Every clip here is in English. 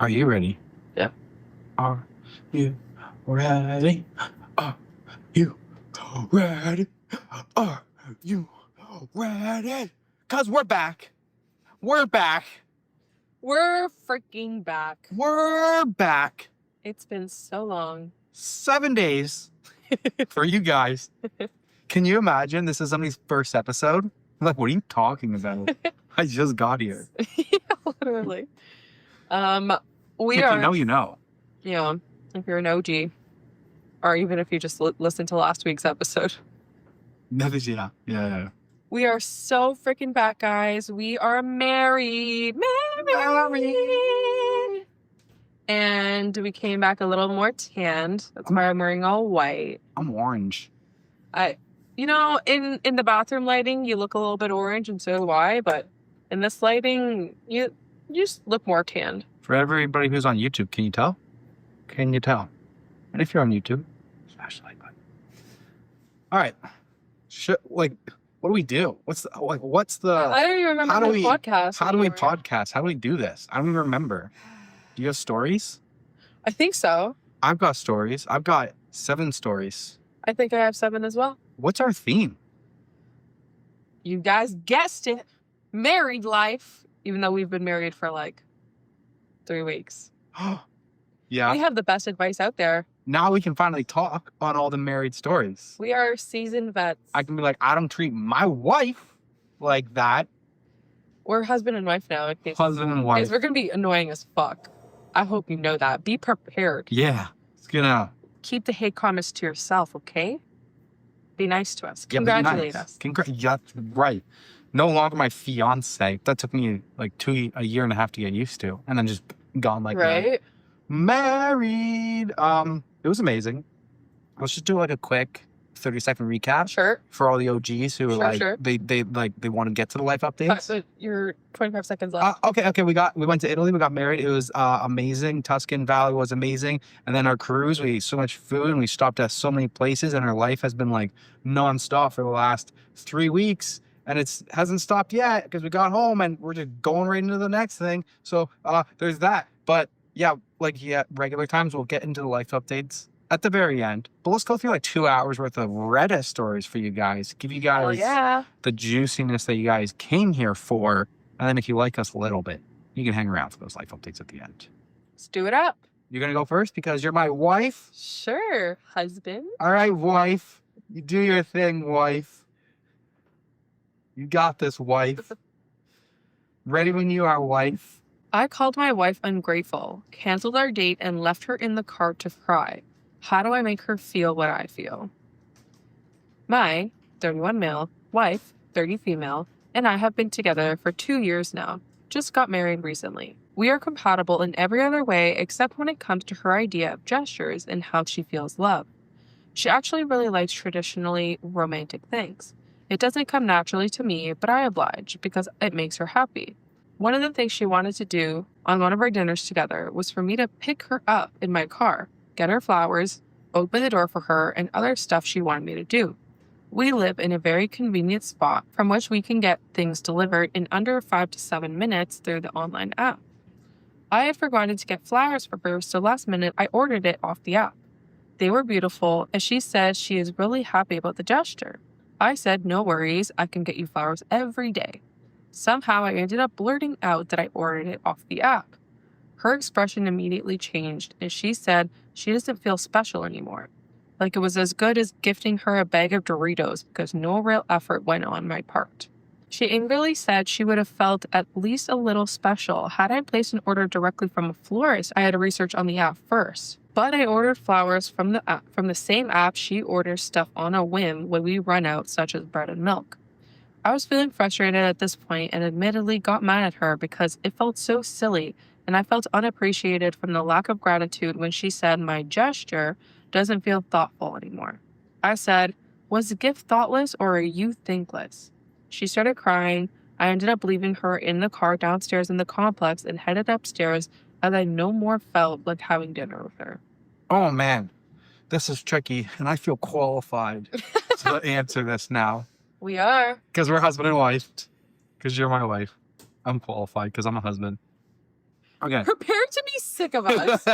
Are you ready? Yeah. Are you ready? Are you ready? Are you ready? Because we're back. We're back. We're freaking back. We're back. It's been so long. 7 days for you guys. Can you imagine this is somebody's first episode? I'm like, what are you talking about? I just got here. Yeah, literally. We If are, you know, you know. Yeah, if you're an OG, or even if you just listened to last week's episode. Yeah. We are so freaking back, guys. We are married. Married. And we came back a little more tanned. That's why I'm wearing all white. I'm orange. In the bathroom lighting, you look a little bit orange, and so do I. But in this lighting, you just look more tanned. For everybody who's on YouTube, can you tell? Can you tell? And if you're on YouTube, smash the like button. All right. What do we do? What's the? I don't even remember the podcast. How do we podcast? How do we do this? I don't even remember. Do you have stories? I think so. I've got stories. I've got 7 stories. I think I have 7 as well. What's our theme? You guys guessed it. Married life. Even though we've been married for like 3 weeks. Yeah. We have the best advice out there. Now we can finally talk on all the married stories. We are seasoned vets. I can be like, I don't treat my wife like that. We're husband and wife now. Husband and wife. Guys, we're going to be annoying as fuck. I hope you know that. Be prepared. Yeah. It's gonna... Keep the hate comments to yourself, okay? Be nice to us. Yeah, Congratulate us. Yeah, right. No longer my fiance. That took me like a year and a half to get used to. And then just gone like that. Right? Married. It was amazing. Let's just do like a quick 30-second recap. Sure. For all the OGs who are Sure. they want to get to the life updates. So you're 25 seconds left. Okay. We went to Italy. We got married. It was amazing. Tuscan Valley was amazing. And then our cruise, we ate so much food and we stopped at so many places. And our life has been like nonstop for the last 3 weeks. And it hasn't stopped yet because we got home and we're just going right into the next thing. So there's that. But regular times we'll get into the life updates at the very end. But let's go through like 2 hours worth of Reddit stories for you guys. Give you guys the juiciness that you guys came here for. And then if you like us a little bit, you can hang around for those life updates at the end. Let's do it up. You're going to go first because you're my wife? Sure, husband. All right, wife. You do your thing, wife. You got this, wife. Ready when you are, wife. I called my wife ungrateful, canceled our date, and left her in the car to cry. How do I make her feel what I feel? My 31 male, wife, 30 female, and I have been together for 2 years now. Just got married recently. We are compatible in every other way except when it comes to her idea of gestures and how she feels love. She actually really likes traditionally romantic things. It doesn't come naturally to me, but I oblige because it makes her happy. One of the things she wanted to do on one of our dinners together was for me to pick her up in my car, get her flowers, open the door for her, and other stuff she wanted me to do. We live in a very convenient spot from which we can get things delivered in under 5 to 7 minutes through the online app. I had forgotten to get flowers for her, so last minute I ordered it off the app. They were beautiful, and she said she is really happy about the gesture. I said, no worries, I can get you flowers every day. Somehow I ended up blurting out that I ordered it off the app. Her expression immediately changed, and she said she doesn't feel special anymore. Like it was as good as gifting her a bag of Doritos because no real effort went on my part. She angrily said she would have felt at least a little special had I placed an order directly from a florist. I had to research on the app first. But I ordered flowers from the same app she orders stuff on a whim when we run out, such as bread and milk. I was feeling frustrated at this point and admittedly got mad at her because it felt so silly and I felt unappreciated from the lack of gratitude when she said my gesture doesn't feel thoughtful anymore. I said, was the gift thoughtless or are you thankless? She started crying. I ended up leaving her in the car downstairs in the complex and headed upstairs as I no more felt like having dinner with her. Oh, man. This is tricky, and I feel qualified to answer this now. We are. Because we're husband and wife. Because you're my wife. I'm qualified because I'm a husband. Okay. Prepare to be sick of us.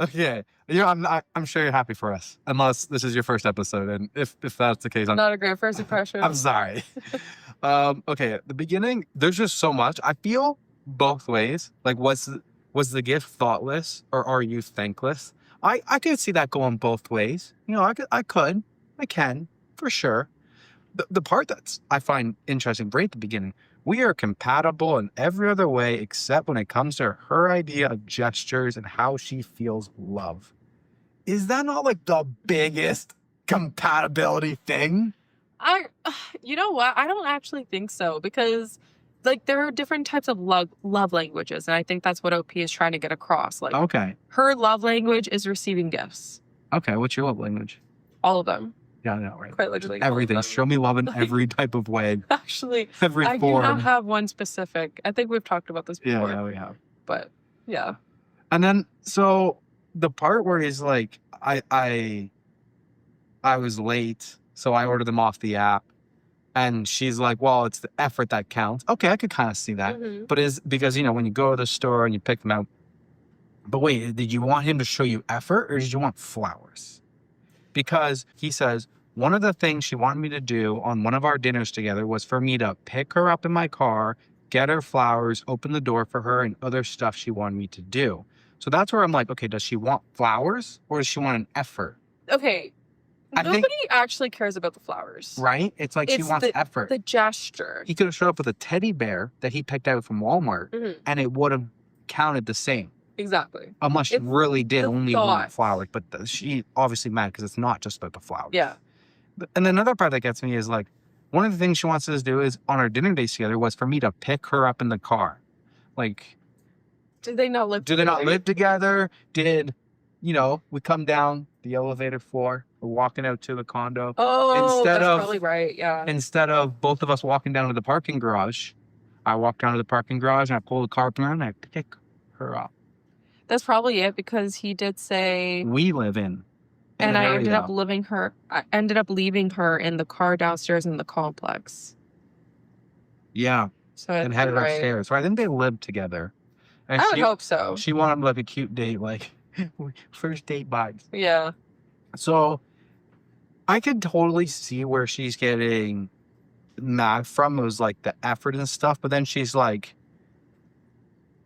Okay. I'm sure you're happy for us, unless this is your first episode, and if that's the case, Not a great first impression. I'm sorry. Okay, at the beginning, there's just so much. I feel both ways. Like, was the gift thoughtless, or are you thankless? I could see that going both ways. I can, for sure. The part that's I find interesting right at the beginning, we are compatible in every other way except when it comes to her idea of gestures and how she feels love. Is that not like the biggest compatibility thing? You know what? I don't actually think so, because like there are different types of love languages, and I think that's what OP is trying to get across. Like, Okay. her love language is receiving gifts. Okay, what's your love language? All of them. Yeah, I know, right? Quite literally. all of Everything. them. Show me love in every type of way. Actually, Every I do form. not have one specific. I think we've talked about this before. Yeah, we have. But yeah. And then so the part where he's like, I was late, so I ordered them off the app. And she's like, well, it's the effort that counts. Okay, I could kind of see that. Mhm. But is because, when you go to the store and you pick them out. But wait, did you want him to show you effort, or did you want flowers? Because he says, one of the things she wanted me to do on one of our dinners together was for me to pick her up in my car, get her flowers, open the door for her, and other stuff she wanted me to do. So that's where I'm like, okay, does she want flowers, or does she want an effort? Okay. I think- Nobody actually cares about the flowers. Right? It's like she It's wants effort. The gesture. He could have showed up with a teddy bear that he picked out from Walmart, Mhm. and it would have counted the same. Exactly. Unless she It's really did the only thought. want flowers. But she obviously mad because it's not just about the flowers. Yeah. And then another part that gets me is like, one of the things she wants us to do is on our dinner dates together was for me to pick her up in the car. Like, Did they not live do they not live together? Did, we come down the elevator floor, we're walking out to the condo. Oh, Instead that's of- probably right. Yeah. Instead of both of us walking down to the parking garage, I walk down to the parking garage and I pull the car up and I pick her up. That's probably it, because he did say, We live in and an I ended up area. leaving her in the car downstairs in the complex. Yeah, So and it's headed right. upstairs. So I think they lived together. And I would hope so. She wanted like a cute date, like first date vibes. Yeah. So I could totally see where she's getting mad from. It was like the effort and stuff. But then she's like,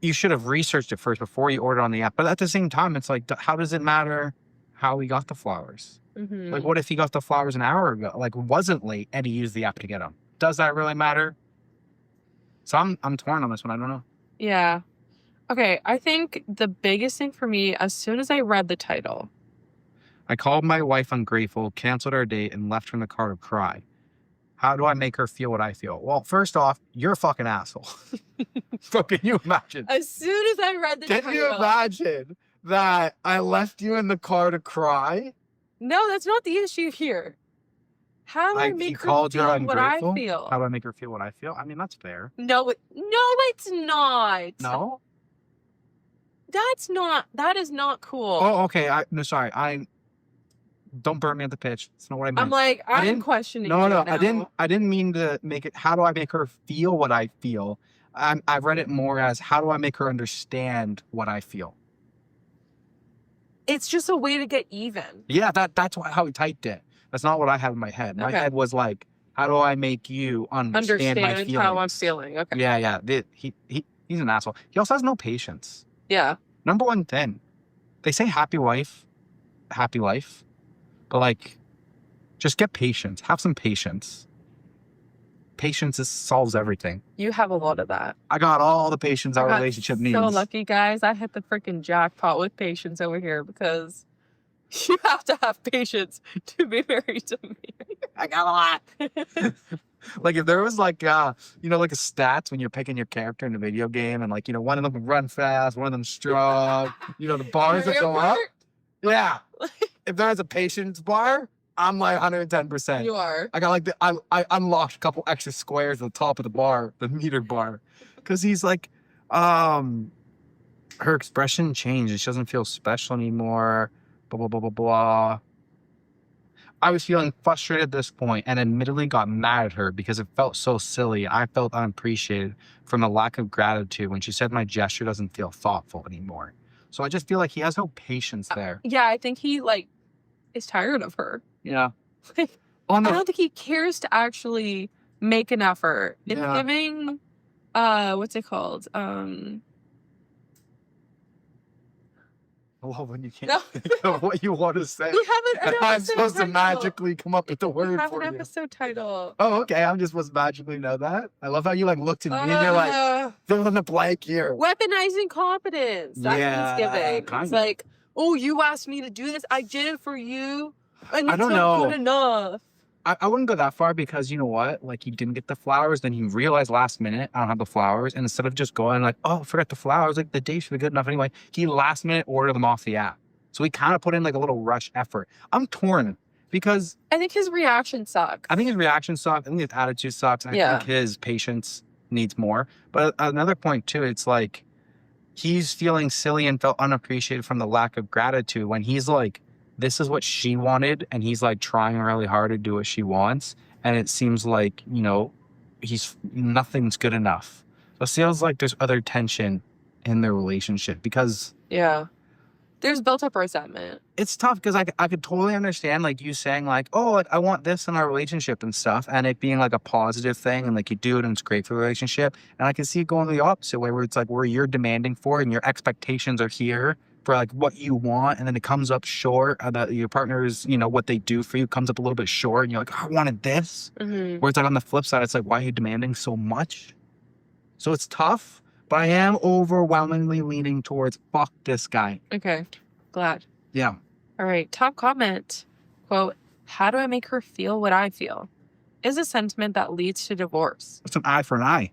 you should have researched it first before you ordered on the app. But at the same time, it's like, how does it matter how he got the flowers? Mhm. Like, what if he got the flowers an hour ago? Like, wasn't late and he used the app to get them? Does that really matter? So I'm torn on this one. I don't know. Yeah. Okay, I think the biggest thing for me, as soon as I read the title, I called my wife ungrateful, canceled our date, and left her in the car to cry. How do I make her feel what I feel? Well, first off, you're a fucking asshole. So can you imagine? as soon as I read the Can title, you imagine that I left you in the car to cry? no, that's not the issue here. How do I He make her called you feel what I ungrateful? feel? How do I make her feel what I feel? I mean, that's fair. No, it's not. No? That is not cool. Oh, okay. No, sorry. Don't burn me at the pitch. That's not what I meant. I'm like, I I'm didn't- questioning No, you no, now. I didn't mean to make it. How do I make her feel what I feel? I've read it more as how do I make her understand what I feel? It's just a way to get even. Yeah, that's how he typed it. That's not what I had in my head. My Okay. head was like, how do I make you understand my feelings? how I'm feeling. Okay. Yeah. He's an asshole. He also has no patience. Yeah. Number one thing, they say happy wife, happy life, but like, just get patience. Have some patience. Patience solves everything. You have a lot of that. I got all the patience our I got relationship needs. So lucky, guys. I hit the freaking jackpot with patience over here, because you have to have patience to be married to me. I got a lot. Like if there was like like a stats when you're picking your character in a video game, and like one of them can run fast, one of them strong. The bars that go up. Yeah. If there was a patience bar, I'm like 110%. You are. I got like I unlocked a couple extra squares at the top of the bar, the meter bar, because he's like, her expression changed. She doesn't feel special anymore. Blah blah blah blah blah. I was feeling frustrated at this point and admittedly got mad at her because it felt so silly. I felt unappreciated from a lack of gratitude when she said my gesture doesn't feel thoughtful anymore. So I just feel like he has no patience there. Yeah, I think he like is tired of her. Yeah. I On the don't think he cares to actually make an effort in Yeah. giving what's it called? I love when you can't No. think of what you want to say. We have an I'm episode supposed to title. magically come up with the We word have for an you. episode title. Oh, okay. I'm just supposed to magically know that. I love how you like looked at me and you're like, fill in the blank here. Weaponizing competence. That's what he's giving. kind It's of. like, oh, you asked me to do this. I did it for you. And I it's don't not know. good enough. I wouldn't go that far because you know what? Like he didn't get the flowers, then he realized last minute I don't have the flowers, and instead of just going like, oh, I forgot the flowers, like the date should be good enough anyway, he last minute ordered them off the app. So he kind of put in like a little rush effort. I'm torn because I think his reaction sucks. I think his reaction sucks. I think his attitude sucks. I Yeah. think his patience needs more. But another point too, it's like he's feeling silly and felt unappreciated from the lack of gratitude when he's like, this is what she wanted, and he's like trying really hard to do what she wants, and it seems like, you know, nothing's good enough. So it feels like there's other tension in their relationship because Yeah. There's built up resentment. it's tough because I could totally understand like you saying like, oh, like I want this in our relationship and stuff, and it being like a positive thing and like you do it and it's great for the relationship. And I can see it going the opposite way where it's like where you're demanding for it and your expectations are here for like what you want, and then it comes up short. That your partner's, you know, what they do for you comes up a little bit short, and you're like, I wanted this. Mm-hmm. Where it's like on the flip side, it's like, why are you demanding so much? So it's tough, but I am overwhelmingly leaning towards fuck this guy. Okay. Glad. Yeah. All right. Top comment. Quote, how do I make her feel what I feel? Is a sentiment that leads to divorce. It's an eye for an eye.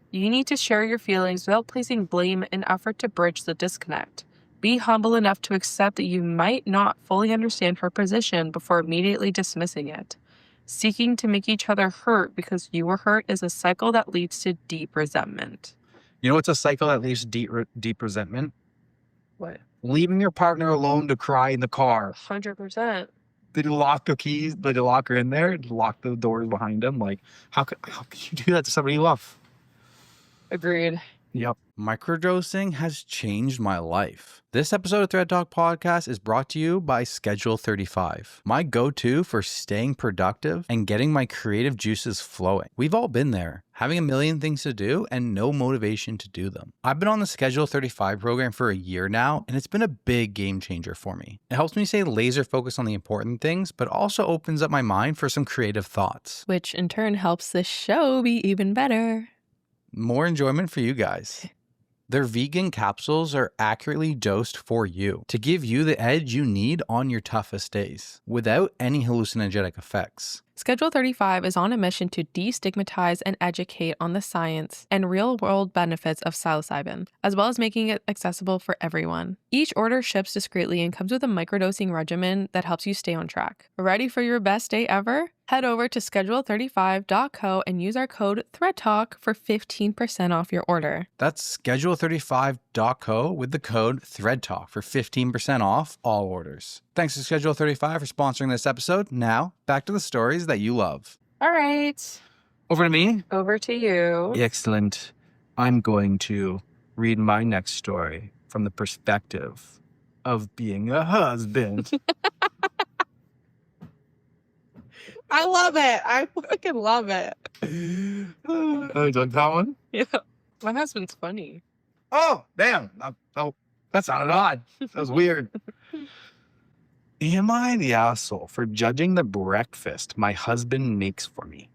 You need to share your feelings without placing blame in effort to bridge the disconnect. Be humble enough to accept that you might not fully understand her position before immediately dismissing it. Seeking to make each other hurt because you were hurt is a cycle that leads to deep resentment. You know what's a cycle that leads to deep resentment? What? Leaving your partner alone to cry in the car. 100%. Did you lock the keys? Did you lock her in there? Did you lock the doors behind him? Like, how could you do that to somebody you love? Agreed. Yep. Microdosing has changed my life. This episode of ThreadTalk Podcast is brought to you by Schedule 35, my go-to for staying productive and getting my creative juices flowing. We've all been there, having a million things to do and no motivation to do them. I've been on the Schedule 35 program for a year now, and it's been a big game changer for me. It helps me stay laser focused on the important things, but also opens up my mind for some creative thoughts. Which in turn helps the show be even better. More enjoyment for you guys. Their vegan capsules are accurately dosed for you to give you the edge you need on your toughest days without any hallucinogenic effects. Schedule 35 is on a mission to destigmatize and educate on the science and real-world benefits of psilocybin, as well as making it accessible for everyone. Each order ships discreetly and comes with a microdosing regimen that helps you stay on track. Ready for your best day ever? Head over to schedule35.co and use our code ThreadTalk for 15% off your order. That's schedule35.co with the code ThreadTalk for 15% off all orders. Thanks to Schedule 35 for sponsoring this episode. Now, back to the stories that you love. All right. Over to me. Over to you. Excellent. I'm going to read my next story from the perspective of being a husband. I love it. I fucking love it. Oh, you like that one? Yeah. My husband's funny. Oh, damn. Oh, that sounded odd. That was weird. Am I the asshole for judging the breakfast my husband makes for me?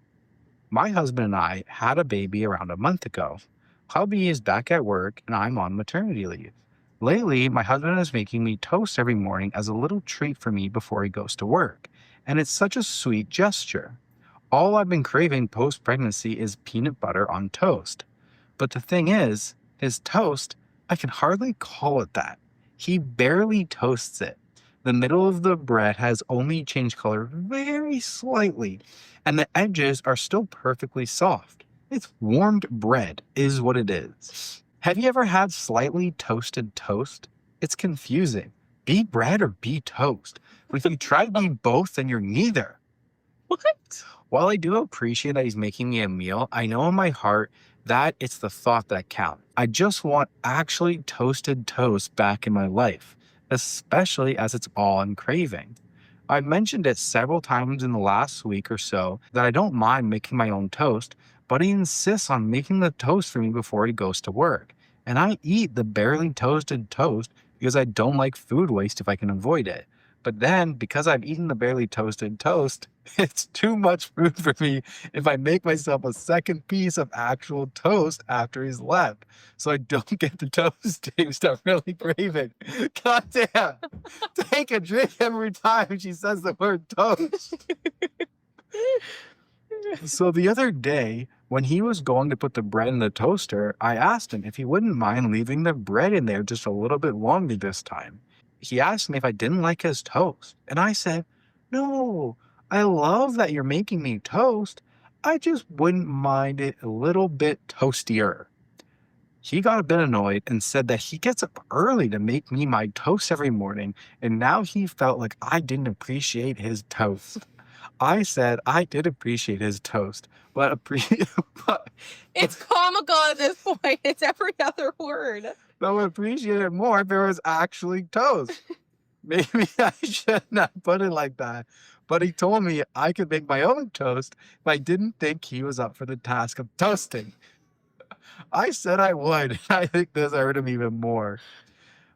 My husband and I had a baby around a month ago. Hubby is back at work and I'm on maternity leave. Lately, my husband is making me toast every morning as a little treat for me before he goes to work. And it's such a sweet gesture. All I've been craving post-pregnancy is peanut butter on toast. But the thing is, his toast, I can hardly call it that. He barely toasts it. The middle of the bread has only changed color very slightly, and the edges are still perfectly soft. It's warmed bread is what it is. Have you ever had slightly toasted toast? It's confusing. be bread or be toast. But if you try to be both, then you're neither. What? While I do appreciate that he's making me a meal, I know in my heart that it's the thought that counts. I just want actually toasted toast back in my life, especially as it's all I'm craving. I've mentioned it several times in the last week or so that I don't mind making my own toast, but he insists on making the toast for me before he goes to work. And I eat the barely toasted toast because I don't like food waste if I can avoid it. But then, because I've eaten the barely toasted toast, it's too much food for me if I make myself a second piece of actual toast after he's left. So I don't get the toast taste I'm really craving. God damn. Take a drink every time she says the word toast. So the other day, when he was going to put the bread in the toaster, I asked him if he wouldn't mind leaving the bread in there just a little bit longer this time. He asked me if I didn't like his toast. And I said, no, I love that you're making me toast. I just wouldn't mind it a little bit toastier. He got a bit annoyed and said that he gets up early to make me my toast every morning, and now he felt like I didn't appreciate his toast. I said I did appreciate his toast, but It's comical at this point. It's every other word. I would appreciate it more if it was actually toast. Maybe I should not put it like that. But he told me I could make my own toast if I didn't think he was up for the task of toasting. I said I would. I think this hurt him even more.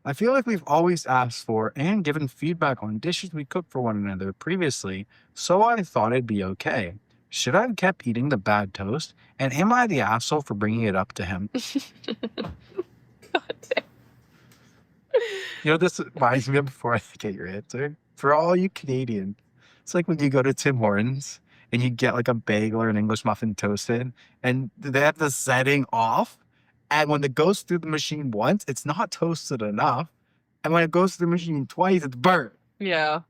I feel like we've always asked for and given feedback on dishes we cooked for one another previously, so I thought it'd be okay. Should I have kept eating the bad toast? And am I the asshole for bringing it up to him? God damn. You know, this reminds me of, before I get your answer, for all you Canadians, it's like when you go to Tim Hortons and you get like a bagel or an English muffin toasted and they have the setting off. And when it goes through the machine once, it's not toasted enough. And when it goes through the machine twice, it's burnt. Yeah.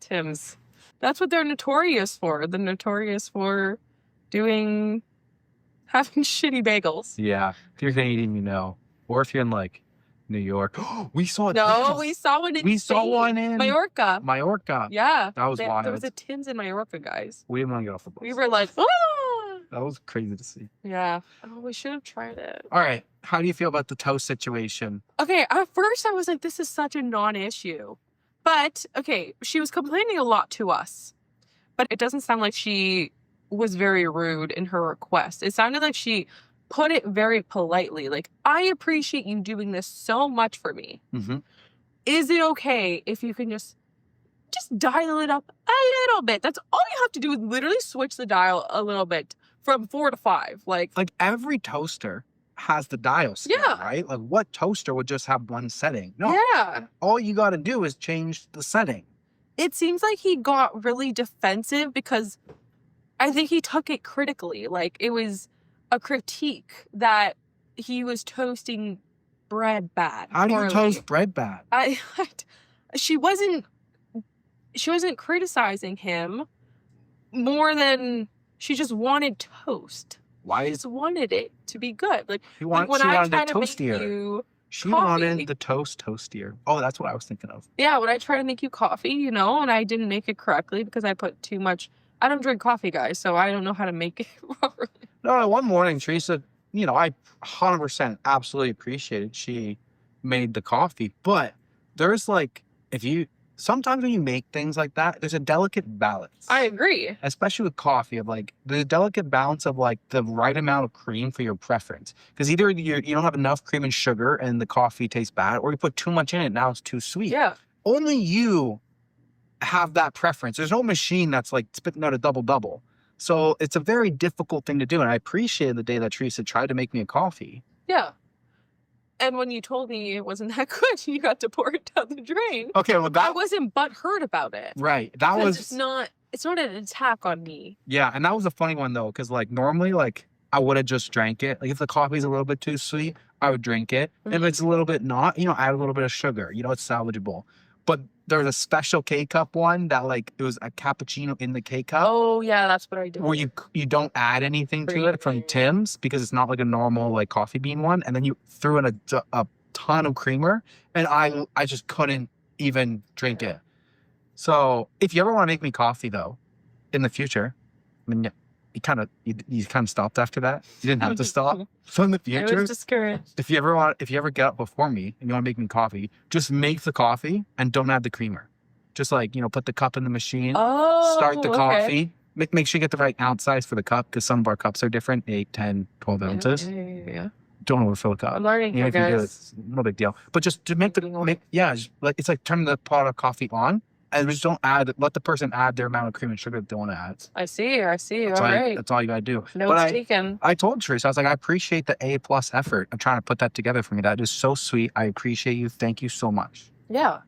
Tim's. That's what they're notorious for. They're notorious for having shitty bagels. Yeah. If you're Canadian, you know. Or if you're in like New York. we saw We saw one in Mallorca. Mallorca. Yeah. That was wild. There was a Tim's in Mallorca, guys. We didn't want to get off the bus. We were like, ah! That was crazy to see. Yeah. Oh, we should have tried it. All right. How do you feel about the toast situation? Okay, at first I was like, this is such a non-issue. But, okay, she was complaining a lot to us. But it doesn't sound like she was very rude in her request. It sounded like she put it very politely. Like, I appreciate you doing this so much for me. Mm-hmm. Is it okay if you can just dial it up a little bit? That's all you have to do is literally switch the dial a little bit from 4 to 5. Like every toaster has the dial setting, Yeah. right? Like what toaster would just have one setting? No. Yeah. All you got to do is change the setting. It seems like he got really defensive because I think he took it critically. Like it was a critique that he was toasting bread bad. How do you poorly. toast bread bad? She wasn't criticizing him more than she just wanted toast. Why She is just wanted it to be good. Like she when wanted I the try to make toastier? you She coffee. wanted the toastier. Oh, that's what I was thinking of. Yeah, when I try to make you coffee, and I didn't make it correctly because I put too much. I don't drink coffee, guys, so I don't know how to make it properly. No, one morning, Teresa, I 100% absolutely appreciated she made the coffee, but there's sometimes when you make things like that, there's a delicate balance. I agree. Especially with coffee, of the delicate balance of the right amount of cream for your preference. Because either you don't have enough cream and sugar and the coffee tastes bad, or you put too much in it, now it's too sweet. Yeah. Only you have that preference. There's no machine that's spitting out a double-double. So it's a very difficult thing to do. And I appreciate the day that Teresa tried to make me a coffee. Yeah. And when you told me it wasn't that good, you got to pour it down the drain. Okay, well I wasn't butthurt about it. right. That was It's not an attack on me. Yeah, and that was a funny one though, because normally I would have just drank it. If the coffee's a little bit too sweet, I would drink it. Mm-hmm. If it's a little bit not, add a little bit of sugar. It's salvageable. But there's a special K-cup one that it was a cappuccino in the K-cup. Oh yeah, that's what I do. Where you don't add anything to it from Tim's because it's not like a normal coffee bean one, and then you threw in a ton of creamer, and I just couldn't even drink it. So if you ever want to make me coffee though, in the future, I mean, you kind of stopped after that. You didn't have to stop. So in the I future, was discouraged. if you ever get up before me and you want to make me coffee, just make the coffee and don't add the creamer. Just like, put the cup in the machine, start the Okay. coffee, make sure you get the right ounce size for the cup, because some of our cups are different, 8, 10, 12 ounces. Yeah. Don't overfill the cup. I'm learning Even here, if you do, guys. it's no big deal. But just to make it's like turning the pot of coffee on, and just let the person add their amount of cream and sugar that they want to add. I see. All That's right. That's all you gotta do. Notes taken. I told Teresa, I was like, I appreciate the A+ effort of trying to put that together for me. That is so sweet. I appreciate you. Thank you so much. Yeah.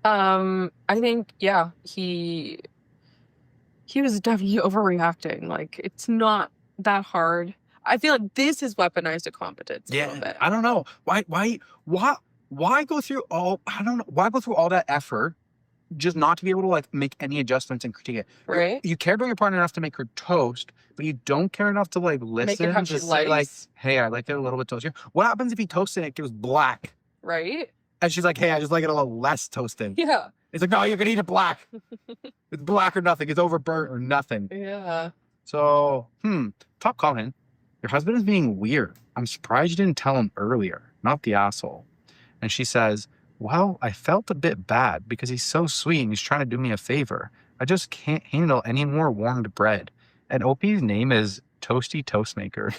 I think, he was definitely overreacting. Like, it's not that hard. I feel like this is weaponized incompetence a little bit. I don't know. Why go through all that effort just not to be able to like make any adjustments and critique it? Right? You care about your partner enough to make her toast, but you don't care enough to like listen. Make it how she to say, like, likes. hey, I like it a little bit toastier. What happens if he toasts it and it goes black? Right? And she's like, hey, I just like it a little less toasted. Yeah. It's like, no, you're gonna eat it black. It's black or nothing. It's overburnt or nothing. Yeah. So, top comment. Your husband is being weird. I'm surprised you didn't tell him earlier. Not the asshole. And she says, well, I felt a bit bad because he's so sweet and he's trying to do me a favor. I just can't handle any more warmed bread. And Opie's name is Toasty Toastmaker.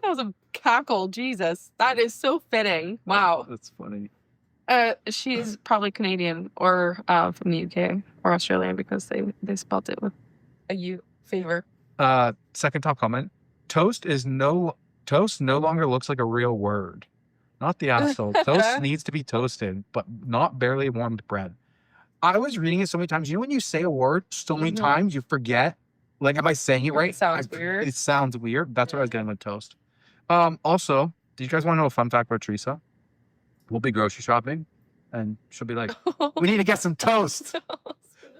That was a cackle. Jesus. That is so fitting. Wow. That's funny. She's probably Canadian or from the UK or Australian, because they spelled it with a U favor. Second top comment. Toast no longer looks like a real word. Not the asshole. Toast needs to be toasted, but not barely warmed bread. I was reading it so many times. When you say a word so many times, you forget. Like, am I saying it right? It sounds weird. It sounds weird. That's what I was getting with toast. Also, do you guys want to know a fun fact about Teresa? We'll be grocery shopping, and she'll be like, we need to get some toast.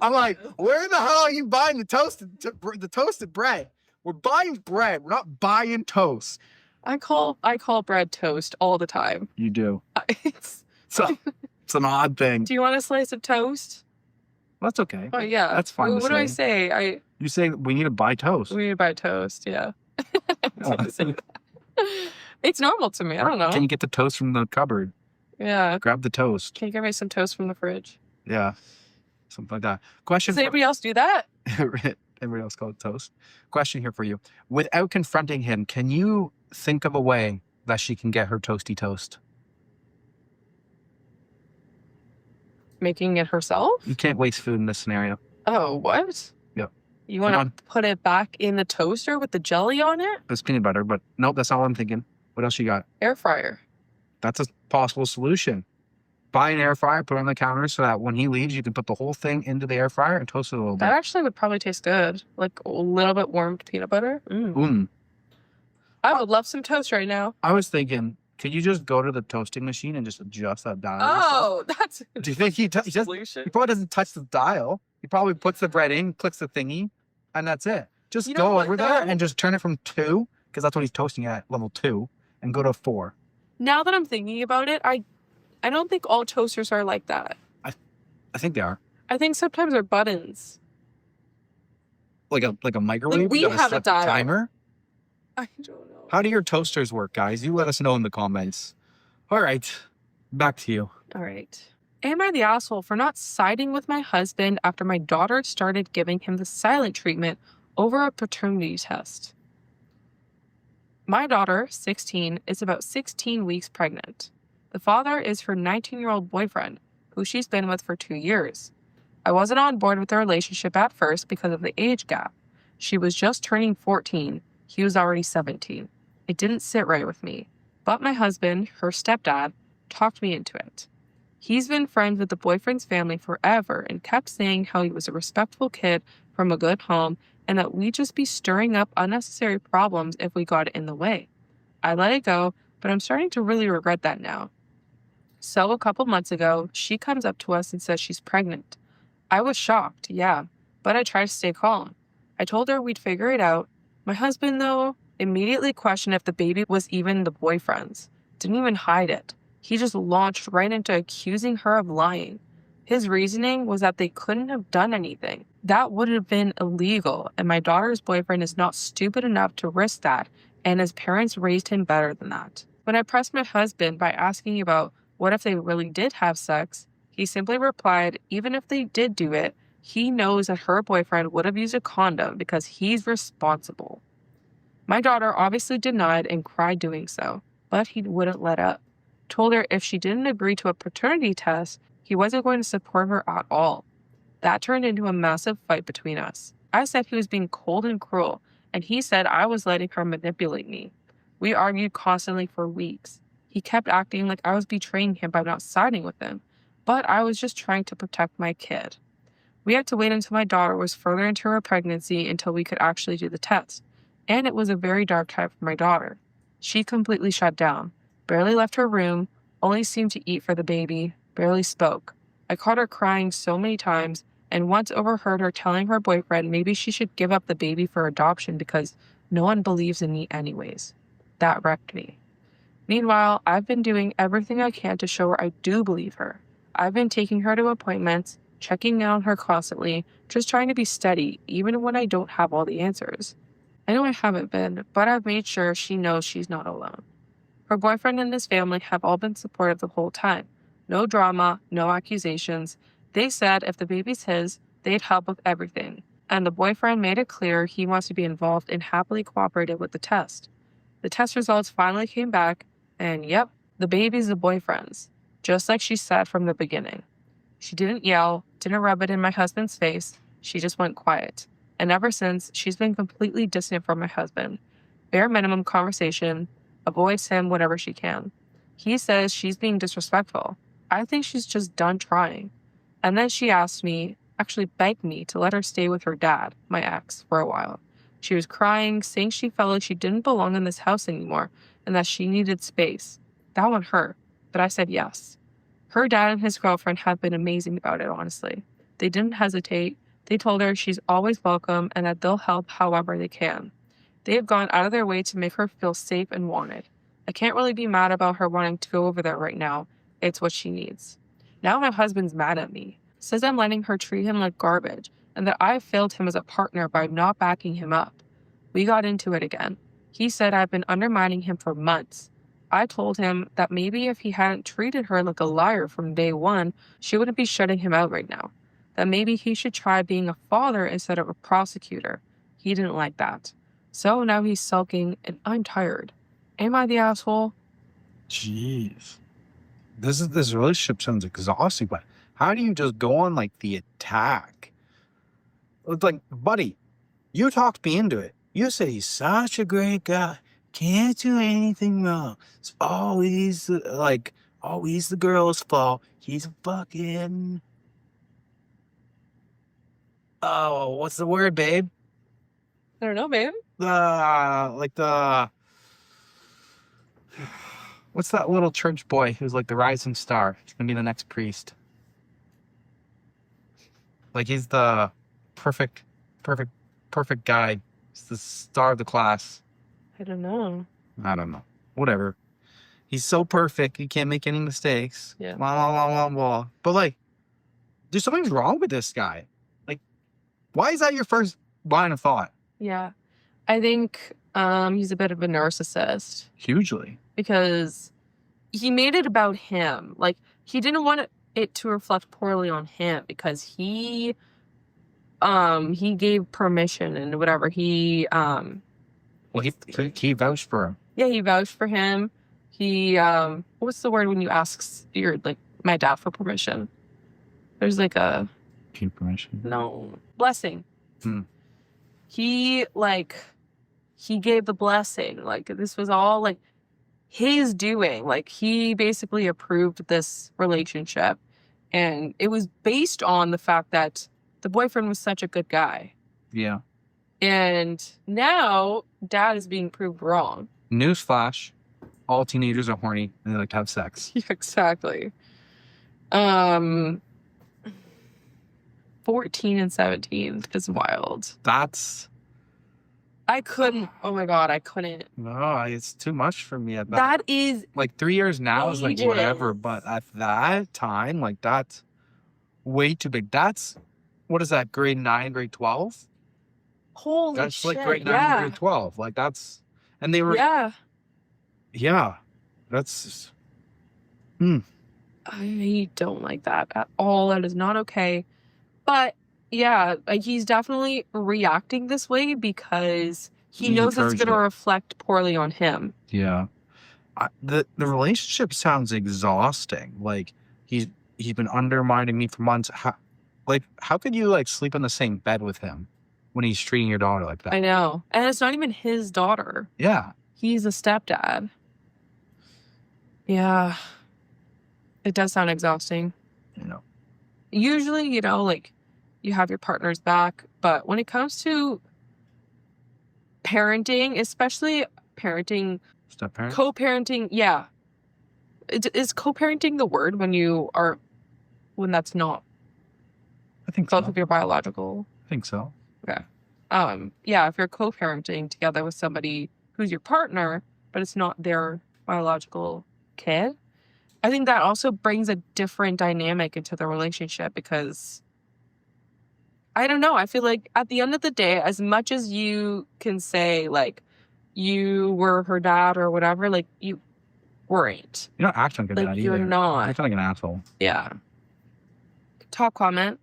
I'm like, where the hell are you buying the toasted bread? We're buying bread. We're not buying toast. I call bread toast all the time. You do. It's an odd thing. Do you want a slice of toast? That's okay. Oh yeah, That's fine. What do I say? You say we need to buy toast. We need to buy toast. Yeah. It's normal to me. I don't know. Can you get the toast from the cupboard? Yeah. Grab the toast. Can you get me some toast from the fridge? Yeah. Something like that. Question. Does anybody else do that? Everybody else call it toast. Question here for you. Without confronting him, can you think of a way that she can get her toasty toast? Making it herself? You can't waste food in this scenario. Oh, what? Yep. You want to put it back in the toaster with the jelly on it? It's peanut butter, but nope, that's not what I'm thinking. What else you got? Air fryer. That's a possible solution. Buy an air fryer, put it on the counter so that when he leaves, you can put the whole thing into the air fryer and toast it a little bit. That actually would probably taste good. Like a little bit warmed peanut butter. I would love some toast right now. I was thinking, could you just go to the toasting machine and just adjust that dial? Oh, that's a Do you think he solution. probably doesn't touch the dial? He probably puts the bread in, clicks the thingy, and that's it. Just You know go what, over there though? and just turn it from 2, because that's what he's toasting at, level 2, and go to 4. Now that I'm thinking about it, I don't think all toasters are like that. I think they are. I think sometimes they're buttons. Like a microwave? we You gotta have a set the dial. timer? I don't know. How do your toasters work, guys? You let us know in the comments. All right, back to you. All right. Am I the asshole for not siding with my husband after my daughter started giving him the silent treatment over a paternity test? My daughter, 16, is about 16 weeks pregnant. The father is her 19-year-old boyfriend, who she's been with for 2 years. I wasn't on board with the relationship at first because of the age gap. She was just turning 14. He was already 17. It didn't sit right with me. But my husband, her stepdad, talked me into it. He's been friends with the boyfriend's family forever and kept saying how he was a respectful kid from a good home and that we'd just be stirring up unnecessary problems if we got in the way. I let it go, but I'm starting to really regret that now. So a couple months ago, she comes up to us and says she's pregnant. I was shocked, yeah, but I tried to stay calm. I told her we'd figure it out. My husband, though, immediately questioned if the baby was even the boyfriend's. Didn't even hide it. He just launched right into accusing her of lying. His reasoning was that they couldn't have done anything. That would have been illegal, and my daughter's boyfriend is not stupid enough to risk that, and his parents raised him better than that. When I pressed my husband by asking about what if they really did have sex, he simply replied, even if they did do it, he knows that her boyfriend would have used a condom because he's responsible. My daughter obviously denied and cried doing so, but he wouldn't let up. Told her if she didn't agree to a paternity test, he wasn't going to support her at all. That turned into a massive fight between us. I said he was being cold and cruel, and he said I was letting her manipulate me. We argued constantly for weeks. He kept acting like I was betraying him by not siding with him, but I was just trying to protect my kid. We had to wait until my daughter was further into her pregnancy until we could actually do the test, and it was a very dark time for my daughter. She completely shut down, barely left her room, only seemed to eat for the baby, barely spoke. I caught her crying so many times, and once overheard her telling her boyfriend maybe she should give up the baby for adoption because no one believes in me anyways. That wrecked me. Meanwhile, I've been doing everything I can to show her I do believe her. I've been taking her to appointments, checking in on her constantly, just trying to be steady, even when I don't have all the answers. I know I haven't been, but I've made sure she knows she's not alone. Her boyfriend and his family have all been supportive the whole time. No drama, no accusations. They said if the baby's his, they'd help with everything. And the boyfriend made it clear he wants to be involved and happily cooperated with the test. The test results finally came back, and yep, the baby's the boyfriend's, just like she said from the beginning. She didn't yell, didn't rub it in my husband's face. She just went quiet. And ever since, she's been completely distant from my husband. Bare minimum conversation, avoids him whenever she can. He says she's being disrespectful. I think she's just done trying. And then she asked me, actually begged me to let her stay with her dad, my ex, for a while. She was crying, saying she felt like she didn't belong in this house anymore and that she needed space. That one hurt, but I said yes. Her dad and his girlfriend have been amazing about it, honestly. They didn't hesitate. They told her she's always welcome and that they'll help however they can. They have gone out of their way to make her feel safe and wanted. I can't really be mad about her wanting to go over there right now. It's what she needs. Now my husband's mad at me. Says I'm letting her treat him like garbage and that I failed him as a partner by not backing him up. We got into it again. He said I've been undermining him for months. I told him that maybe if he hadn't treated her like a liar from day one, she wouldn't be shutting him out right now. That maybe he should try being a father instead of a prosecutor. He didn't like that. So now he's sulking and I'm tired. Am I the asshole? Jeez. This relationship sounds exhausting, but how do you just go on like the attack? It's like, buddy, you talked me into it. You said he's such a great guy. Can't do anything wrong. It's always always the girl's fault. He's a fucking what's the word, babe? I don't know, babe. What's that little church boy who's like the rising star? He's gonna be the next priest. Like he's the perfect guy. He's the star of the class. I don't know. I don't know. Whatever. He's so perfect. He can't make any mistakes. Yeah. Blah, blah, blah, blah, blah. But like, there's something wrong with this guy. Like, why is that your first line of thought? Yeah. I think he's a bit of a narcissist. Hugely. Because he made it about him. Like, he didn't want it to reflect poorly on him because he gave permission and whatever. He vouched for him. Yeah, he vouched for him. He what's the word when you ask your my dad for permission? There's like a permission. No. Blessing. He gave the blessing. Like this was all like his doing. Like he basically approved this relationship. And it was based on the fact that the boyfriend was such a good guy. Yeah. And now dad is being proved wrong. Newsflash. All teenagers are horny and they like to have sex. Yeah, exactly. 14 and 17 is wild. That's I couldn't. Oh my God, I couldn't. No, it's too much for me at that. That is Like 3 years now is like whatever, ages. but at that time, like that's way too big. That's, what is that, grade 9, grade 12? holy That's shit. like grade 9, Yeah. grade 12. Like that's, and they were, Yeah. that's, I don't like that at all. That is not okay. But yeah, like he's definitely reacting this way because he He knows it's encouraged going to it. reflect poorly on him. yeah. The relationship sounds exhausting. Like he's been undermining me for months. How could you like sleep in the same bed with him when he's treating your daughter like that? I know. And it's not even his daughter. Yeah. He's a stepdad. Yeah. It does sound exhausting. You know. Usually, you know, like you have your partner's back, but when it comes to parenting, especially parenting, Step parent. co-parenting, yeah. Is co-parenting the word when that's not I think both so. of your biological? I think so. Yeah, if you're co-parenting together with somebody who's your partner, but it's not their biological kid, I think that also brings a different dynamic into the relationship because I don't know. I feel like at the end of the day, as much as you can say like you were her dad or whatever, like you weren't. You're not acting like a Like dad you're either. not. You're acting like an asshole. Yeah. Top comment.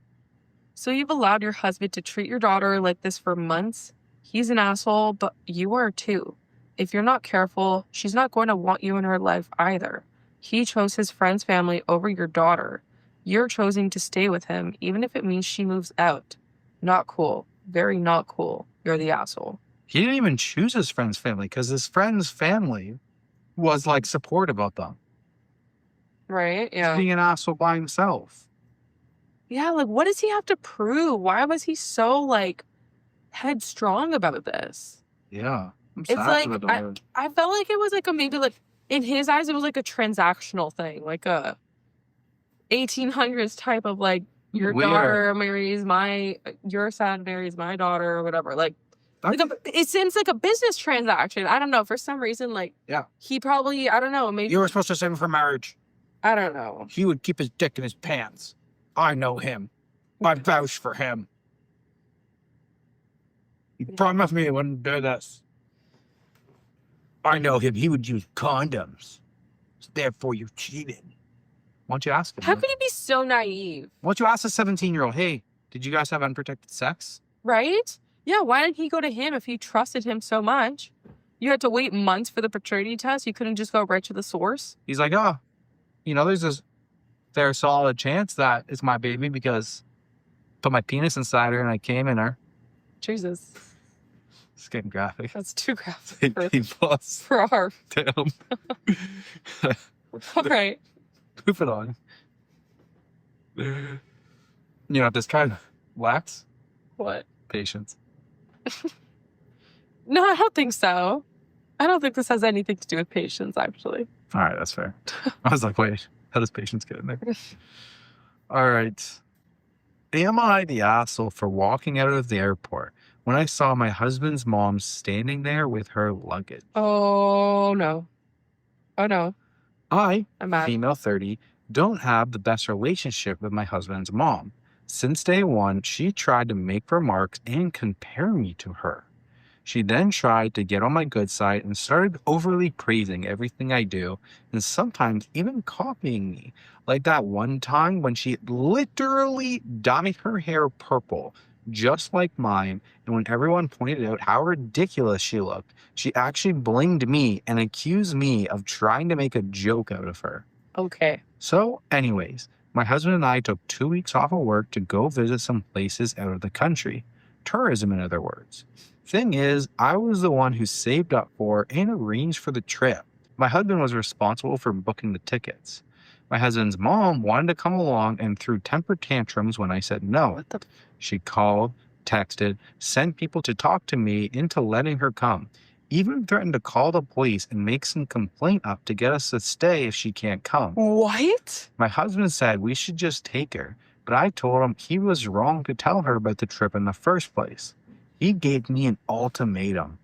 So you've allowed your husband to treat your daughter like this for months. He's an asshole, but you are too. If you're not careful, she's not going to want you in her life either. He chose his friend's family over your daughter. You're choosing to stay with him, even if it means she moves out. Not cool. Very not cool. You're the asshole. He didn't even choose his friend's family because his friend's family was like supportive of them. Right? He's Yeah. being an asshole by himself. Yeah, like what does he have to prove? Why was he so like headstrong about this? Yeah. I'm It's sad like for the daughter. I felt like it was like a maybe like in his eyes it was like a transactional thing, like a 1800s type of like your Weird. daughter marries your son marries my daughter or whatever. Like it seems like a business transaction. I don't know, for some reason, like Yeah. he probably, I don't know, maybe You were supposed to save him for marriage. I don't know. He would keep his dick in his pants. I know him. I vouch for him. He promised me he wouldn't do this. I know him. He would use condoms. So therefore, you cheated. Why don't you ask him? How could he be so naive? Why don't you ask a 17-year-old, hey, did you guys have unprotected sex? Right? Yeah, why didn't he go to him if you trusted him so much? You had to wait months for the paternity test. You couldn't just go right to the source. He's like, oh, there's this fair solid chance that it's my baby because I put my penis inside her and I came in her. Jesus, It's getting graphic. that's too graphic 18 plus. for our. Damn. All right. Move it on. You know, this kind of lacks What? patience. No, I don't think so. I don't think this has anything to do with patience, actually. All right, that's fair. I was like, wait, how does patience get in there? All right. Am I the asshole for walking out of the airport when I saw my husband's mom standing there with her luggage? Oh, no. Oh, no. I, I'm mad. female 30, don't have the best relationship with my husband's mom. Since day one, she tried to make remarks and compare me to her. She then tried to get on my good side and started overly praising everything I do and sometimes even copying me. Like that one time when she literally dyed her hair purple, just like mine, and when everyone pointed out how ridiculous she looked, she actually blamed me and accused me of trying to make a joke out of her. Okay. So, anyways, my husband and I took 2 weeks off of work to go visit some places out of the country. Tourism, in other words. Thing is, I was the one who saved up for and arranged for the trip. My husband was responsible for booking the tickets. My husband's mom wanted to come along and threw temper tantrums when I said no. What the? She called, texted, sent people to talk to me into letting her come. Even threatened to call the police and make some complaint up to get us to stay if she can't come. What? My husband said we should just take her, but I told him he was wrong to tell her about the trip in the first place. He gave me an ultimatum.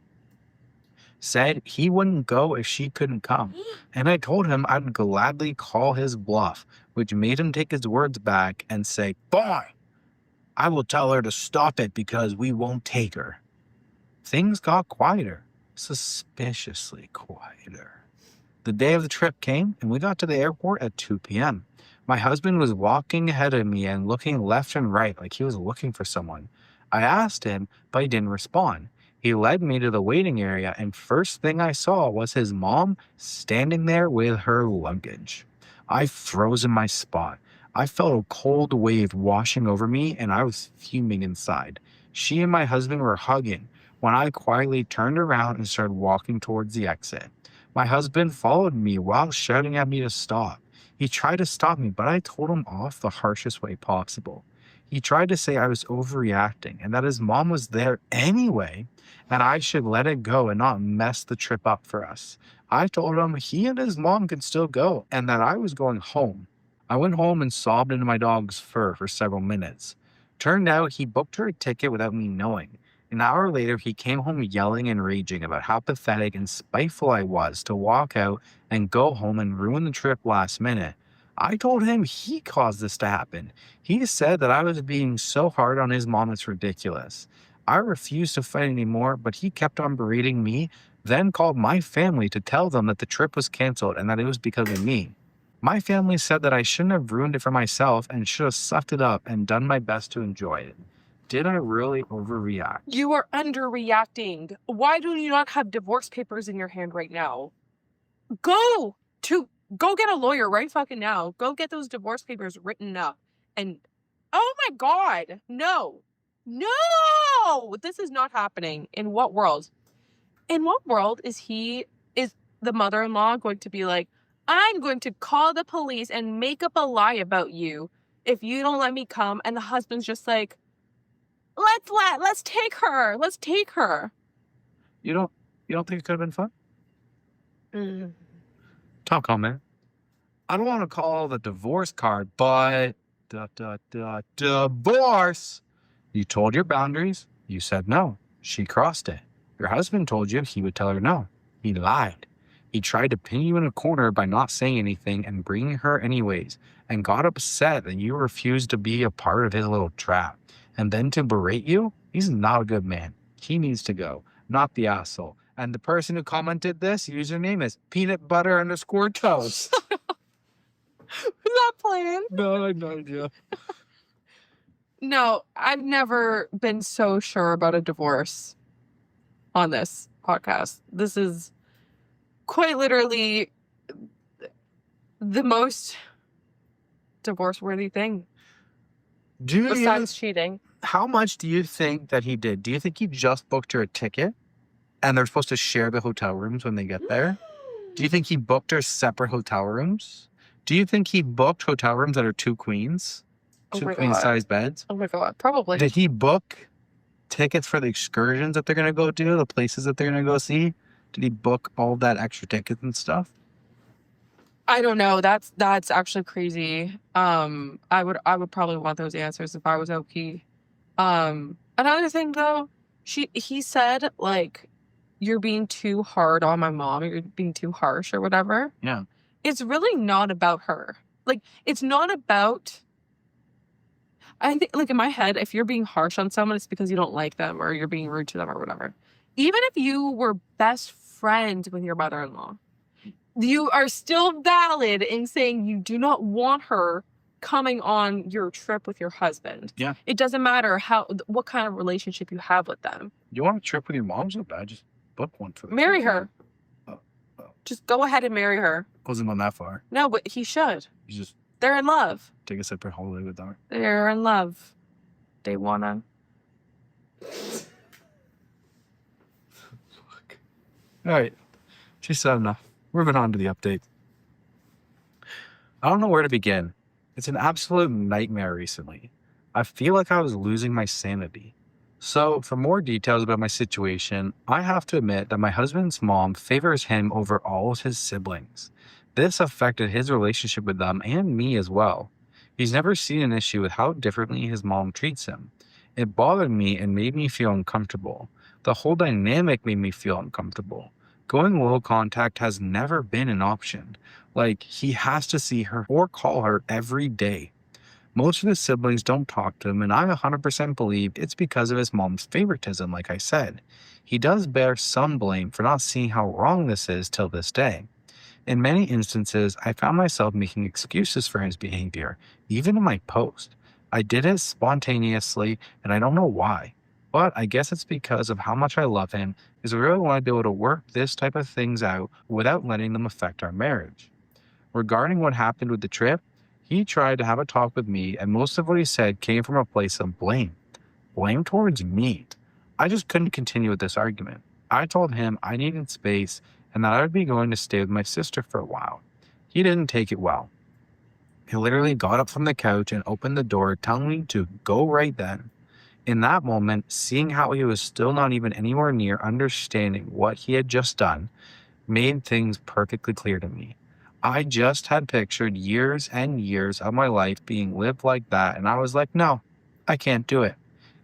Said he wouldn't go if she couldn't come. And I told him I'd gladly call his bluff, which made him take his words back and say, "Fine, I will tell her to stop it because we won't take her." Things got quieter, suspiciously quieter. The day of the trip came, and we got to the airport at 2 p.m. My husband was walking ahead of me and looking left and right like he was looking for someone. I asked him, but he didn't respond. He led me to the waiting area, and first thing I saw was his mom standing there with her luggage. I froze in my spot. I felt a cold wave washing over me, and I was fuming inside. She and my husband were hugging when I quietly turned around and started walking towards the exit. My husband followed me while shouting at me to stop. He tried to stop me, but I told him off the harshest way possible. He tried to say I was overreacting and that his mom was there anyway, and I should let it go and not mess the trip up for us. I told him he and his mom could still go and that I was going home. I went home and sobbed into my dog's fur for several minutes. Turned out he booked her a ticket without me knowing. An hour later, he came home yelling and raging about how pathetic and spiteful I was to walk out and go home and ruin the trip last minute. I told him he caused this to happen. He said that I was being so hard on his mom, it's ridiculous. I refused to fight anymore, but he kept on berating me, then called my family to tell them that the trip was canceled and that it was because of me. My family said that I shouldn't have ruined it for myself and should have sucked it up and done my best to enjoy it. Did I really overreact? You are underreacting. Why do you not have divorce papers in your hand right now? Go get a lawyer right fucking now. Go get those divorce papers written up. And oh my God, no, this is not happening. In what world? In what world is the mother-in-law going to be like, I'm going to call the police and make up a lie about you if you don't let me come? And the husband's just like, let's take her. Let's take her. You don't think it could have been fun? Mm. Talk on, man. I don't want to call the divorce card, but divorce. You told your boundaries. You said no. She crossed it. Your husband told you he would tell her no. He lied. He tried to pin you in a corner by not saying anything and bringing her anyways, and got upset that you refused to be a part of his little trap. And then to berate you? He's not a good man. He needs to go, not the asshole. And the person who commented this, username is peanutbutter_toast. Not planned. No, I have no idea. No, I've never been so sure about a divorce on this podcast. This is quite literally the most divorce-worthy thing besides cheating. How much do you think that he did? Do you think he just booked her a ticket and they're supposed to share the hotel rooms when they get there? Do you think he booked her separate hotel rooms? Do you think he booked hotel rooms that are two queens? Two queen-size beds? Oh my God, probably. Did he book tickets for the excursions that they're going to go do, the places that they're going to go see? Did he book all that extra tickets and stuff? I don't know. That's actually crazy. I would probably want those answers if I was OP. Another thing though, he said like, you're being too hard on my mom, you're being too harsh or whatever. Yeah. It's really not about her. Like, it's not about, I think, like in my head, if you're being harsh on someone, it's because you don't like them or you're being rude to them or whatever. Even if you were best friends with your mother-in-law, you are still valid in saying you do not want her coming on your trip with your husband. Yeah. It doesn't matter what kind of relationship you have with them. You want a trip with your mom so bad? Just book one for them. Marry her. Oh. Just go ahead and marry her. Wasn't on that far. No, but he should. You just They're in love. take a separate holiday with them. They're in love. They wanna. All right. She said enough. Moving on to the update. I don't know where to begin. It's an absolute nightmare recently. I feel like I was losing my sanity. So, for more details about my situation, I have to admit that my husband's mom favors him over all of his siblings. This affected his relationship with them and me as well. He's never seen an issue with how differently his mom treats him. It bothered me and made me feel uncomfortable. The whole dynamic made me feel uncomfortable. Going low contact has never been an option. Like, he has to see her or call her every day. Most of his siblings don't talk to him, and I 100% believe it's because of his mom's favoritism, like I said. He does bear some blame for not seeing how wrong this is till this day. In many instances, I found myself making excuses for his behavior, even in my post. I did it spontaneously, and I don't know why. But I guess it's because of how much I love him, because I really want to be able to work this type of things out without letting them affect our marriage. Regarding what happened with the trip, he tried to have a talk with me, and most of what he said came from a place of blame. Blame towards me. I just couldn't continue with this argument. I told him I needed space and that I would be going to stay with my sister for a while. He didn't take it well. He literally got up from the couch and opened the door, telling me to go right then. In that moment, seeing how he was still not even anywhere near understanding what he had just done made things perfectly clear to me. I just had pictured years and years of my life being lived like that, and I was like, no, I can't do it.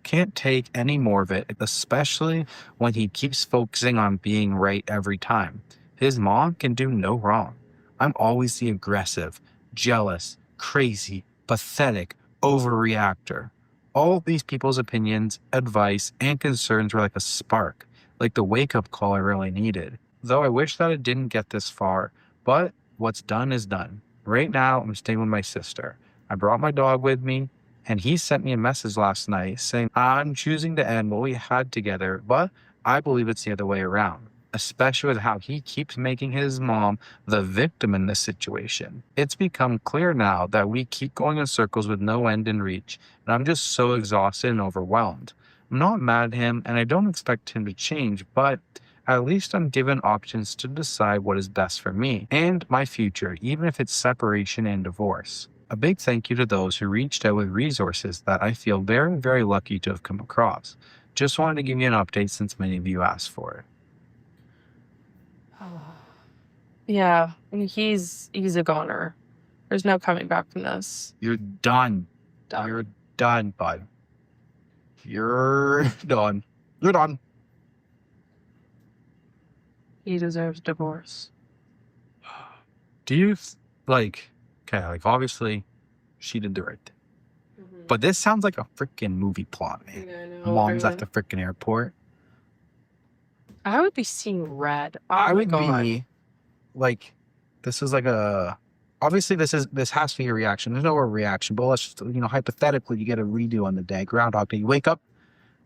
Can't take any more of it, especially when he keeps focusing on being right every time. His mom can do no wrong. I'm always the aggressive, jealous, crazy, pathetic overreactor. All of these people's opinions, advice, and concerns were like a spark, like the wake-up call I really needed. Though I wish that it didn't get this far, but what's done is done. Right now, I'm staying with my sister. I brought my dog with me, and he sent me a message last night saying, I'm choosing to end what we had together, but I believe it's the other way around, especially with how he keeps making his mom the victim in this situation. It's become clear now that we keep going in circles with no end in reach, and I'm just so exhausted and overwhelmed. I'm not mad at him, and I don't expect him to change, but at least I'm given options to decide what is best for me and my future, even if it's separation and divorce. A big thank you to those who reached out with resources that I feel very, very lucky to have come across. Just wanted to give you an update since many of you asked for it. Yeah, I mean, he's a goner. There's no coming back from this. You're done. Done. You're done, bud. You're done. You're done. He deserves divorce. Do you, okay, obviously she did the right thing. But this sounds like a freaking movie plot, man. Yeah, I know. Mom's at the freaking airport. I would be seeing red. Oh I my would God. be this is like obviously this has to be a reaction. There's no reaction, but let's just, hypothetically you get a redo on the day, Groundhog Day. You wake up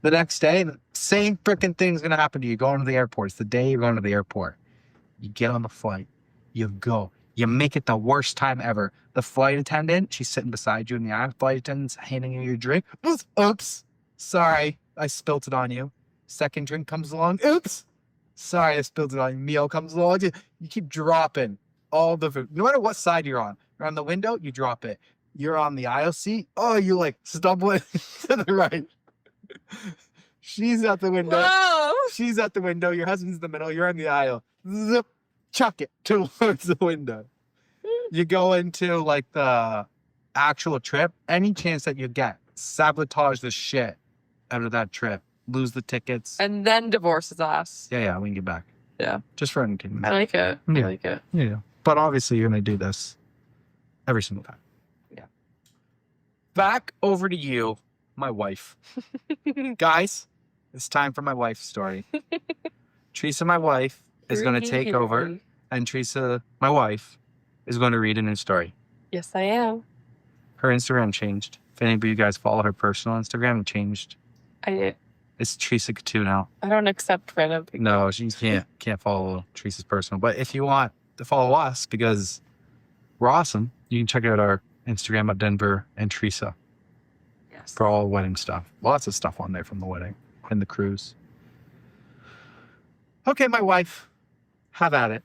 the next day, the same freaking thing's gonna happen to you. Going to the airport. It's the day you're going to the airport. You get on the flight. You go. You make it the worst time ever. The flight attendant, she's sitting beside you in the aisle. Flight attendant's handing you your drink. Oops. Sorry, I spilt it on you. Second drink comes along. Oops. Sorry, I spilled it on you. Meal comes along. You keep dropping all the food. No matter what side you're on. You're on the window, you drop it. You're on the aisle seat. Oh, you stumbling to the right. She's at the window. Whoa! She's at the window. Your husband's in the middle. You're in the aisle. Zip. Chuck it towards the window. You go into the actual trip. Any chance that you get, sabotage the shit out of that trip. Lose the tickets. And then divorce his ass. Yeah, we can get back. Yeah. Just for entertainment. I like it. Yeah. I like it. Yeah. But obviously you're going to do this every single time. Yeah. Back over to you, my wife. Guys, it's time for my wife's story. Teresa, my wife, is going to take over, and Teresa, my wife, is going to read a new story. Yes, I am. Her Instagram changed. If any of you guys follow her personal Instagram, it changed. I did. It's Teresa Couture now. I don't accept random people. No, she can't follow Teresa's personal. But if you want to follow us, because we're awesome, you can check out our Instagram at Denver and Teresa. Yes. For all wedding stuff. Lots of stuff on there from the wedding and the cruise. Okay, my wife, have at it.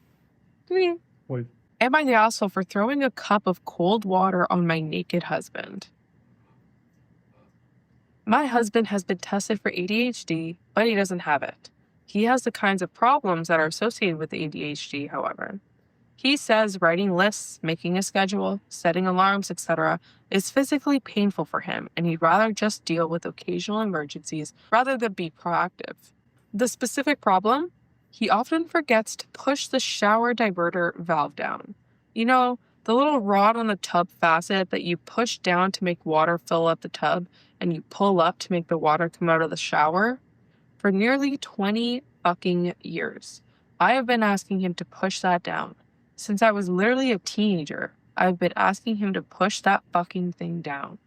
Wait. Am I the asshole for throwing a cup of cold water on my naked husband? My husband has been tested for ADHD, but he doesn't have it. He has the kinds of problems that are associated with ADHD, however. He says writing lists, making a schedule, setting alarms, etc. is physically painful for him, and he'd rather just deal with occasional emergencies rather than be proactive. The specific problem? He often forgets to push the shower diverter valve down. You know, the little rod on the tub facet that you push down to make water fill up the tub and you pull up to make the water come out of the shower? For nearly 20 fucking years, I have been asking him to push that down. Since I was literally a teenager, I've been asking him to push that fucking thing down.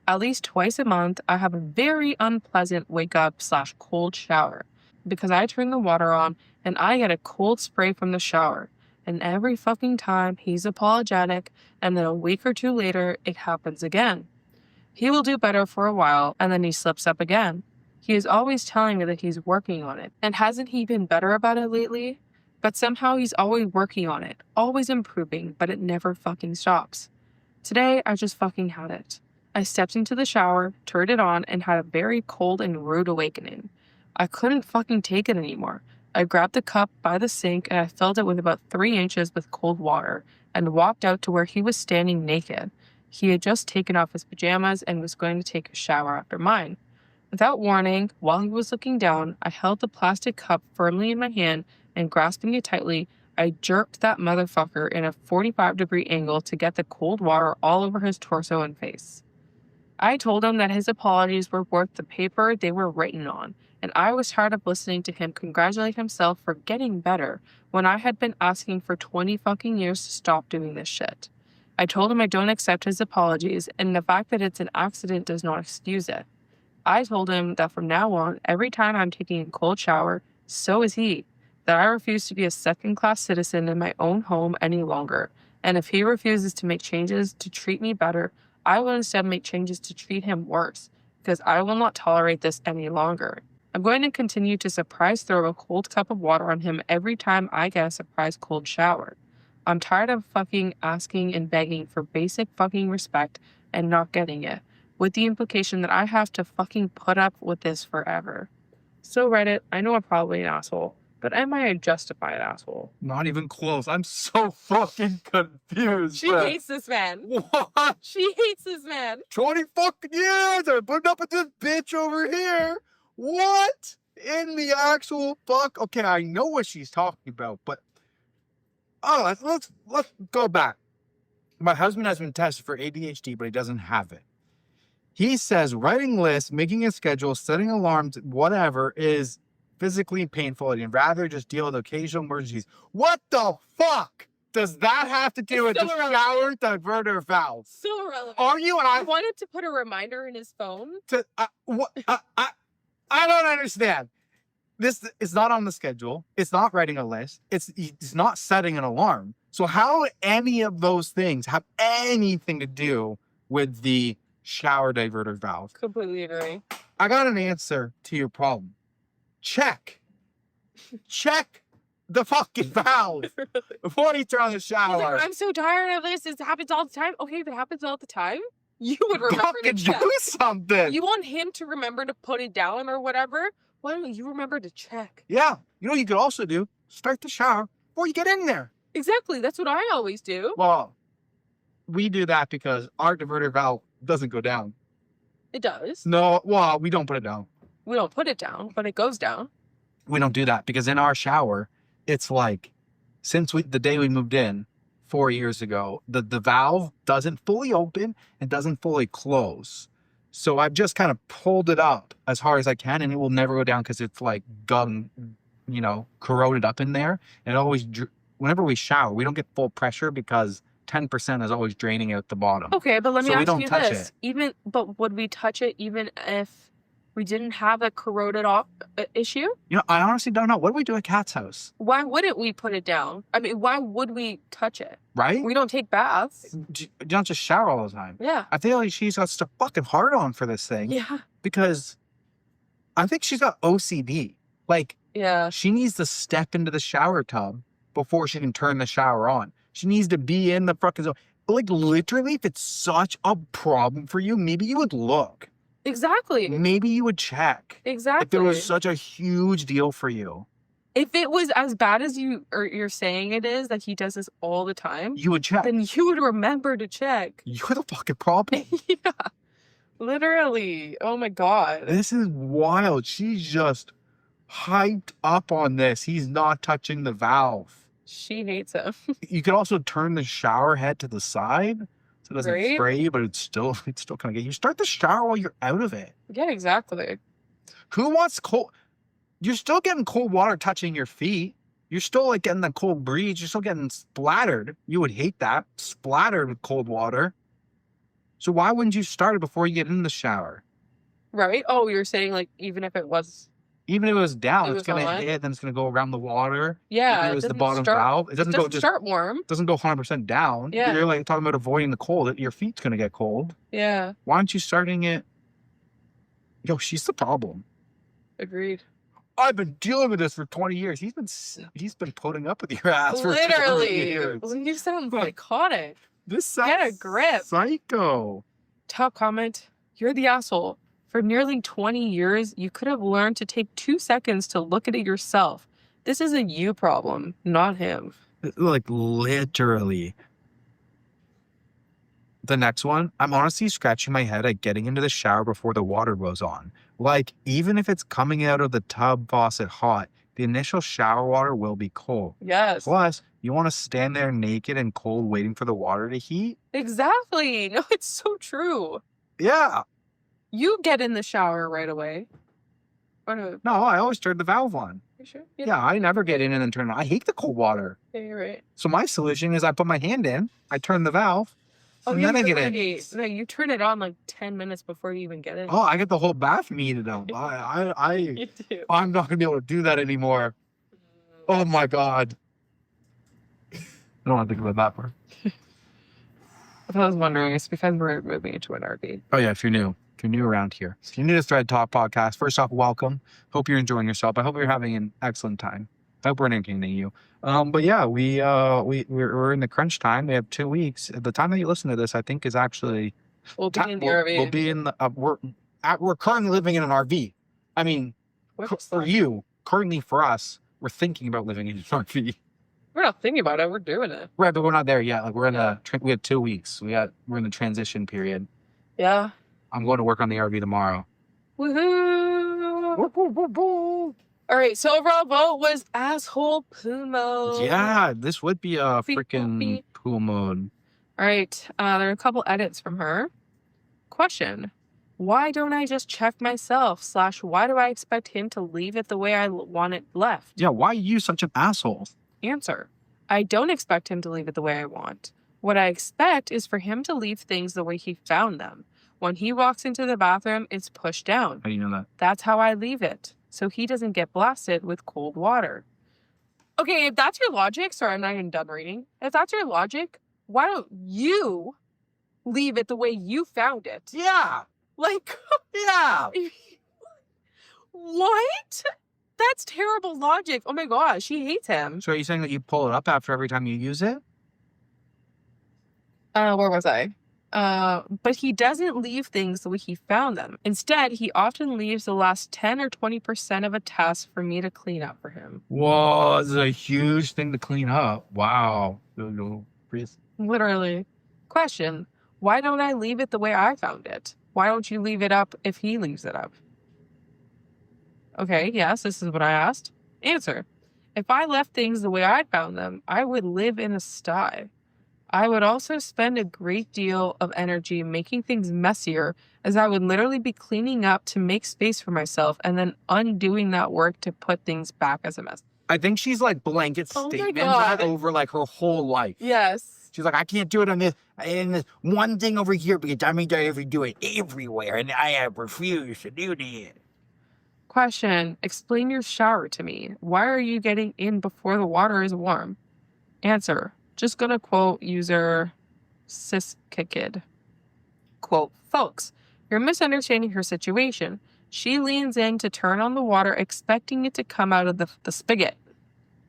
At least twice a month, I have a very unpleasant wake up / cold shower because I turn the water on and I get a cold spray from the shower. And every fucking time he's apologetic, and then a week or two later, it happens again. He will do better for a while, and then he slips up again. He is always telling me that he's working on it. And hasn't he been better about it lately? But somehow he's always working on it, always improving, but it never fucking stops. Today, I just fucking had it. I stepped into the shower, turned it on, and had a very cold and rude awakening. I couldn't fucking take it anymore. I grabbed the cup by the sink and I filled it with about 3 inches with cold water and walked out to where he was standing naked. He had just taken off his pajamas and was going to take a shower after mine. Without warning, while he was looking down, I held the plastic cup firmly in my hand and grasping it tightly, I jerked that motherfucker in a 45-degree angle to get the cold water all over his torso and face. I told him that his apologies were worth the paper they were written on, and I was tired of listening to him congratulate himself for getting better when I had been asking for 20 fucking years to stop doing this shit. I told him I don't accept his apologies, and the fact that it's an accident does not excuse it. I told him that from now on, every time I'm taking a cold shower, so is he, that I refuse to be a second-class citizen in my own home any longer, and if he refuses to make changes to treat me better, I will instead make changes to treat him worse, because I will not tolerate this any longer. I'm going to continue to surprise throw a cold cup of water on him every time I get a surprise cold shower. I'm tired of fucking asking and begging for basic fucking respect and not getting it, with the implication that I have to fucking put up with this forever. So Reddit, I know I'm probably an asshole, but am I a justified asshole? Not even close. I'm so fucking confused. She hates this man. What? She hates this man. 20 fucking years! I've put up with this bitch over here. What? In the actual fuck? Okay, I know what she's talking about, but let's go back. My husband has been tested for ADHD, but he doesn't have it. He says writing lists, making a schedule, setting alarms, whatever is physically painful, and he'd rather just deal with occasional emergencies. What the fuck does that have to do with the shower diverter valve? So irrelevant. Are you and I wanted to put a reminder in his phone? I don't understand. This is not on the schedule. It's not writing a list. It's not setting an alarm. So how any of those things have anything to do with the shower diverter valve? Completely agree. I got an answer to your problem. Check the fucking valve before you turn on the shower. I'm so tired of this. It happens all the time. Okay, if it happens all the time, you would remember to check. Do something. You want him to remember to put it down or whatever? Why don't you remember to check? Yeah. You know what you could also do? Start the shower before you get in there. Exactly. That's what I always do. Well, we do that because our diverter valve doesn't go down. It does. No, well, we don't put it down. We don't put it down, but it goes down. We don't do that because in our shower, it's like, since the day we moved in 4 years ago, the valve doesn't fully open and doesn't fully close. So I've just kind of pulled it up as hard as I can, and it will never go down because it's like corroded up in there. And it always, whenever we shower, we don't get full pressure because 10% is always draining out the bottom. Okay, but let me ask you this. It. But would we touch it even if we didn't have a corroded off issue? I honestly don't know. What do we do at Kat's house? Why wouldn't we put it down? I mean, why would we touch it? Right? We don't take baths. You don't just shower all the time. Yeah. I feel like she's got such a fucking hard on for this thing. Yeah. Because I think she's got OCD. Like, yeah, she needs to step into the shower tub before she can turn the shower on. She needs to be in the fucking zone. Like, literally, if it's such a problem for you, maybe you would look. Exactly. Maybe you would check. Exactly. If there was such a huge deal for you. If it was as bad as you're saying it is, that he does this all the time, You would check. then you would remember to check. You're the fucking problem. Yeah. Literally. Oh my God. This is wild. She's just hyped up on this. He's not touching the valve. She hates him. You could also turn the shower head to the side so it doesn't Right? spray you, but it's still kind of get you. Start the shower while you're out of it. Yeah, exactly. Who wants cold? You're still getting cold water touching your feet. You're still like getting that cold breeze. You're still getting splattered. You would hate that. Splattered with cold water. So why wouldn't you start it before you get in the shower? Right? Oh, you're saying like even if it was. Even if it was down, It it's was gonna on? hit, then it's gonna go around the water. Yeah. If it was the bottom valve. It doesn't go just start warm. doesn't go 100% down. Yeah. You're like talking about avoiding the cold. Your feet's gonna get cold. Yeah. Why aren't you starting it? Yo, she's the problem. Agreed. I've been dealing with this for 20 years. He's been putting up with your ass for 20 Literally. years. You sound psychotic. This sounds Get a grip. psycho. Top comment. You're the asshole. For nearly 20 years, you could have learned to take 2 seconds to look at it yourself. This is a you problem, not him. Like literally. The next one, I'm honestly scratching my head at getting into the shower before the water goes on. Like, even if it's coming out of the tub faucet hot, the initial shower water will be cold. Yes. Plus, you want to stand there naked and cold waiting for the water to heat? Exactly. No, it's so true. Yeah. You get in the shower right away. Or no, No, I always turn the valve on. you sure? Yeah, I never get in and then turn it on. I hate the cold water. Yeah, you're right. So my solution is I put my hand in, I turn the valve, Oh, and yeah, then I you're get in. right. No, you turn it on like 10 minutes before you even get in. Oh, I get the whole bathroom heated up. You do. I'm not gonna be able to do that anymore. Oh my god. I don't want to think about that part. If I was wondering, it's because we're moving into an RV. Oh yeah, if you're new around here, if you're new to ThreadTalk podcast, first off, welcome. Hope you're enjoying yourself. I hope you're having an excellent time. I hope we're entertaining you. But yeah, we're in the crunch time. We have 2 weeks. The time that you listen to this, I think, is actually We'll be in the RV. We'll be in the we're currently living in an RV. I mean, What's for that? you, currently for us, we're thinking about living in an RV. We're not thinking about it. We're doing it. Right, but we're not there yet. Like we're in we have 2 weeks. We're in the transition period. Yeah. I'm going to work on the RV tomorrow. Woohoo! All right. So overall vote was asshole poo mode. Yeah, this would be a Beep, freaking beep. pool mode. All right. There are a couple edits from her. Question: why don't I just check myself? / why do I expect him to leave it the way I want it left? Yeah, why are you such an asshole? Answer: I don't expect him to leave it the way I want. What I expect is for him to leave things the way he found them. When he walks into the bathroom, it's pushed down. How do you know that? That's how I leave it, so he doesn't get blasted with cold water. Okay, if that's your logic, sorry, I'm not even done reading. If that's your logic, why don't you leave it the way you found it? Yeah, Like, yeah. what? That's terrible logic. Oh my gosh, she hates him. So are you saying that you pull it up after every time you use it? Where was I? But he doesn't leave things the way he found them. Instead, he often leaves the last 10 or 20% of a task for me to clean up for him. Whoa, this is a huge thing to clean up. Wow. Literally. Question: why don't I leave it the way I found it? Why don't you leave it up if he leaves it up? Okay, yes, this is what I asked. Answer: if I left things the way I found them, I would live in a sty. I would also spend a great deal of energy making things messier, as I would literally be cleaning up to make space for myself and then undoing that work to put things back as a mess. I think she's like blanket Oh my statement God. that over like her whole life. Yes. She's like, I can't do it on this one thing over here because I mean I ever do it everywhere and I have refused to do that. Question: explain your shower to me. Why are you getting in before the water is warm? Answer: just gonna quote user siskikid. Quote: folks, you're misunderstanding her situation. She leans in to turn on the water expecting it to come out of the spigot.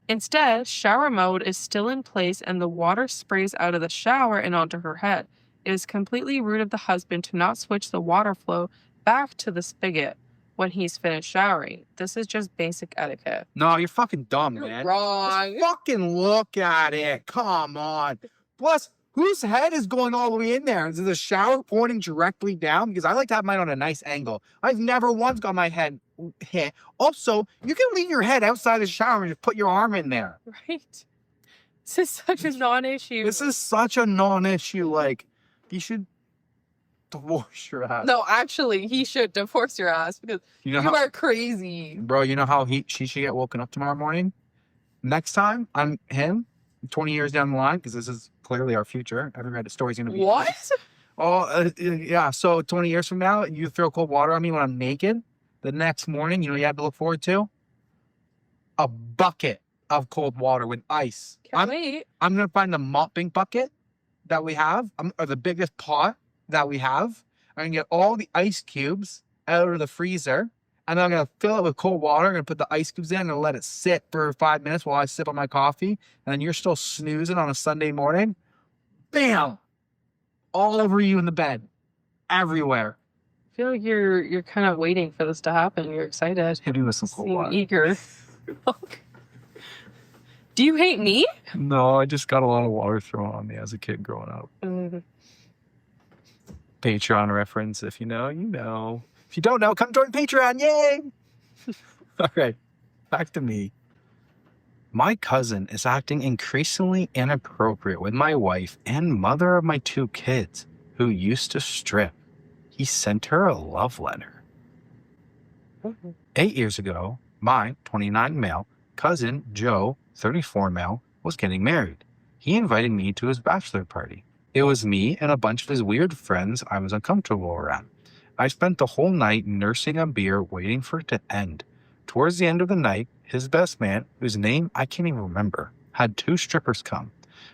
Instead, shower mode is still in place and the water sprays out of the shower and onto her head. It is completely rude of the husband to not switch the water flow back to the spigot. when he's finished showering. This is just basic etiquette. No, you're fucking dumb, man. Wrong. Just fucking look at it. Come on. Plus, whose head is going all the way in there? Is the shower pointing directly down? Because I like to have mine on a nice angle. I've never once got my head hit. Also, you can leave your head outside the shower and just put your arm in there. Right? This is such a non-issue. This is such a non-issue. Like, you should divorce your ass. No, actually, he should divorce your ass because You know you how, are crazy. bro, you know how she should get woken up tomorrow morning? Next time I'm him, 20 years down the line, because this is clearly our future. Every Reddit story's going to be. What? Oh, yeah. So 20 years from now, you throw cold water on me when I'm naked. The next morning, you know what you have to look forward to? A bucket of cold water with ice. Can't wait. I'm going to find the mopping bucket that we have, or the biggest pot that we have. I'm going to get all the ice cubes out of the freezer, and then I'm going to fill it with cold water. I'm going to put the ice cubes in and let it sit for 5 minutes while I sip on my coffee. And then you're still snoozing on a Sunday morning. Bam! All over you in the bed. Everywhere. I feel like you're kind of waiting for this to happen. You're excited. Hit me with some cold Seem water. eager. Do you hate me? No, I just got a lot of water thrown on me as a kid growing up. Patreon reference. If you know, you know. If you don't know, come join Patreon. Yay! All right, back to me. My cousin is acting increasingly inappropriate with my wife and mother of my 2 kids, who used to strip. He sent her a love letter. 8 years ago, my 29 male cousin, Joe, 34 male, was getting married. He invited me to his bachelor party. It was me and a bunch of his weird friends I was uncomfortable around. I spent the whole night nursing a beer waiting for it to end. Towards the end of the night, his best man, whose name I can't even remember, had 2 strippers come.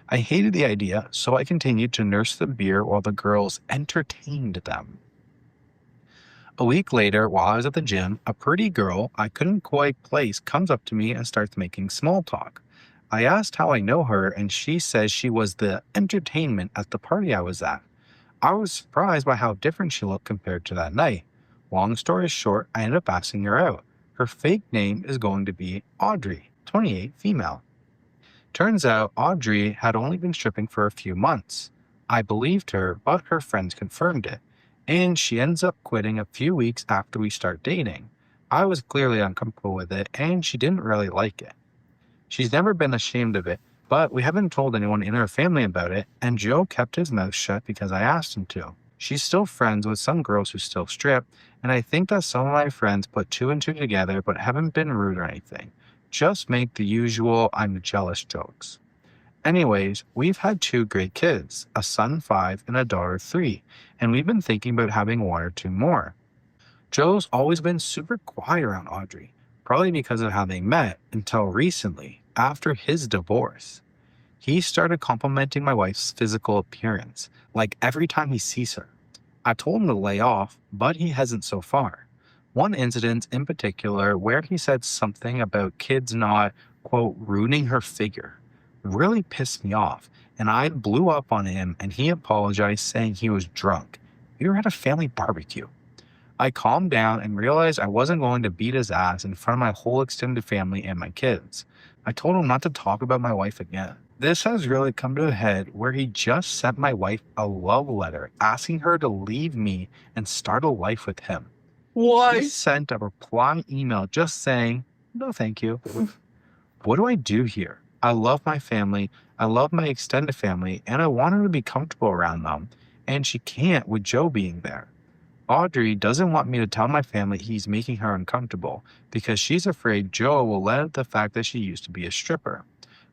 I hated the idea, so I continued to nurse the beer while the girls entertained them. A week later, while I was at the gym, a pretty girl I couldn't quite place comes up to me and starts making small talk. I asked how I know her, and she says she was the entertainment at the party I was at. I was surprised by how different she looked compared to that night. Long story short, I ended up asking her out. Her fake name is going to be Audrey, 28, female. Turns out Audrey had only been stripping for a few months. I believed her, but her friends confirmed it, and she ends up quitting a few weeks after we start dating. I was clearly uncomfortable with it, and she didn't really like it. She's never been ashamed of it, but we haven't told anyone in our family about it, and Joe kept his mouth shut because I asked him to. She's still friends with some girls who still strip, and I think that some of my friends put 2 and 2 together but haven't been rude or anything. Just make the usual I'm jealous jokes. Anyways, we've had 2 great kids, a son 5 and a daughter 3, and we've been thinking about having 1 or 2 more. Joe's always been super quiet around Audrey, probably because of how they met, until recently, after his divorce. He started complimenting my wife's physical appearance, like every time he sees her. I told him to lay off, but he hasn't so far. One incident in particular where he said something about kids not, quote, ruining her figure, really pissed me off, and I blew up on him and he apologized saying he was drunk. We were at a family barbecue. I calmed down and realized I wasn't going to beat his ass in front of my whole extended family and my kids. I told him not to talk about my wife again. This has really come to a head where he just sent my wife a love letter asking her to leave me and start a life with him. He sent a reply email just saying, no thank you. What do I do here? I love my family, I love my extended family, and I want her to be comfortable around them, and she can't with Joe being there. Audrey doesn't want me to tell my family he's making her uncomfortable because she's afraid Joe will let out the fact that she used to be a stripper.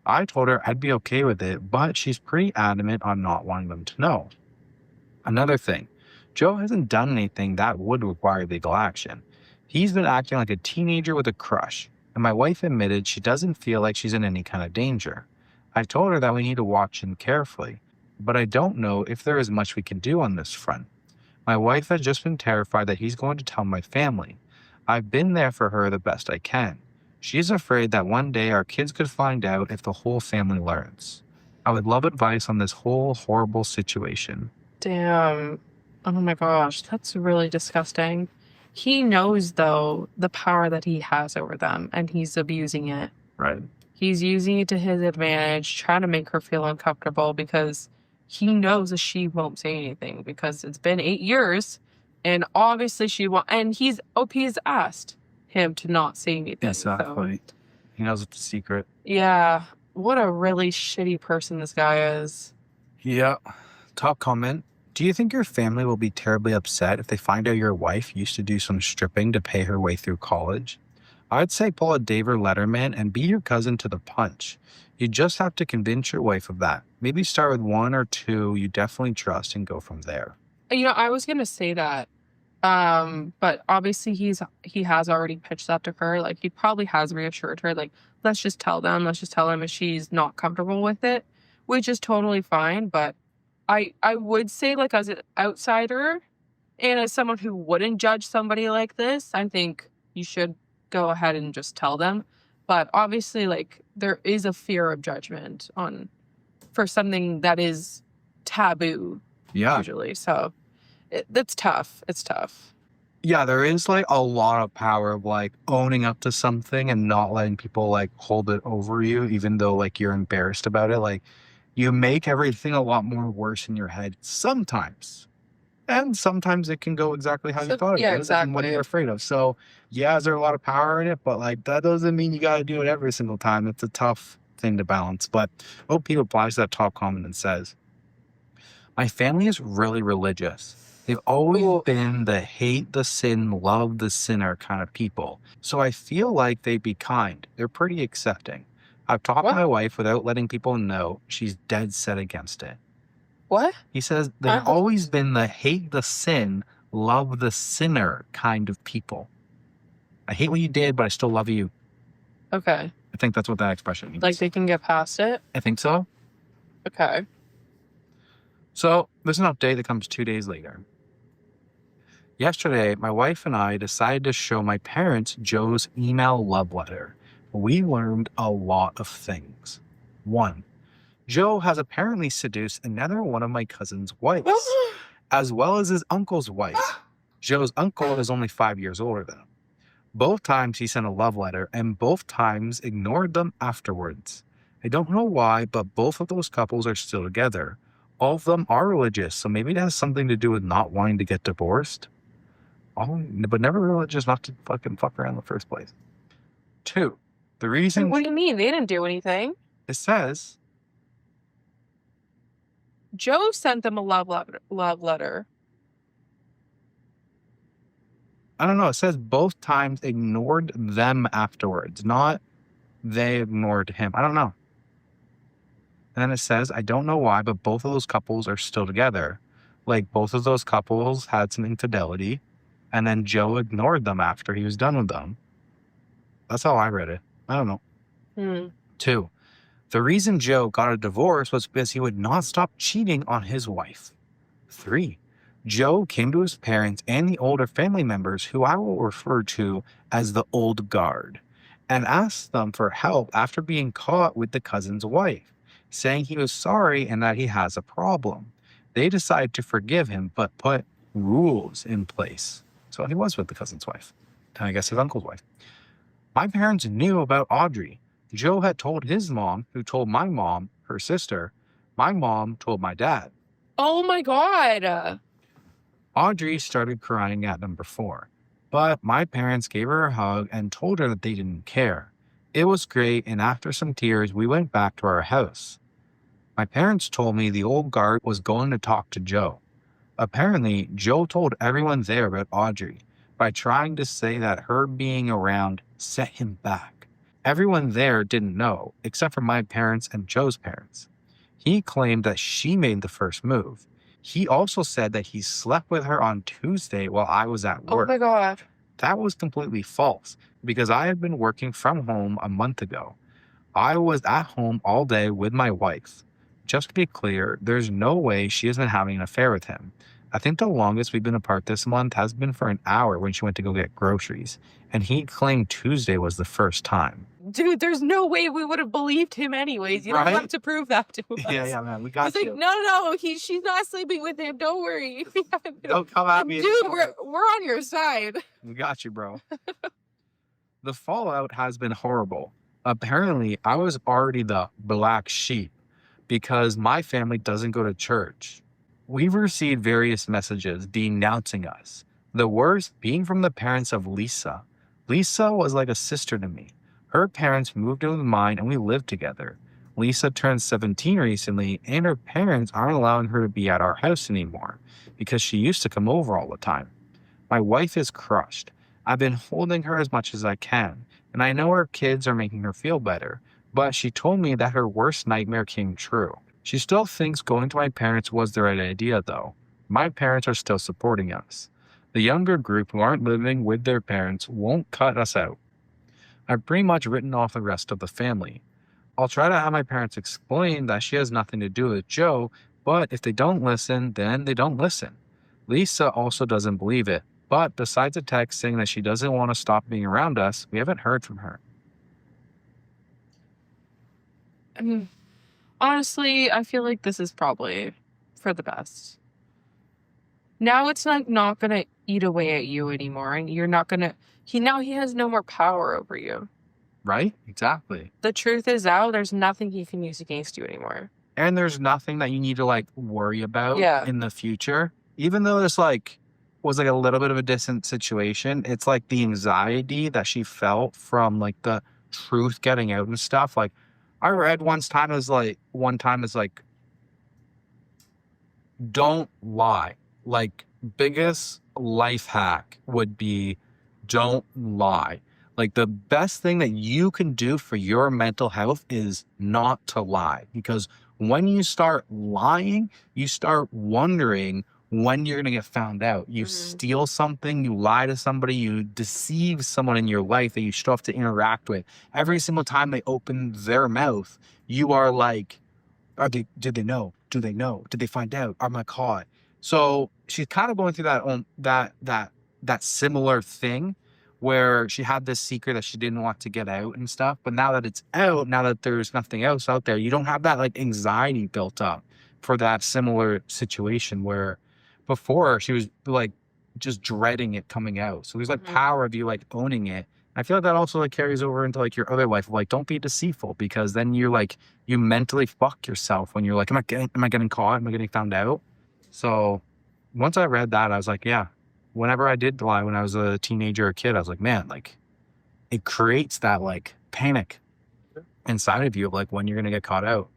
I told her I'd be okay with it, but she's pretty adamant on not wanting them to know. Another thing, Joe hasn't done anything that would require legal action. He's been acting like a teenager with a crush, and my wife admitted she doesn't feel like she's in any kind of danger. I told her that we need to watch him carefully, but I don't know if there is much we can do on this front. My wife has just been terrified that he's going to tell my family. I've been there for her the best I can. She's afraid that one day our kids could find out if the whole family learns. I would love advice on this whole horrible situation. Damn. Oh my gosh, that's really disgusting. He knows, though, the power that he has over them, and he's abusing it. Right. He's using it to his advantage, trying to make her feel uncomfortable because he knows that she won't say anything because it's been 8 years and obviously she won't. And OP's asked him to not say anything. Exactly. So. He knows it's a secret. Yeah. What a really shitty person this guy is. Yeah. Top comment. Do you think your family will be terribly upset if they find out your wife used to do some stripping to pay her way through college? I'd say pull a David Letterman and beat your cousin to the punch. You just have to convince your wife of that. Maybe start with 1 or 2 you definitely trust and go from there. I was going to say that. But obviously he has already pitched that to her. Like, he probably has reassured her, like, let's just tell them if she's not comfortable with it, which is totally fine. But I would say, like, as an outsider and as someone who wouldn't judge somebody like this, I think you should go ahead and just tell them. But obviously, like, there is a fear of judgment for something that is taboo. Yeah. Usually. So that's tough. It's tough. Yeah, there is like a lot of power of like owning up to something and not letting people like hold it over you, even though like you're embarrassed about it. Like, you make everything a lot more worse in your head sometimes. And sometimes it can go exactly how you thought it would. Exactly. And what you're afraid of. So yeah, is there a lot of power in it? But like, that doesn't mean you got to do it every single time. It's a tough thing to balance. But OP replies to that top comment and says, my family is really religious. They've always been the hate the sin, love the sinner kind of people. So I feel like they'd be kind. They're pretty accepting. I've talked to my wife without letting people know. She's dead set against it. What? He says they've always been the hate the sin, love the sinner kind of people. I hate what you did, but I still love you. Okay. I think that's what that expression means. Like, they can get past it? I think so. Okay. So there's an update that comes 2 days later. Yesterday, my wife and I decided to show my parents Joe's email love letter. We learned a lot of things. 1. Joe has apparently seduced another one of my cousin's wives, as well as his uncle's wife. Joe's uncle is only 5 years older than him. Both times he sent a love letter, and both times ignored them afterwards. I don't know why, but both of those couples are still together. All of them are religious, so maybe it has something to do with not wanting to get divorced. But never religious not to fucking fuck around in the first place. 2, the reason... What do you mean? They didn't do anything. It says... Joe sent them a love letter. I don't know. It says both times ignored them afterwards, not they ignored him. I don't know. And then it says, I don't know why, but both of those couples are still together. Like, both of those couples had some infidelity, and then Joe ignored them after he was done with them. That's how I read it. I don't know. 2, the reason Joe got a divorce was because he would not stop cheating on his wife. 3, Joe came to his parents and the older family members, who I will refer to as the old guard, and asked them for help after being caught with the cousin's wife, saying he was sorry and that he has a problem. They decided to forgive him, but put rules in place. So he was with the cousin's wife, and I guess his uncle's wife. My parents knew about Audrey. Joe had told his mom, who told my mom, her sister. My mom told my dad. Oh my God. Audrey started crying at number 4, but my parents gave her a hug and told her that they didn't care. It was great, and after some tears, we went back to our house. My parents told me the old guard was going to talk to Joe. Apparently, Joe told everyone there about Audrey by trying to say that her being around set him back. Everyone there didn't know, except for my parents and Joe's parents. He claimed that she made the first move. He also said that he slept with her on Tuesday while I was at work. Oh my God. That was completely false, because I had been working from home a month ago. I was at home all day with my wife. Just to be clear, there's no way she has been having an affair with him. I think the longest we've been apart this month has been for an hour when she went to go get groceries, and he claimed Tuesday was the first time. dude, there's no way we would have believed him anyways. You don't Right? have to prove that to us. Yeah, man, we got He's you. like, no, she's not sleeping with him. Don't worry. Don't come at me. Dude, we're on your side. We got you, bro. The fallout has been horrible. Apparently, I was already the black sheep because my family doesn't go to church. We've received various messages denouncing us. The worst being from the parents of Lisa. Lisa was like a sister to me. Her parents moved in with mine and we lived together. Lisa turned 17 recently and her parents aren't allowing her to be at our house anymore because she used to come over all the time. My wife is crushed. I've been holding her as much as I can, and I know her kids are making her feel better, but she told me that her worst nightmare came true. She still thinks going to my parents was the right idea though. My parents are still supporting us. The younger group who aren't living with their parents won't cut us out. I've pretty much written off the rest of the family. I'll try to have my parents explain that she has nothing to do with Joe, but if they don't listen, then they don't listen. Lisa also doesn't believe it, but besides a text saying that she doesn't want to stop being around us, we haven't heard from her. I mean, honestly, I feel like this is probably for the best. Now it's like not gonna eat away at you anymore, and you're not gonna. He has no more power over you. Right? Exactly. The truth is out. There's nothing he can use against you anymore. And there's nothing that you need to like worry about in the future. Even though this like was like a little bit of a distant situation, it's like the anxiety that she felt from like the truth getting out and stuff. Like I read one time is like don't lie. Like biggest life hack would be don't lie. Like the best thing that you can do for your mental health is not to lie, because when you start lying, you start wondering when you're going to get found out. You steal something, you lie to somebody, you deceive someone in your life that you still have to interact with. Every single time they open their mouth, you are like, did they know? Do they know? Did they find out? Am I caught? So she's kind of going through that similar thing where she had this secret that she didn't want to get out and stuff. But now that it's out, now that there's nothing else out there, you don't have that like anxiety built up for that similar situation where before she was like just dreading it coming out. So there's like power of you like owning it. I feel like that also like carries over into like your other life. Like don't be deceitful, because then you're like, you mentally fuck yourself when you're like, am I getting caught? Am I getting found out? So once I read that, I was like, yeah. Whenever I did lie when I was a teenager or kid, I was like, man, like it creates that like panic inside of you of like when you're gonna get caught out.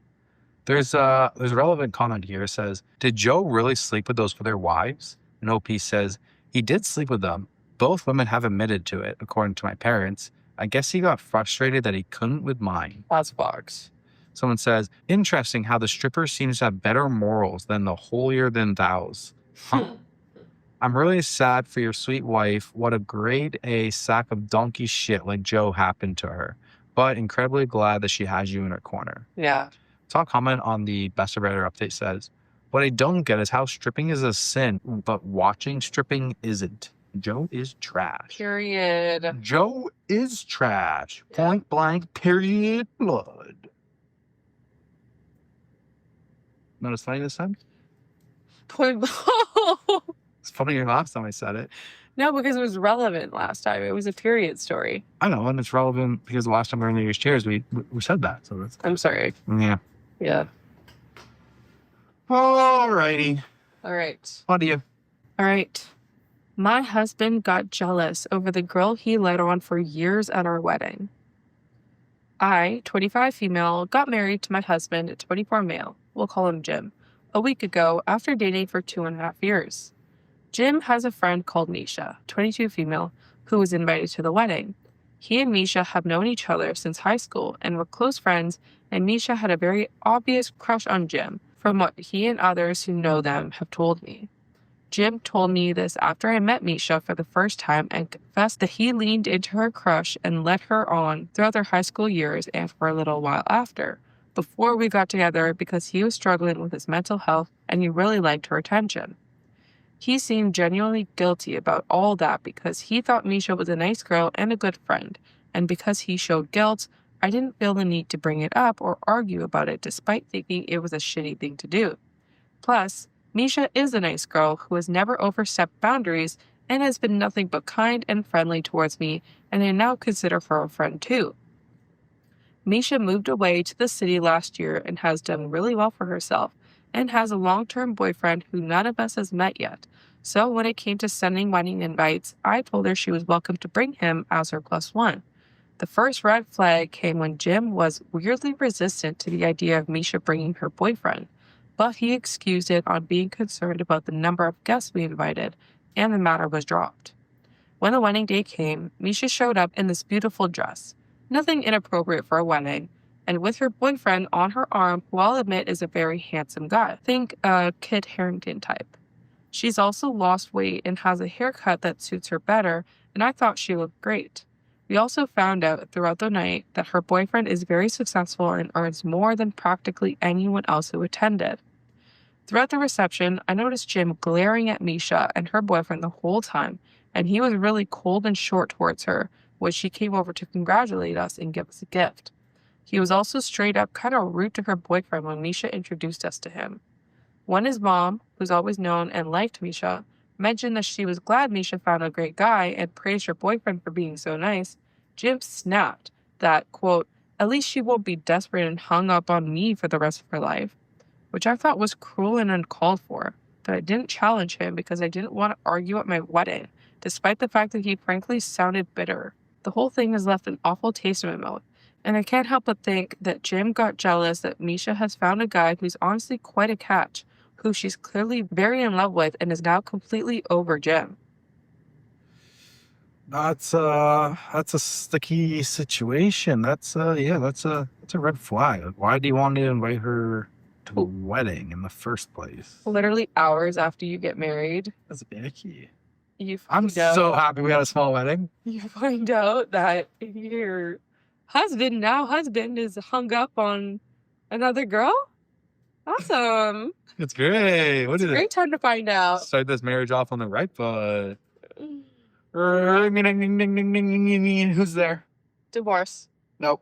There's a relevant comment here. It says, did Joe really sleep with those other wives? And OP says, he did sleep with them. Both women have admitted to it, according to my parents. I guess he got frustrated that he couldn't with mine. That's box. Someone says, interesting how the stripper seems to have better morals than the holier than thous. Huh. I'm really sad for your sweet wife. What a grade A sack of donkey shit like Joe happened to her. But incredibly glad that she has you in her corner. Yeah. Top comment on the Best of Writer update says, what I don't get is how stripping is a sin, but watching stripping isn't. Joe is trash. Period. Joe is trash. Point blank, period, blood. Not as funny this time? Point. It's funnier last time I said it. No, because it was relevant last time. It was a period story. I know, and it's relevant because the last time we were in New Year's Cheers, we said that. So that's. I'm sorry. Yeah. Yeah. Alrighty. All right. On to you. All right. My husband got jealous over the girl he led on for years at our wedding. I, 25 female, got married to my husband, 24 male. We'll call him Jim. A week ago after dating for 2.5 years. Jim has a friend called Misha, 22 female, who was invited to the wedding. He and Misha have known each other since high school and were close friends, and Misha had a very obvious crush on Jim, from what he and others who know them have told me. Jim told me this after I met Misha for the first time and confessed that he leaned into her crush and led her on throughout their high school years and for a little while after, before we got together because he was struggling with his mental health and he really liked her attention. He seemed genuinely guilty about all that because he thought Misha was a nice girl and a good friend, and because he showed guilt, I didn't feel the need to bring it up or argue about it despite thinking it was a shitty thing to do. Plus, Misha is a nice girl who has never overstepped boundaries and has been nothing but kind and friendly towards me, and I now consider her a friend too. Misha moved away to the city last year and has done really well for herself and has a long-term boyfriend who none of us has met yet. So when it came to sending wedding invites, I told her she was welcome to bring him as her +1. The first red flag came when Jim was weirdly resistant to the idea of Misha bringing her boyfriend, but he excused it on being concerned about the number of guests we invited, and the matter was dropped. When the wedding day came, Misha showed up in this beautiful dress, nothing inappropriate for a wedding, and with her boyfriend on her arm, who I'll admit is a very handsome guy. Think Kit Harington type. She's also lost weight and has a haircut that suits her better, and I thought she looked great. We also found out throughout the night that her boyfriend is very successful and earns more than practically anyone else who attended. Throughout the reception, I noticed Jim glaring at Misha and her boyfriend the whole time, and he was really cold and short towards her when she came over to congratulate us and give us a gift. He was also straight up kind of rude to her boyfriend when Misha introduced us to him. When his mom, who's always known and liked Misha, mentioned that she was glad Misha found a great guy and praised her boyfriend for being so nice, Jim snapped that, quote, at least she won't be desperate and hung up on me for the rest of her life, which I thought was cruel and uncalled for, but I didn't challenge him because I didn't want to argue at my wedding, despite the fact that he frankly sounded bitter. The whole thing has left an awful taste in my mouth, and I can't help but think that Jim got jealous that Misha has found a guy who's honestly quite a catch, who she's clearly very in love with and is now completely over Jim. That's a sticky situation. That's a red flag. Why do you want to invite her to a wedding in the first place? Literally hours after you get married, That's icky. I'm so happy we had a small wedding. You find out that your husband is hung up on another girl. Awesome. It's great. What It's a is it? great time to find out. Start this marriage off on the right foot. Who's there? Divorce. Nope.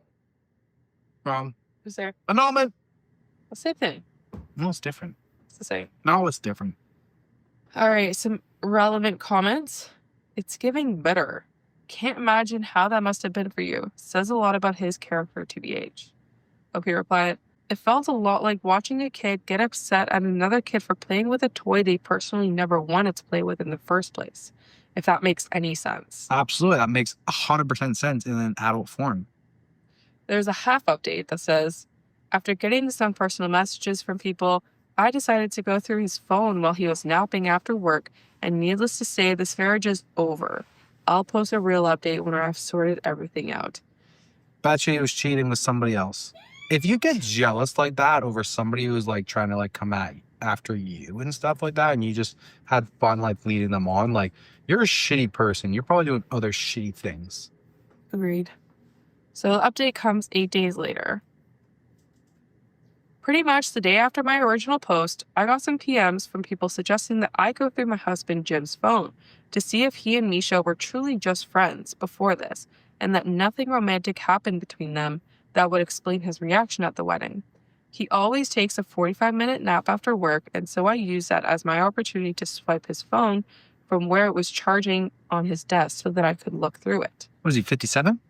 Wrong. Who's there? Annulment. The same thing. No, it's different. It's the same. No, it's different. All right, some relevant comments. It's giving bitter. Can't imagine how that must have been for you. Says a lot about his character, TBH. Okay, reply. It felt a lot like watching a kid get upset at another kid for playing with a toy they personally never wanted to play with in the first place, if that makes any sense. Absolutely. That makes 100% sense in an adult form. There's a half update that says, after getting some personal messages from people, I decided to go through his phone while he was napping after work, and needless to say, this marriage is over. I'll post a real update when I've sorted everything out. Bet you he was cheating with somebody else. If you get jealous like that over somebody who's like trying to like come at after you and stuff like that, and you just had fun like leading them on, like you're a shitty person. You're probably doing other shitty things. Agreed. So the update comes 8 days later. Pretty much the day after my original post, I got some PMs from people suggesting that I go through my husband Jim's phone to see if he and Misha were truly just friends before this, and that nothing romantic happened between them that would explain his reaction at the wedding. He always takes a 45-minute nap after work, and so I used that as my opportunity to swipe his phone from where it was charging on his desk so that I could look through it. What is he, 57?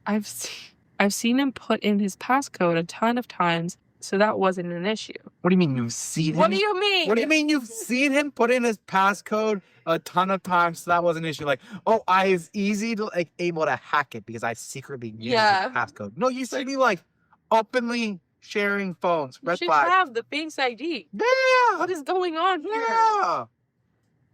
I've seen him put in his passcode a ton of times, so that wasn't an issue. What do you mean you've seen him? What do you mean? What do you mean you've seen him put in his passcode a ton of times, so that was an issue? Like, oh, I was easy to like able to hack it because I secretly used his passcode. No, you said me like openly sharing phones. You Red should flag. have the Face ID. Yeah. What is going on here? Yeah.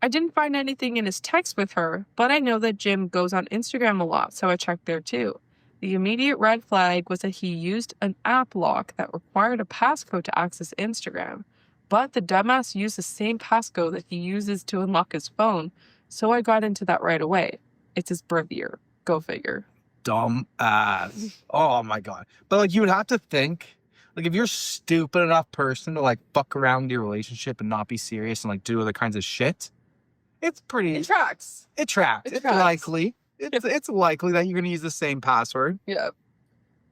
I didn't find anything in his text with her, but I know that Jim goes on Instagram a lot, so I checked there too. The immediate red flag was that he used an app lock that required a passcode to access Instagram, but the dumbass used the same passcode that he uses to unlock his phone, so I got into that right away. It's his birth year. Go figure. Dumb ass. Oh my god. But like you would have to think, like if you're a stupid enough person to like fuck around with your relationship and not be serious and like do other kinds of shit, it's pretty. It tracks. It tracks. It's likely. It's likely that you're gonna use the same password. Yeah.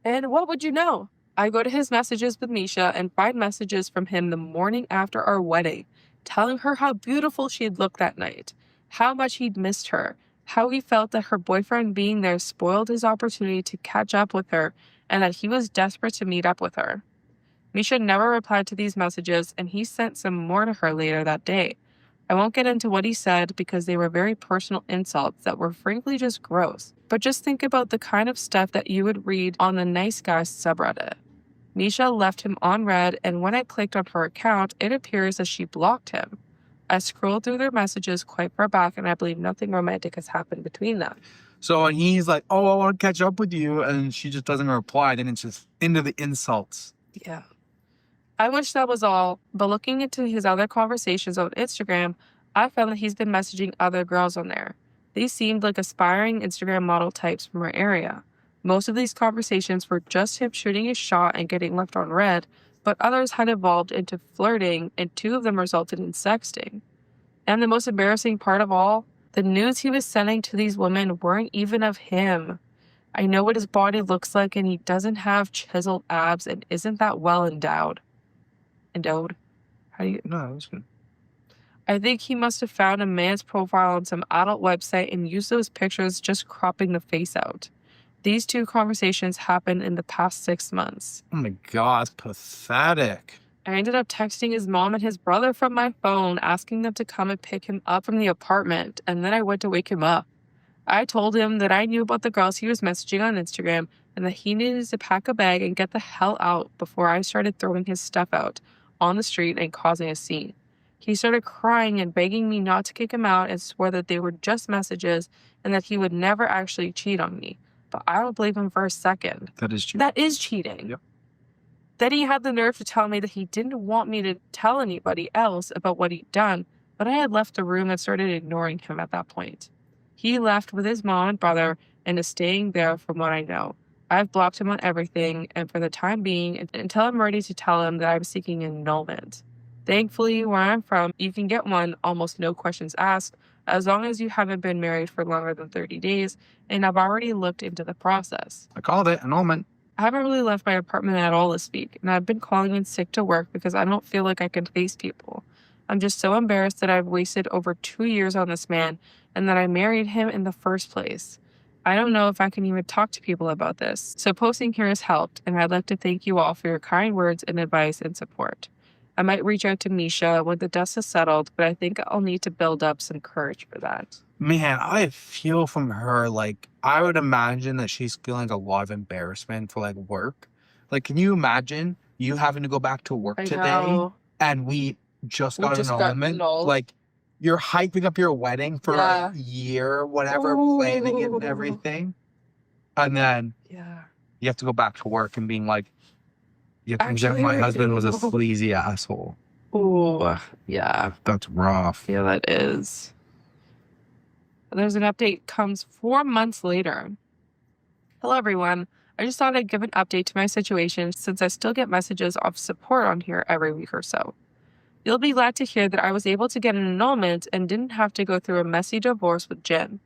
And what would you know? I go to his messages with Misha and find messages from him the morning after our wedding, telling her how beautiful she'd looked that night, how much he'd missed her, how he felt that her boyfriend being there spoiled his opportunity to catch up with her, and that he was desperate to meet up with her. Misha never replied to these messages, and he sent some more to her later that day. I won't get into what he said because they were very personal insults that were frankly just gross. But just think about the kind of stuff that you would read on the Nice Guys subreddit. Misha left him on read, and when I clicked on her account, it appears that she blocked him. I scrolled through their messages quite far back, and I believe nothing romantic has happened between them. So when he's like, oh, I want to catch up with you, and she just doesn't reply, then it's just into the insults. Yeah. I wish that was all, but looking into his other conversations on Instagram, I found that he's been messaging other girls on there. These seemed like aspiring Instagram model types from our area. Most of these conversations were just him shooting his shot and getting left on read, but others had evolved into flirting, and 2 of them resulted in sexting. And the most embarrassing part of all, the nudes he was sending to these women weren't even of him. I know what his body looks like, and he doesn't have chiseled abs and isn't that well endowed. Endowed? How do you? No, that was good. I think he must have found a man's profile on some adult website and used those pictures, just cropping the face out. These 2 conversations happened in the past 6 months. Oh my God, it's pathetic. I ended up texting his mom and his brother from my phone, asking them to come and pick him up from the apartment, and then I went to wake him up. I told him that I knew about the girls he was messaging on Instagram and that he needed to pack a bag and get the hell out before I started throwing his stuff out on the street and causing a scene. He started crying and begging me not to kick him out and swore that they were just messages and that he would never actually cheat on me. But I don't believe him for a second. That is true. That is cheating. Yep. Then he had the nerve to tell me that he didn't want me to tell anybody else about what he'd done, but I had left the room and started ignoring him at that point. He left with his mom and brother and is staying there from what I know. I've blocked him on everything, and for the time being, until I'm ready to tell him that I'm seeking an annulment. Thankfully, where I'm from, you can get one almost no questions asked, as long as you haven't been married for longer than 30 days, and I've already looked into the process. I called it annulment. I haven't really left my apartment at all this week, and I've been calling in sick to work because I don't feel like I can face people. I'm just so embarrassed that I've wasted over 2 years on this man, and that I married him in the first place. I don't know if I can even talk to people about this, so posting here has helped, and I'd like to thank you all for your kind words and advice and support. I might reach out to Misha when the dust has settled, but I think I'll need to build up some courage for that. Man, I feel from her, like, I would imagine that she's feeling a lot of embarrassment for, like, work. Like, can you imagine you having to go back to work today and we just got an annulment? Like, you're hyping up your wedding for a year, whatever, planning it and everything. And then you have to go back to work and being like, Actually, my husband was a sleazy asshole. Ooh, yeah. That's rough. Yeah, that is. There's an update comes 4 months later. Hello, everyone. I just thought I'd give an update to my situation since I still get messages of support on here every week or so. You'll be glad to hear that I was able to get an annulment and didn't have to go through a messy divorce with Jim.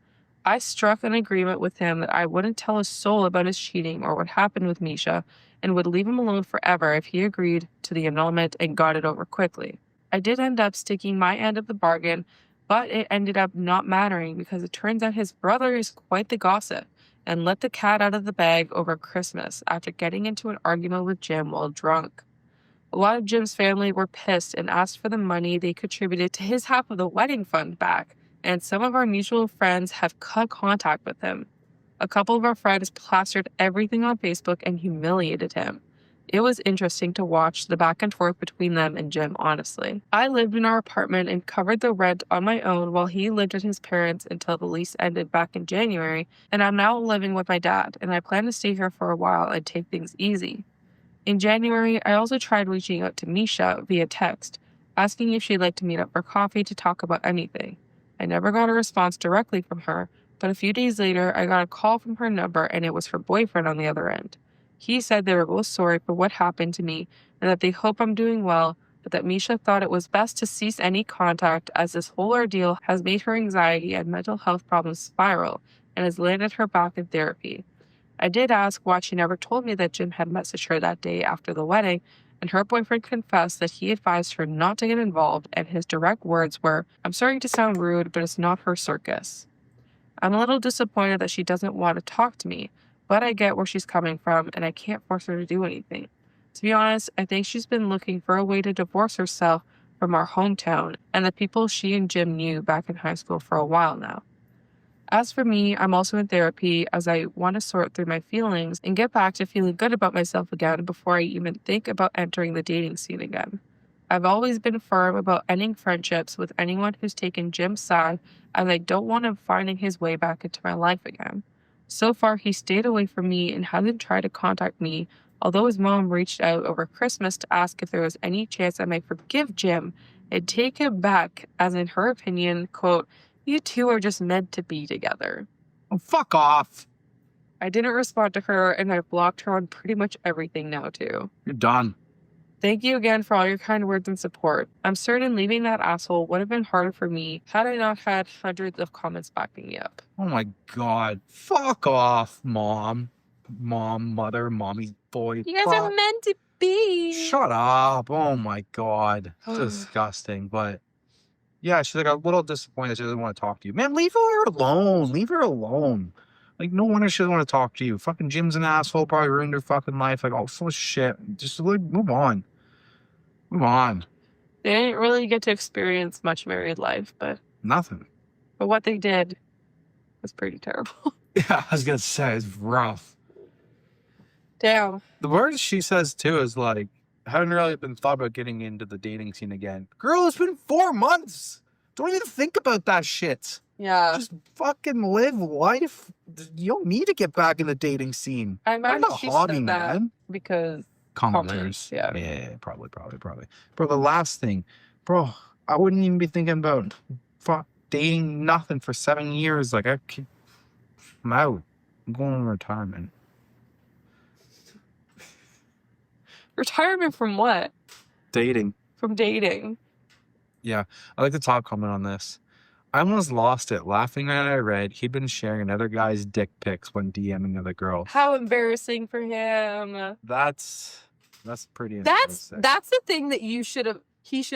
I struck an agreement with him that I wouldn't tell a soul about his cheating or what happened with Misha, and would leave him alone forever if he agreed to the annulment and got it over quickly. I did end up sticking my end of the bargain, but it ended up not mattering because it turns out his brother is quite the gossip and let the cat out of the bag over Christmas after getting into an argument with Jim while drunk. A lot of Jim's family were pissed and asked for the money they contributed to his half of the wedding fund back, and some of our mutual friends have cut contact with him. A couple of our friends plastered everything on Facebook and humiliated him. It was interesting to watch the back and forth between them and Jim, honestly. I lived in our apartment and covered the rent on my own while he lived at his parents' until the lease ended back in January, and I'm now living with my dad, and I plan to stay here for a while and take things easy. In January, I also tried reaching out to Misha via text, asking if she'd like to meet up for coffee to talk about anything. I never got a response directly from her, but a few days later, I got a call from her number and it was her boyfriend on the other end. He said they were both sorry for what happened to me and that they hope I'm doing well, but that Misha thought it was best to cease any contact as this whole ordeal has made her anxiety and mental health problems spiral and has landed her back in therapy. I did ask why she never told me that Jim had messaged her that day after the wedding, and her boyfriend confessed that he advised her not to get involved, and his direct words were, "I'm sorry to sound rude, but it's not her circus." I'm a little disappointed that she doesn't want to talk to me, but I get where she's coming from, and I can't force her to do anything. To be honest, I think she's been looking for a way to divorce herself from our hometown and the people she and Jim knew back in high school for a while now. As for me, I'm also in therapy as I want to sort through my feelings and get back to feeling good about myself again before I even think about entering the dating scene again. I've always been firm about ending friendships with anyone who's taken Jim's side, as I don't want him finding his way back into my life again. So far, he stayed away from me and hasn't tried to contact me, although his mom reached out over Christmas to ask if there was any chance I might forgive Jim and take him back, as in her opinion, quote, "You two are just meant to be together." Oh, fuck off. I didn't respond to her, and I've blocked her on pretty much everything now, too. You're done. Thank you again for all your kind words and support. I'm certain leaving that asshole would have been harder for me had I not had hundreds of comments backing me up. Oh my God. Fuck off, mom. Mom, mother, mommy, boy. You guys fuck. are meant to be. Shut up. Oh my God. Disgusting. But yeah, she's like a little disappointed she doesn't want to talk to you. Man, leave her alone. Leave her alone. Like, no wonder she doesn't want to talk to you. Fucking Jim's an asshole, probably ruined her fucking life. Like, all full of shit. Just like, move on. Move on. They didn't really get to experience much married life, but Nothing. what they did was pretty terrible. Yeah, I was gonna say it's rough. Damn. The words she says too is like, haven't really been thought about getting into the dating scene again. Girl, it's been 4 months. Don't even think about that shit. Yeah. Just fucking live life. You don't need to get back in the dating scene. I I'm imagine not she hobby, said that man. because Commenters. yeah. Yeah, probably. Bro, the last thing. Bro, I wouldn't even be thinking about dating nothing for 7 years. Like, I'm out. I'm going on retirement. retirement from what? Dating. From dating. Yeah, I like the top comment on this. I almost lost it laughing at I read he'd been sharing another guy's dick pics when DMing other girls. How embarrassing for him. That's pretty That's embarrassing. the thing that he should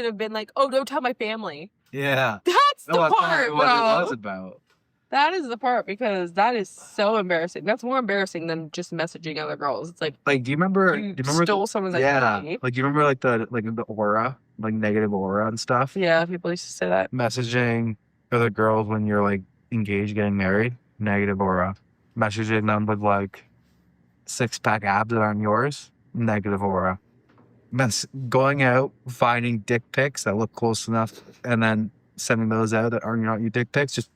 have been like, "Oh, don't tell my family." Yeah. That's the No, that's part, not what it was bro. about. That is the part, because that is so embarrassing. That's more embarrassing than just messaging other girls. It's like, Like, do you remember? you Do you remember? stole someone's Yeah. identity. Like, you remember like the aura, like negative aura and stuff. Yeah, people used to say that. Messaging other girls when you're like engaged, getting married, negative aura. Messaging them with like 6-pack abs that aren't yours, negative aura. Going out, finding dick pics that look close enough, and then sending those out that aren't your dick pics. Just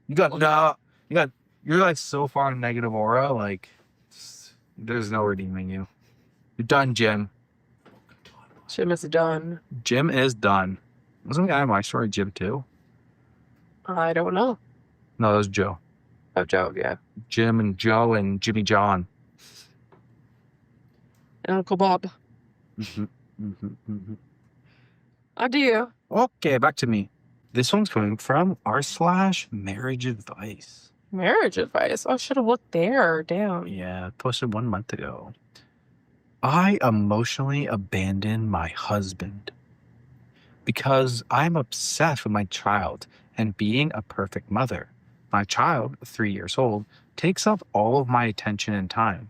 you're like so far in negative aura, like there's no redeeming you. You're done, Jim. Jim is done. Jim is done. Wasn't the guy in my story Jim too? I don't know. No, that was Joe. Oh, Joe, yeah. Jim and Joe and Jimmy John. And Uncle Bob. Adieu. Okay, back to me. This one's coming from r/marriage advice. Marriage advice. Oh, I should have looked there. Damn. Yeah, posted 1 month ago. I emotionally abandoned my husband because I'm obsessed with my child and being a perfect mother. My child, 3 years old, takes up all of my attention and time.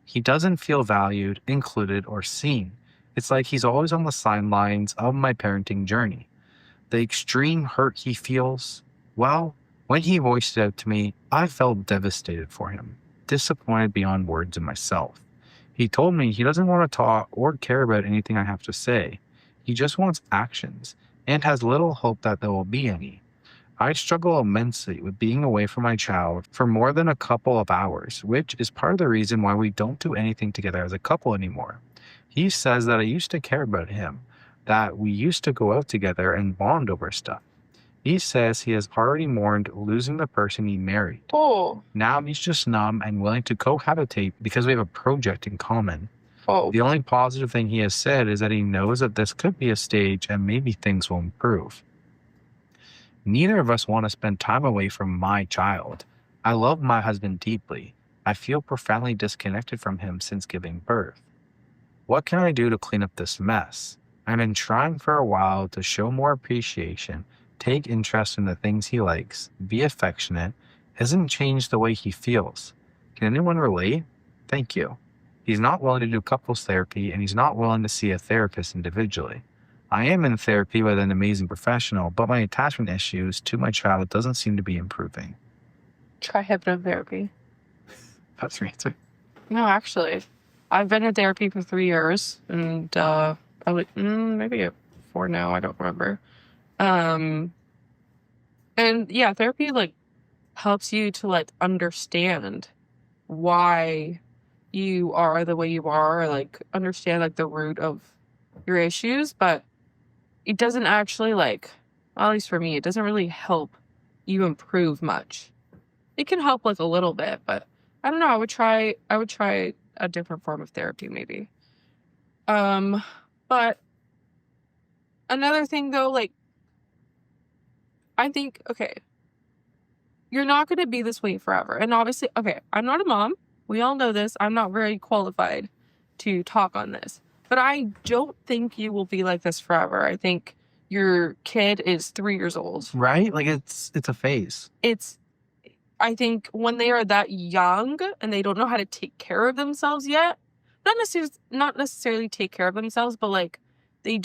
He doesn't feel valued, included, or seen. It's like he's always on the sidelines of my parenting journey. The extreme hurt he feels, well, when he voiced it out to me, I felt devastated for him, disappointed beyond words in myself. He told me he doesn't want to talk or care about anything I have to say. He just wants actions and has little hope that there will be any. I struggle immensely with being away from my child for more than a couple of hours, which is part of the reason why we don't do anything together as a couple anymore. He says that I used to care about him, that we used to go out together and bond over stuff. He says he has already mourned losing the person he married. Oh. Now he's just numb and willing to cohabitate because we have a project in common. Oh. The only positive thing he has said is that he knows that this could be a stage and maybe things will improve. Neither of us want to spend time away from my child. I love my husband deeply, I feel profoundly disconnected from him since giving birth. What can I do to clean up this mess? I've been trying for a while to show more appreciation, take interest in the things he likes, be affectionate, hasn't changed the way he feels. Can anyone relate? Thank you. He's not willing to do couples therapy, and he's not willing to see a therapist individually. I am in therapy with an amazing professional, but my attachment issues to my child doesn't seem to be improving. Try hypnotherapy. That's your answer. No, actually, I've been in therapy for 3 years, and I would maybe 4 now. I don't remember. And yeah, therapy like helps you to like understand why you are the way you are, or, like understand like the root of your issues, but it doesn't actually like, at least for me, it doesn't really help you improve much. It can help like a little bit, but I don't know. I would try a different form of therapy maybe. But another thing though, like I think, okay, you're not going to be this way forever. And obviously, okay, I'm not a mom. We all know this. I'm not very qualified to talk on this. But I don't think you will be like this forever. I think your kid is 3 years old. Right? Like it's a phase. I think when they are that young and they don't know how to take care of themselves yet, not necessarily take care of themselves, but like they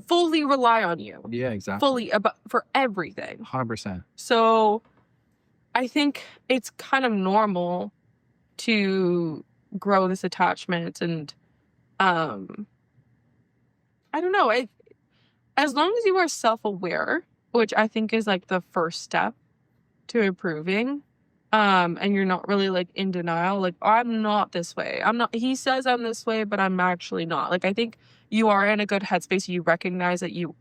fully rely on you. Yeah, exactly. Fully for everything. 100%. So I think it's kind of normal to grow this attachment, and I don't know. As long as you are self-aware, which I think is like the first step to improving, and you're not really like in denial, like, oh, I'm not this way. He says I'm this way, but I'm actually not. Like, I think you are in a good headspace. You recognize that you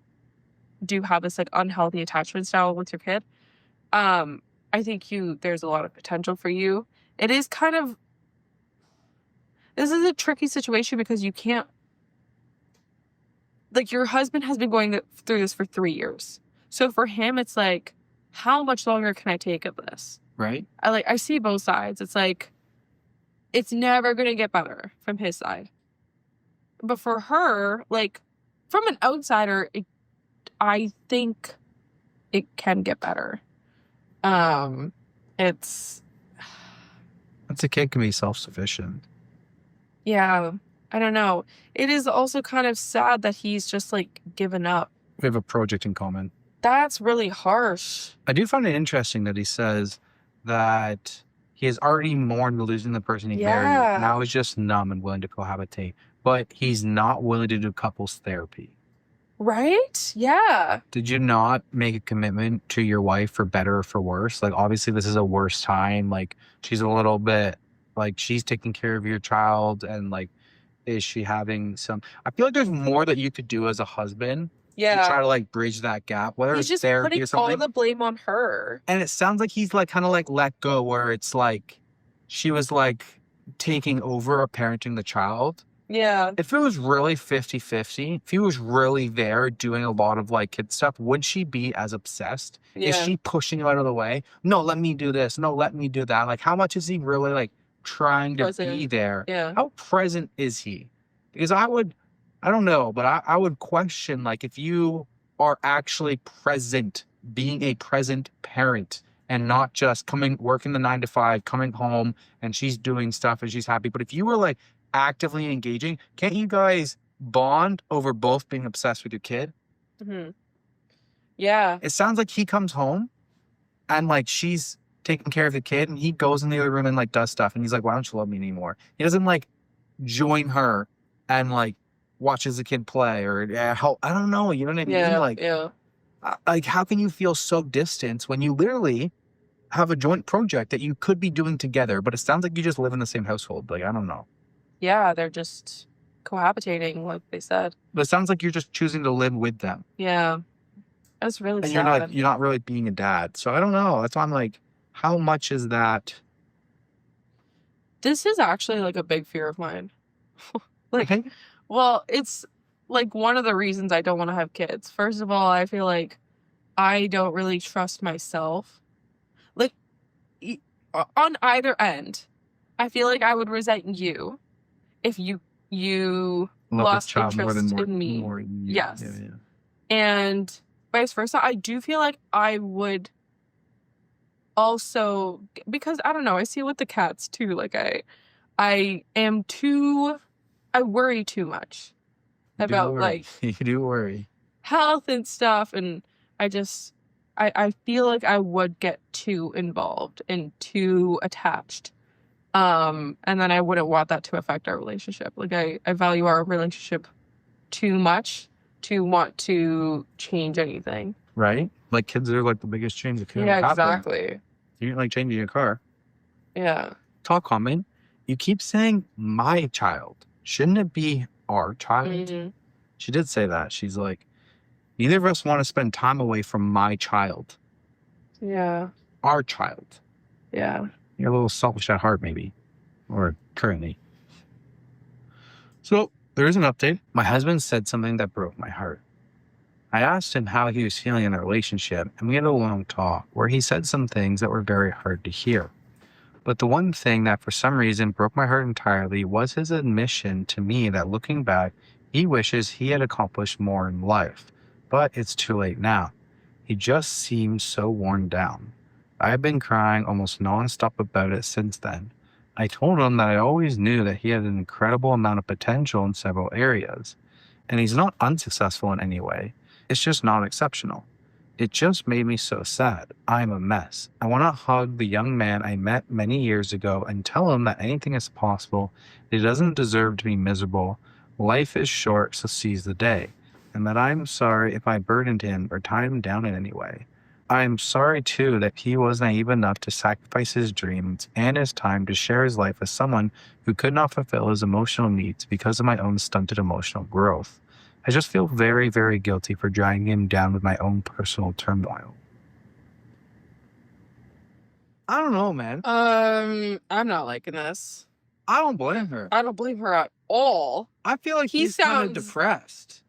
do have this like unhealthy attachment style with your kid. I think there's a lot of potential for you. It is this is a tricky situation because you can't, like, your husband has been going through this for 3 years. So for him, it's like, how much longer can I take of this? Right? I see both sides. It's like, it's never going to get better from his side. But for her, like, from an outsider, I think it can get better. It's... That's a kid can be self-sufficient. Yeah, I don't know. It is also kind of sad that he's just, like, given up. We have a project in common. That's really harsh. I do find it interesting that he says that he has already mourned losing the person he married. Now he's just numb and willing to cohabitate. But he's not willing to do couples therapy. Right? Yeah. Did you not make a commitment to your wife for better or for worse? Like, obviously, this is a worse time. Like, she's a little bit, like, she's taking care of your child. And, like, is she having some... I feel like there's more that you could do as a husband. Yeah. To try to, like, bridge that gap. Whether he's it's just therapy putting or something. all the blame on her. And it sounds like he's, like, kind of, like, let go. Where it's, like, she was, like, taking over or parenting the child. Yeah. If it was really 50-50, if he was really there doing a lot of like kid stuff, would she be as obsessed? Yeah. Is she pushing you out of the way? No, let me do this. No, let me do that. Like, how much is he really like trying to be there? Yeah. How present is he? Because I don't know, but I would question, like, if you are actually present, being a present parent and not just working the 9 to 5, coming home and she's doing stuff and she's happy. But if you were like actively engaging, can't you guys bond over both being obsessed with your kid? Mm-hmm. Yeah. It sounds like he comes home and like she's taking care of the kid and he goes in the other room and like does stuff and he's like, why don't you love me anymore? He doesn't like join her and like watches the kid play or help. I don't know. You know what I mean? Like, like, how can you feel so distant when you literally have a joint project that you could be doing together? But it sounds like you just live in the same household. Like, I don't know. Yeah, they're just cohabitating, like they said. But it sounds like you're just choosing to live with them. Yeah. That's really and sad. You're not really being a dad. So I don't know. That's why I'm like, how much is that? This is actually like a big fear of mine. Like, okay. Well, it's like one of the reasons I don't want to have kids. First of all, I feel like I don't really trust myself. Like, on either end. I feel like I would resent you if you Love lost this child interest in me. more than you. Yes. Yeah. And vice versa. I do feel like I would also, because I don't know, I see it with the cats too. Like I worry too much about like you do worry. health and stuff, and I feel like I would get too involved and too attached. And then I wouldn't want that to affect our relationship. Like I value our relationship too much to want to change anything. Right? Like kids are like the biggest change that can Yeah, happen. exactly. You didn't like changing your car. Yeah. Talk comment. You keep saying my child. Shouldn't it be our child? Mm-hmm. She did say that. She's like, neither of us want to spend time away from my child. Yeah. Our child. Yeah. You're a little selfish at heart, maybe. Or currently. So, there is an update. My husband said something that broke my heart. I asked him how he was feeling in the relationship, and we had a long talk where he said some things that were very hard to hear. But the one thing that for some reason broke my heart entirely was his admission to me that looking back, he wishes he had accomplished more in life. But it's too late now. He just seemed so worn down. I have been crying almost nonstop about it since then. I told him that I always knew that he had an incredible amount of potential in several areas. And he's not unsuccessful in any way. It's just not exceptional. It just made me so sad. I'm a mess. I want to hug the young man I met many years ago and tell him that anything is possible. He doesn't deserve to be miserable. Life is short, so seize the day. And that I'm sorry if I burdened him or tied him down in any way. I am sorry too that he was naive enough to sacrifice his dreams and his time to share his life with someone who could not fulfill his emotional needs because of my own stunted emotional growth. I just feel very, very guilty for dragging him down with my own personal turmoil. I don't know, man. I'm not liking this. I don't blame her. I don't blame her at all. I feel like He he's kind of sounds- depressed.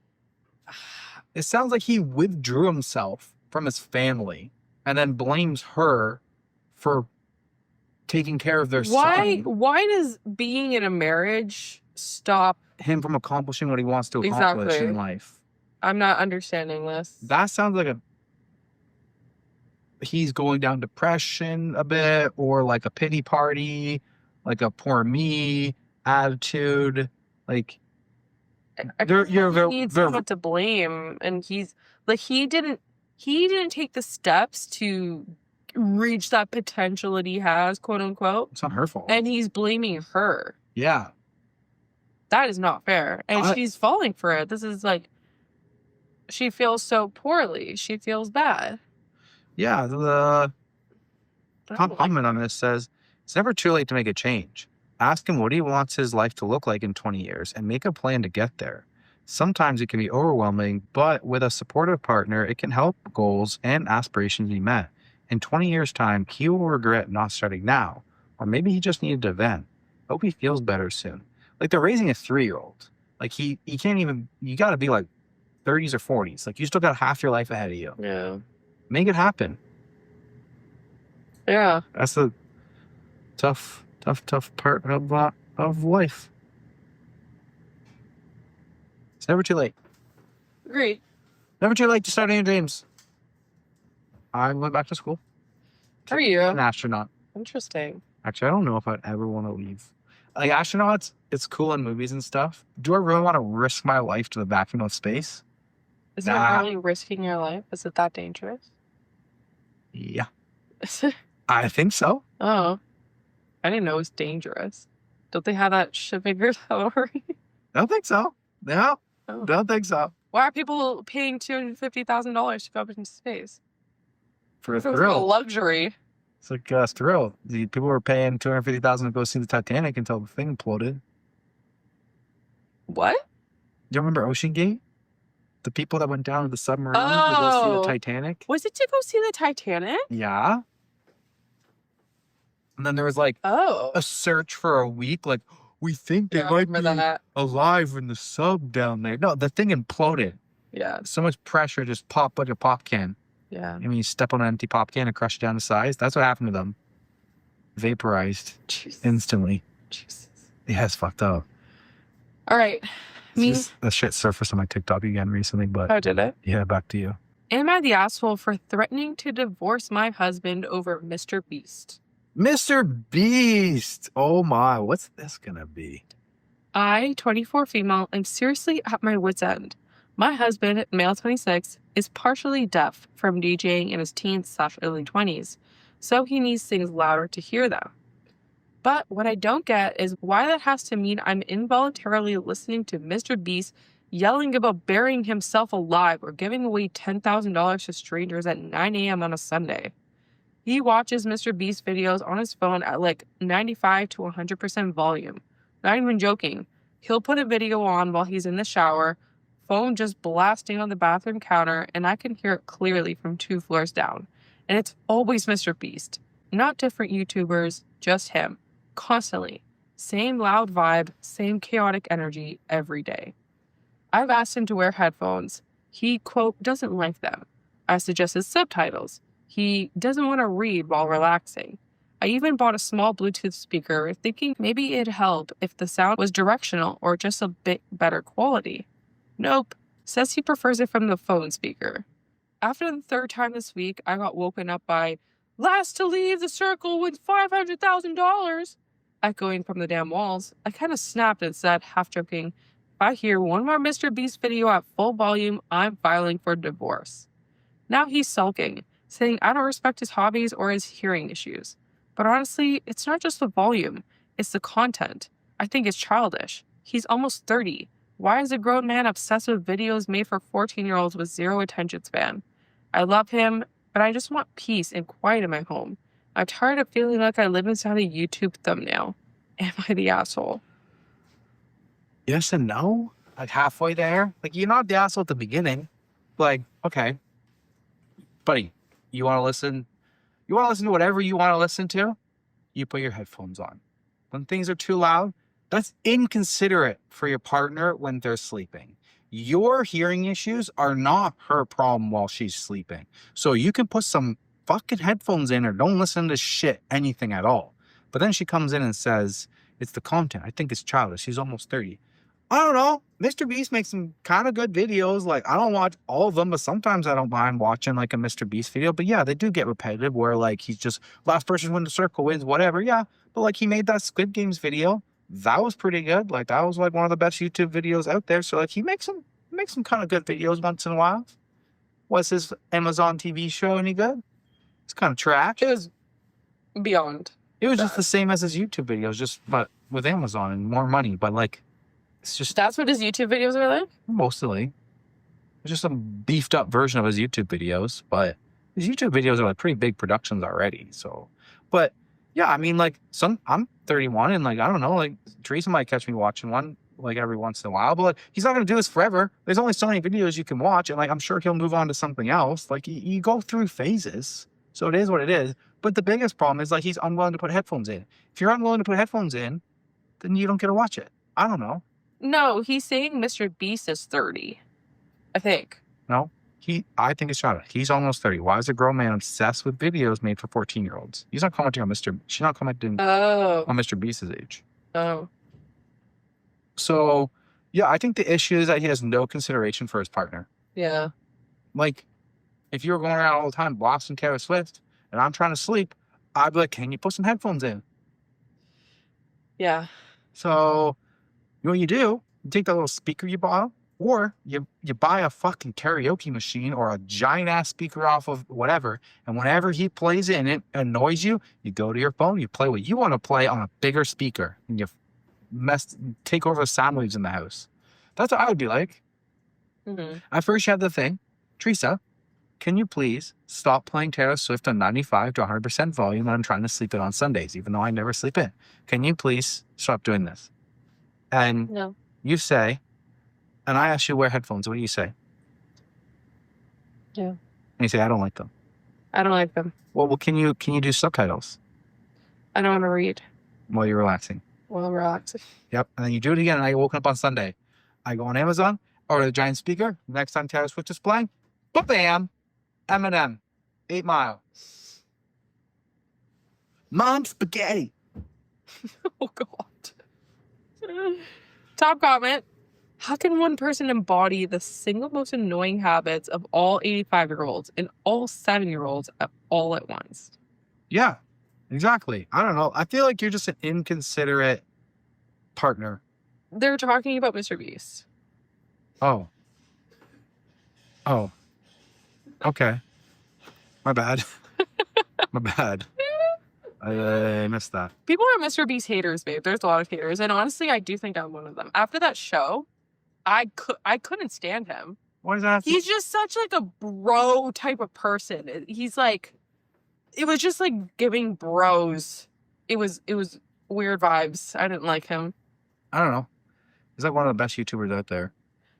It sounds like he withdrew himself from his family and then blames her for taking care of their son. Why does being in a marriage stop? Him from accomplishing what he wants to accomplish Exactly. in life. I'm not understanding this. That sounds like he's going down depression a bit, or like a pity party, like a poor me attitude. Like I They're- feel you're like ver- he needs ver- someone to blame, and he's like he didn't take the steps to reach that potential that he has, quote unquote, it's not her fault. and he's blaming her. Yeah. That is not fair, and she's falling for it. This is like she feels so poorly. She feels bad. Yeah. The I don't like- comment on this says, it's never too late to make a change. Ask him what he wants his life to look like in 20 years and make a plan to get there. Sometimes it can be overwhelming, but with a supportive partner, it can help goals and aspirations be met. In 20 years' time, he will regret not starting now, or maybe he just needed to vent. Hope he feels better soon. Like, they're raising a 3-year-old. Like, he can't even, you got to be like 30s or 40s. Like, you still got half your life ahead of you. Yeah. Make it happen. Yeah. That's the tough part of life. It's never too late. Agreed. Never too late to start any dreams. I went back to school. How are you? An astronaut. Interesting. Actually, I don't know if I'd ever want to leave. Like, astronauts, it's cool in movies and stuff. Do I really want to risk my life to the vacuum of space? Is Nah. it really risking your life? Is it that dangerous? Yeah, I think so. Oh. I didn't know it was dangerous. Don't they have that shit figured out already? I don't think so. No, Oh. don't think so. Why are people paying $250,000 to go up into space? For a It was a thrill. luxury. It's like a thrill. The people were paying $250,000 to go see the Titanic until the thing imploded. What? Do you remember Ocean Gate? The people that went down with the submarine to go see Oh. the Titanic? Was it to go see the Titanic? Yeah. And then there was like Oh. a search for a week. Like, we think they Yeah, I might remember be that. alive in the sub down there. No, the thing imploded. Yeah. So much pressure just popped like a pop can. Yeah. I mean, you step on an empty pop can and crush it down to size. That's what happened to them. vaporized Jesus. instantly. Jesus. Yeah, it's fucked up. All right. That shit surfaced on my TikTok again recently, but How did it? yeah, back to you. Am I the asshole for threatening to divorce my husband over MrBeast? MrBeast. Oh my, what's this gonna be? I, 24 female, am seriously at my wit's end. My husband, male 26, is partially deaf from DJing in his teens/early 20s, so he needs things louder to hear them. But what I don't get is why that has to mean I'm involuntarily listening to MrBeast yelling about burying himself alive or giving away $10,000 to strangers at 9 a.m. on a Sunday. He watches MrBeast videos on his phone at like 95 to 100% volume. Not even joking. He'll put a video on while he's in the shower, phone just blasting on the bathroom counter, and I can hear it clearly from 2 floors down. And it's always MrBeast. Not different YouTubers, just him. Constantly. Same loud vibe, same chaotic energy every day. I've asked him to wear headphones. He, quote, doesn't like them. I suggested subtitles. He doesn't want to read while relaxing. I even bought a small Bluetooth speaker, thinking maybe it'd help if the sound was directional or just a bit better quality. Nope. Says he prefers it from the phone speaker. After the 3rd time this week, I got woken up by, "Last to leave the circle wins $500,000. Echoing from the damn walls. I kind of snapped and said, half joking, if I hear one more MrBeast video at full volume, I'm filing for divorce. Now he's sulking, saying I don't respect his hobbies or his hearing issues. But honestly, it's not just the volume, it's the content. I think it's childish. He's almost 30. Why is a grown man obsessed with videos made for 14-year-olds with zero attention span? I love him, but I just want peace and quiet in my home. I'm tired of feeling like I live inside a YouTube thumbnail. Am I the asshole?" Yes and no. Like halfway there. Like you're not the asshole at the beginning. Like, okay, buddy, you want to listen? You want to listen to whatever you want to listen to? You put your headphones on. When things are too loud, that's inconsiderate for your partner when they're sleeping. Your hearing issues are not her problem while she's sleeping. So you can put some fucking headphones in or don't listen to shit, anything at all. But then she comes in and says, it's the content. I think it's childish. She's almost 30. I don't know. MrBeast makes some kind of good videos. Like, I don't watch all of them, but sometimes I don't mind watching like a MrBeast video. But yeah, they do get repetitive where like he's just last person to win the circle wins, whatever. Yeah. But like he made that Squid Games video. That was pretty good. Like that was like one of the best YouTube videos out there. So like he makes some kind of good videos once in a while. Was his Amazon TV show any good? It's kind of trash. It was beyond. It was just the same as his YouTube videos, just but with Amazon and more money. But like, it's just That's what his YouTube videos are like? mostly. It's just a beefed up version of his YouTube videos. But his YouTube videos are like pretty big productions already. So, but yeah, I mean, like I'm 31 and like I don't know, like Teresa might catch me watching one like every once in a while, but like he's not gonna do this forever. There's only so many videos you can watch, and like I'm sure he'll move on to something else. Like you go through phases. So it is what it is. But the biggest problem is like he's unwilling to put headphones in. If you're unwilling to put headphones in, then you don't get to watch it. I don't know. No, he's saying MrBeast is 30. I think. No, I think it's childish. He's almost 30. Why is a grown man obsessed with videos made for 14-year-olds? He's not commenting on she's not commenting on MrBeast's age. Oh. So yeah, I think the issue is that he has no consideration for his partner. Yeah. Like, if you were going around all the time blasting Taylor Swift and I'm trying to sleep, I'd be like, can you put some headphones in? Yeah. So, you know what you do? You take that little speaker you bought, or you buy a fucking karaoke machine or a giant ass speaker off of whatever, and whenever he plays it and it annoys you, you go to your phone, you play what you want to play on a bigger speaker, and you take over the sound waves in the house. That's what I would be like. Mm-hmm. At first you have the thing, Teresa, can you please stop playing Taylor Swift on 95 to 100% volume when I'm trying to sleep in on Sundays, even though I never sleep in? Can you please stop doing this? And No. you say, and I ask you to wear headphones, what do you say? Yeah. And you say, I don't like them. I don't like them. Well, can you do subtitles I don't want to read while you're relaxing? while I'm relaxing. Yep. And then you do it again, and I woke up on Sunday. I go on Amazon, order the giant speaker. Next time Taylor Swift is playing, bam, Eminem, 8 Mile. Mom, spaghetti. Oh, God. Top comment. How can one person embody the single most annoying habits of all 85-year-olds and all 7-year-olds all at once? Yeah, exactly. I don't know. I feel like you're just an inconsiderate partner. They're talking about MrBeast. Oh. Oh. Okay. My bad. My bad. I missed that. People are MrBeast haters, babe. There's a lot of haters. And honestly, I do think I'm one of them. After that show, I couldn't stand him. What is that? He's just such like a bro type of person. He's like, it was just like giving bros. It was weird vibes. I didn't like him. I don't know. He's like one of the best YouTubers out there.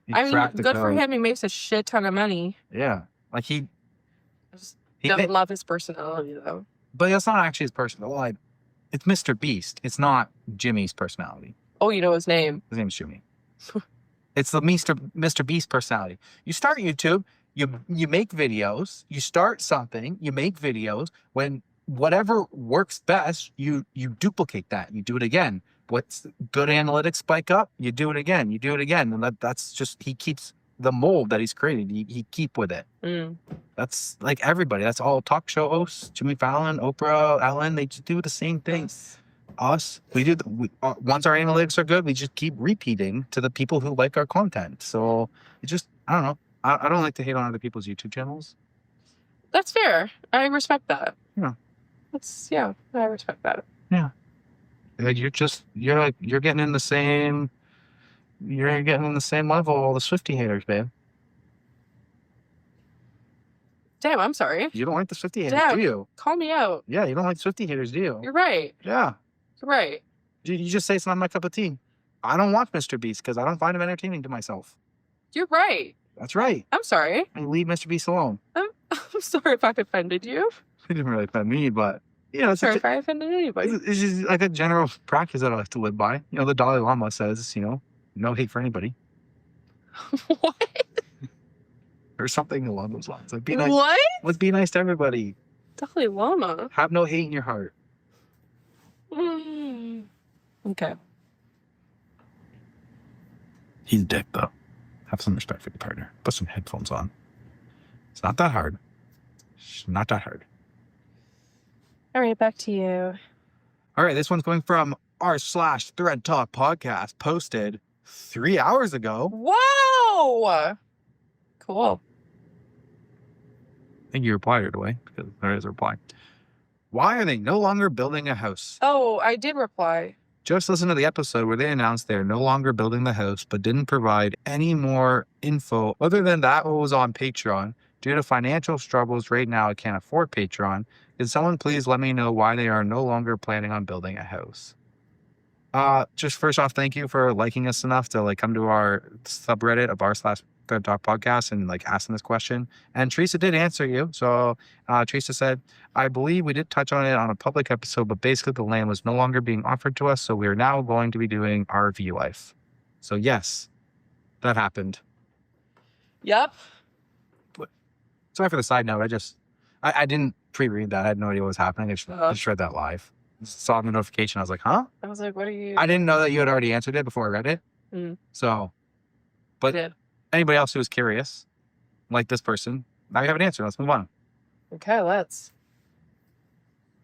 He I mean, cracked the good for code. him. He makes a shit ton of money. Yeah. Like I just don't love his personality though. but that's not actually his personality. Like, it's MrBeast. It's not Jimmy's personality. Oh, you know his name. His name's Jimmy. It's the MrBeast personality. You start YouTube, you make videos, you start something, you make videos. When whatever works best, you duplicate that. You do it again. What's good analytics spike up, you do it again. You do it again. And that's just, he keeps the mold that he's created. He keep with it. That's like everybody. That's all talk show hosts. Jimmy Fallon, Oprah, Ellen, they just do the same things. Us, we do. Once our analytics are good, we just keep repeating to the people who like our content. So it just, I don't know. I don't like to hate on other people's YouTube channels. That's fair. I respect that. Yeah. I respect that. Yeah. Like you're getting in the same. You're getting in the same level all the Swiftie haters, babe. Damn, I'm sorry. You don't like the Swiftie haters, Damn. do you? Call me out. Yeah, you don't like Swiftie haters, do you? You're right. Yeah. You're right. You just say it's not my cup of tea. I don't watch MrBeast because I don't find him entertaining to myself. You're right. That's right. I'm sorry. I leave MrBeast alone. I'm sorry if I've offended you. He didn't really offend me, but it's Sorry if I offended anybody. It's just like a general practice that I like to live by. The Dalai Lama says, no hate for anybody. What? Or something along those lines. Like, be nice. What? Let's be nice to everybody. Dalai Lama. Have no hate in your heart. Okay. He's a dick, though. Have some respect for your partner. Put some headphones on. It's not that hard. It's not that hard. All right, back to you. All right, this one's going from r/ThreadTalk podcast, posted 3 hours ago. Whoa! Cool. I think you replied right away because there is a reply. Why are they no longer building a house? Oh, I did reply. Just listen to the episode where they announced they're no longer building the house, but didn't provide any more info other than that what was on Patreon. Due to financial struggles right now, I can't afford Patreon. Can someone please let me know why they are no longer planning on building a house? Just first off, thank you for liking us enough to come to our subreddit of r/ThreadTalk podcast and asking this question. And Teresa did answer you. So Teresa said, I believe we did touch on it on a public episode, but basically the land was no longer being offered to us. So we are now going to be doing RV life. So yes, that happened. Yep. Sorry for the side note. I didn't pre-read that. I had no idea what was happening. I just read that live. Saw the notification. I was like, huh? I was like, what are you? I didn't know that you had already answered it before I read it. So, but I did. Anybody else who was curious, like this person, now you have an answer. Let's move on. Okay, let's.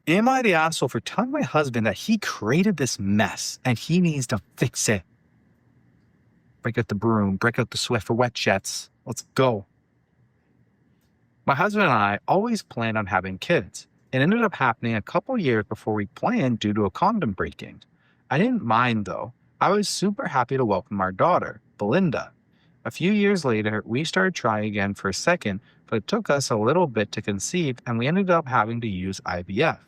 Am I the asshole for telling my husband that he created this mess and he needs to fix it? Break out the broom, break out the Swift for wet jets. Let's go. My husband and I always planned on having kids. It ended up happening a couple years before we planned due to a condom breaking. I didn't mind though. I was super happy to welcome our daughter, Belinda. A few years later, we started trying again for a second, but it took us a little bit to conceive and we ended up having to use IVF.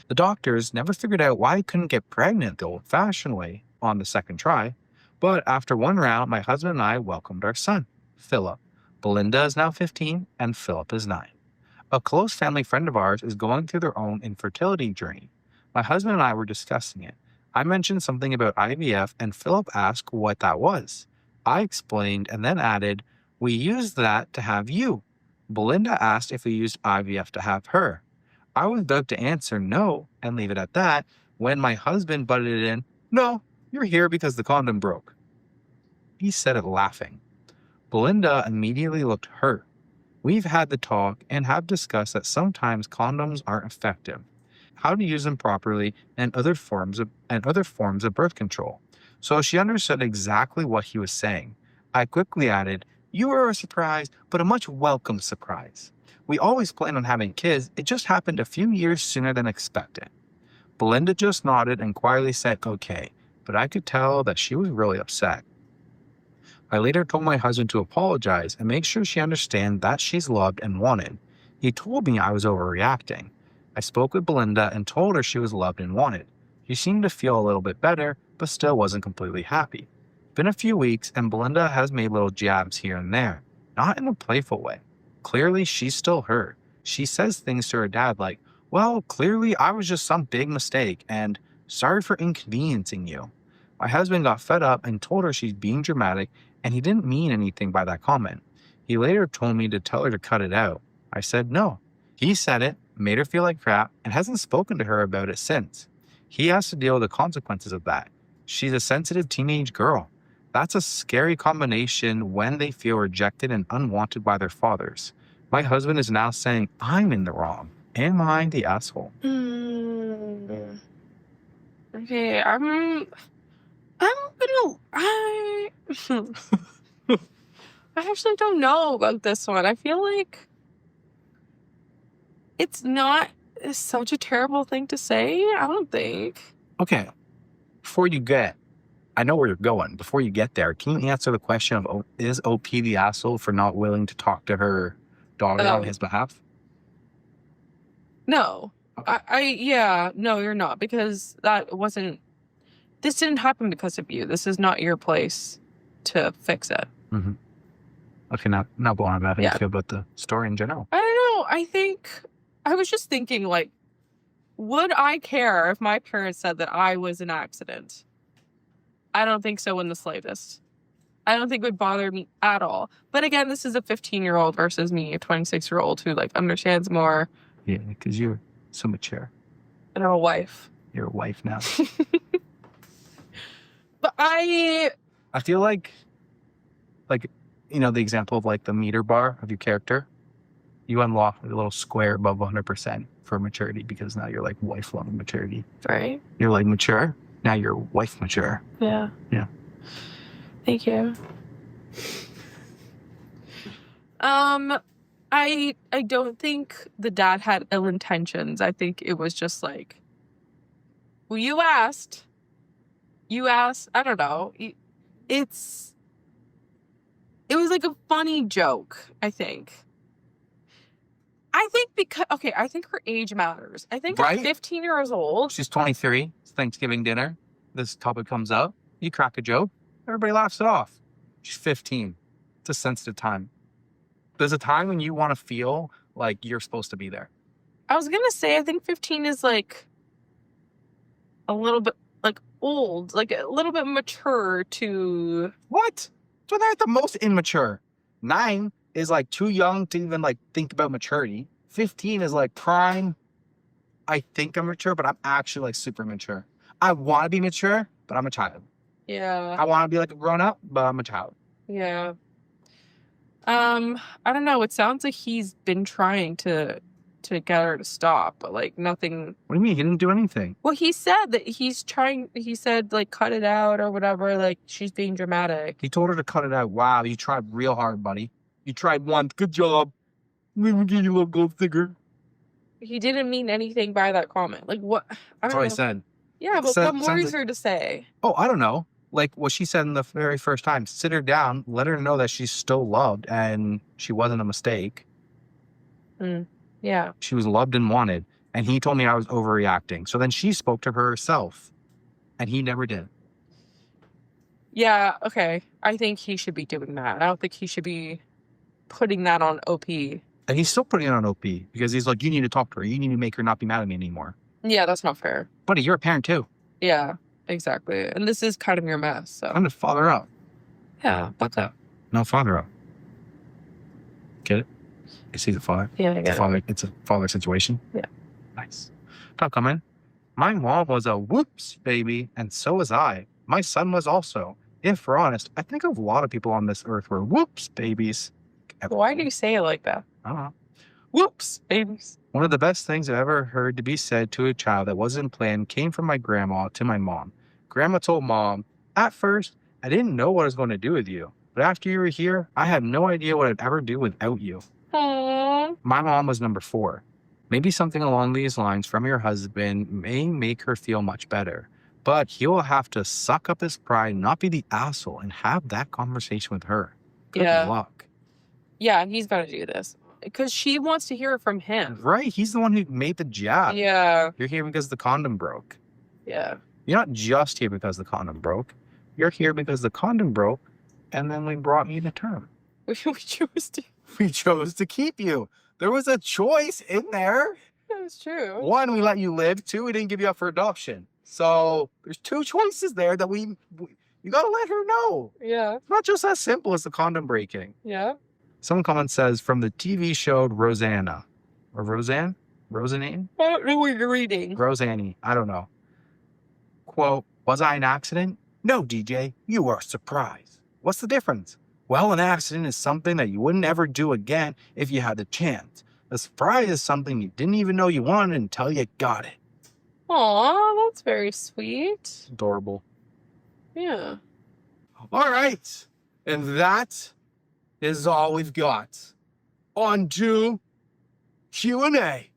The doctors never figured out why I couldn't get pregnant the old-fashioned way on the second try, but after one round, my husband and I welcomed our son, Philip. Belinda is now 15 and Philip is 9. A close family friend of ours is going through their own infertility journey. My husband and I were discussing it. I mentioned something about IVF and Philip asked what that was. I explained and then added, we used that to have you. Belinda asked if we used IVF to have her. I was about to answer no and leave it at that when my husband butted in, "No, you're here because the condom broke." He said it laughing. Belinda immediately looked hurt. We've had the talk and have discussed that sometimes condoms aren't effective, how to use them properly, and other forms of birth control. So she understood exactly what he was saying. I quickly added, "You were a surprise, but a much welcome surprise. We always planned on having kids. It just happened a few years sooner than expected." Belinda just nodded and quietly said, "Okay," but I could tell that she was really upset. I later told my husband to apologize and make sure she understands that she's loved and wanted. He told me I was overreacting. I spoke with Belinda and told her she was loved and wanted. She seemed to feel a little bit better, but still wasn't completely happy. Been a few weeks and Belinda has made little jabs here and there, not in a playful way. Clearly, she's still hurt. She says things to her dad like, "Well, clearly I was just some big mistake," and "Sorry for inconveniencing you." My husband got fed up and told her she's being dramatic, and he didn't mean anything by that comment. He later told me to tell her to cut it out. I said no. He said it, made her feel like crap, and hasn't spoken to her about it since. He has to deal with the consequences of that. She's a sensitive teenage girl. That's a scary combination when they feel rejected and unwanted by their fathers. My husband is now saying I'm in the wrong. Am I the asshole? Okay, I actually don't know about this one. I feel like it's not such a terrible thing to say. I don't think. Okay, I know where you're going. Before you get there, can you answer the question of, is OP the asshole for not willing to talk to her daughter on his behalf? No. Okay. No, you're not, because this didn't happen because of you. This is not your place to fix it. Mm-hmm. Okay, now go on about how you feel about the story in general. I don't know. I was just thinking, like, would I care if my parents said that I was an accident? I don't think so in the slightest. I don't think it would bother me at all. But again, this is a 15-year-old versus me, a 26-year-old who, like, understands more. Yeah, because you're so mature. And I'm a wife. You're a wife now. But I feel like, you know, the example of like the meter bar of your character, you unlock a little square above 100% for maturity because now you're like wife level maturity. Right. You're like mature. Now you're wife mature. Yeah. Yeah. Thank you. I don't think the dad had ill intentions. I think it was just like, well, you asked, I don't know. It was like a funny joke, I think. I think her age matters. I think Right? at 15 years old. She's 23. It's Thanksgiving dinner. This topic comes up. You crack a joke. Everybody laughs it off. She's 15. It's a sensitive time. There's a time when you want to feel like you're supposed to be there. I was going to say, I think 15 is like a little bit like old, like a little bit mature to... What? So they're the most immature. 9 is like too young to even like think about maturity. 15 is like prime. I think I'm mature, but I'm actually like super mature. I want to be mature, but I'm a child. Yeah. I want to be like a grown up, but I'm a child. Yeah. I don't know. It sounds like he's been trying to get her to stop, but like nothing. What do you mean? He didn't do anything. Well, he said that he said like cut it out or whatever, like she's being dramatic. He told her to cut it out. Wow, you tried real hard, buddy. You tried once. Good job. Let me give you a little gold sticker. He didn't mean anything by that comment. Like what? That's what I said. Yeah, but what more is there to say? Oh, I don't know. Like what she said in the very first time, sit her down, let her know that she's still loved and she wasn't a mistake. Yeah. She was loved and wanted. And he told me I was overreacting. So then she spoke to herself and he never did. Yeah, okay. I think he should be doing that. I don't think he should be putting that on OP. And he's still putting it on OP because he's like, you need to talk to her. You need to make her not be mad at me anymore. Yeah, that's not fair. Buddy, you're a parent too. Yeah, exactly. And this is kind of your mess. So I'm the father up. yeah, what's up? No, father up. Get it? Is he the father? Yeah, I get it. It's a father situation. Yeah. Nice. Top comment. My mom was a whoops baby, and so was I. My son was also. If we're honest, I think a lot of people on this earth were whoops babies. Why do you say it like that? I don't know. Whoops. Babies. One of the best things I've ever heard to be said to a child that wasn't planned came from my grandma to my mom. Grandma told mom, at first, I didn't know what I was going to do with you. But after you were here, I had no idea what I'd ever do without you. Aww. My mom was number 4. Maybe something along these lines from your husband may make her feel much better. But he will have to suck up his pride, not be the asshole, and have that conversation with her. Good luck. Yeah, he's got to do this. Because she wants to hear it from him. Right. He's the one who made the jab. Yeah. You're here because the condom broke. Yeah. You're not just here because the condom broke. You're here because the condom broke, and then we brought you to term. We chose to. We chose to keep you. There was a choice in there. That's true. 1, we let you live. 2, we didn't give you up for adoption. So there's 2 choices there that you got to let her know. Yeah. It's not just as simple as the condom breaking. Yeah. Someone comment says, from the TV show Rosanna. Or Roseanne? Rosanine? I don't know what you're reading. Rosanny. I don't know. Quote, was I an accident? No, DJ, you were a surprise. What's the difference? Well, an accident is something that you wouldn't ever do again if you had the chance. A surprise is something you didn't even know you wanted until you got it. Aw, that's very sweet. Adorable. Yeah. All right. And that is all we've got. On to Q&A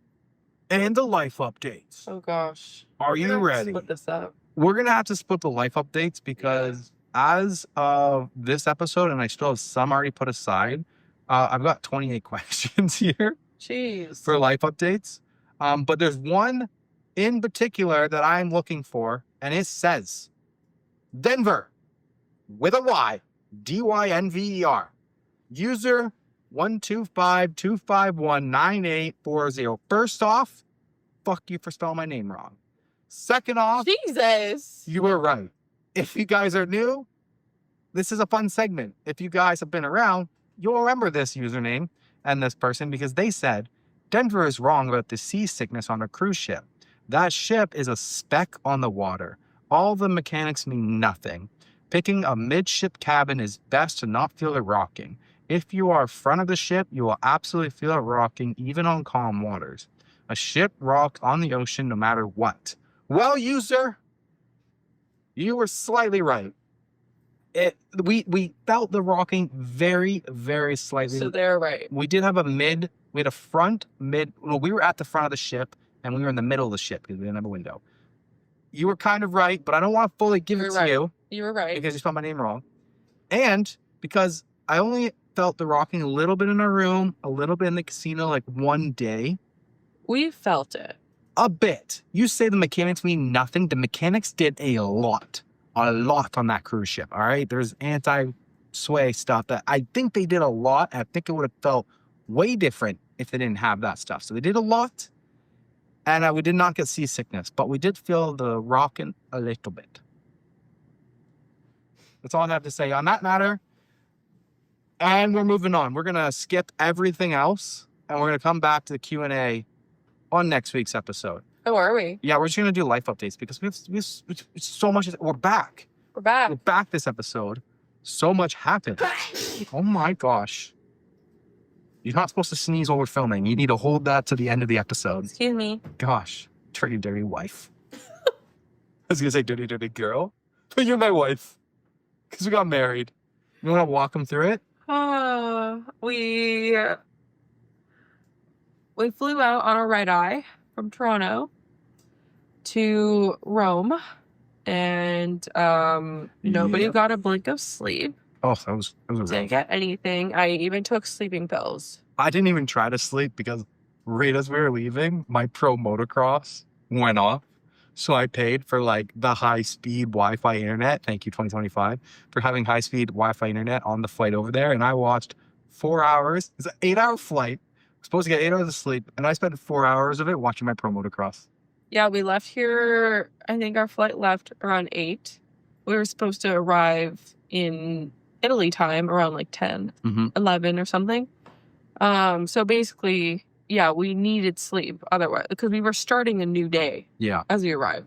and the life updates. Oh, gosh. Are you We're gonna ready? Split this up. We're going to have to split the life updates because as of this episode, and I still have some already put aside, I've got 28 questions here Jeez. for life updates. But there's one in particular that I'm looking for, and it says Denver with a Y, DYNVER. User 125-251-9840. First off, fuck you for spelling my name wrong. Second off, Jesus. you were right. If you guys are new, this is a fun segment. If you guys have been around, you'll remember this username and this person because they said, Denver is wrong about the seasickness on a cruise ship. That ship is a speck on the water. All the mechanics mean nothing. Picking a midship cabin is best to not feel it rocking. If you are front of the ship, you will absolutely feel it rocking even on calm waters. A ship rocks on the ocean no matter what. Well, user, you were slightly right. We felt the rocking very, very slightly. So they're right. We did have we had a front, mid, well, we were at the front of the ship and we were in the middle of the ship because we didn't have a window. You were kind of right, but I don't want to fully give it to you. You were right. Because you spelled my name wrong. And because I only felt the rocking a little bit in our room, a little bit in the casino, like one day. We felt it. A bit. You say the mechanics mean nothing. The mechanics did a lot on that cruise ship. All right. There's anti-sway stuff that I think they did a lot. I think it would have felt way different if they didn't have that stuff. So they did a lot. And we did not get seasickness, but we did feel the rocking a little bit. That's all I have to say on that matter. And we're moving on. We're going to skip everything else. And we're going to come back to the Q&A on next week's episode. Oh, are we? Yeah, we're just going to do life updates because we have so much. We're back. We're back. We're back this episode. So much happened. Oh my gosh. You're not supposed to sneeze while we're filming. You need to hold that to the end of the episode. Excuse me. Gosh. Dirty, dirty wife. I was going to say dirty, dirty girl. But you're my wife. Because we got married. You want to walk them through it? We flew out on a red eye from Toronto to Rome, and nobody got a blink of sleep. Oh, that was Didn't get anything. I even took sleeping pills. I didn't even try to sleep because right as we were leaving, my pro motocross went off. So I paid for like the high-speed Wi-Fi internet. Thank you, 2025, for having high-speed Wi-Fi internet on the flight over there. And I watched 4 hours. It's an 8-hour flight. I'm supposed to get 8 hours of sleep. And I spent 4 hours of it watching my pro motocross. Yeah, we left here. I think our flight left around 8. We were supposed to arrive in Italy time around like 10, 11 or something. So basically yeah, we needed sleep otherwise because we were starting a new day Yeah. as we arrived.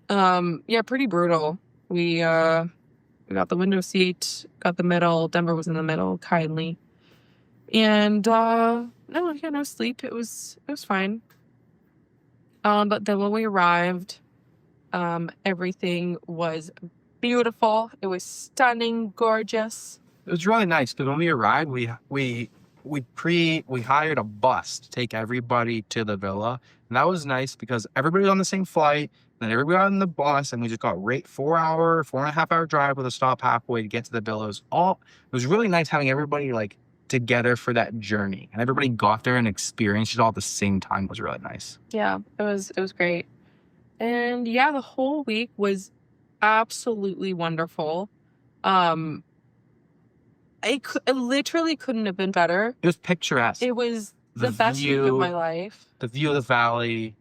Yeah, pretty brutal. We got the window seat, got the middle. Denver was in the middle, kindly. And no sleep. It was fine. But then when we arrived, everything was beautiful. It was stunning, gorgeous. It was really nice because when we arrived, we hired a bus to take everybody to the villa, and that was nice because everybody was on the same flight. Then everybody got on the bus, and we just got 4.5 hour drive with a stop halfway to get to the villa. It was really nice having everybody like together for that journey, and everybody got there and experienced it all at the same time. It was really nice. Yeah, it was great. And yeah, the whole week was absolutely wonderful. It literally couldn't have been better. It was picturesque. It was the best week of my life. The view of the valley.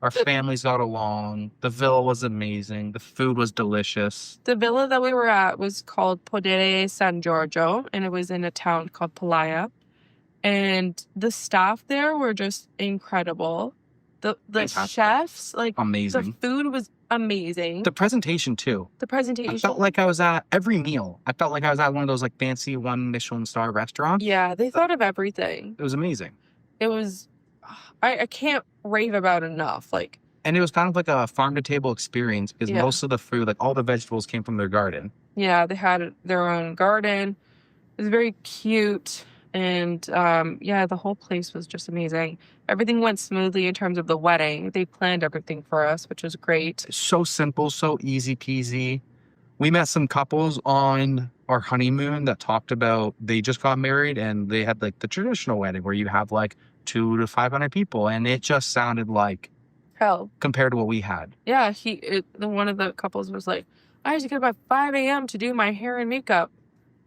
Our families got along. The villa was amazing. The food was delicious. The villa that we were at was called Podere San Giorgio, and it was in a town called Pelaya. And the staff there were just incredible. The chefs, like, amazing. The food was amazing. The presentation too. The presentation. I felt like I was at every meal. I felt like I was at one of those like fancy 1 Michelin star restaurants. Yeah, they thought of everything. It was amazing. It was, I can't rave about it enough. Like, and it was kind of like a farm to table experience because most of the food, like all the vegetables, came from their garden. Yeah, they had their own garden. It was very cute. And yeah, the whole place was just amazing. Everything went smoothly in terms of the wedding. They planned everything for us, which was great. So simple, so easy peasy. We met some couples on our honeymoon that talked about they just got married and they had like the traditional wedding where you have like 200 to 500 people, and it just sounded like hell compared to what we had. Yeah, one of the couples was like, I had to get up at 5 a.m. to do my hair and makeup.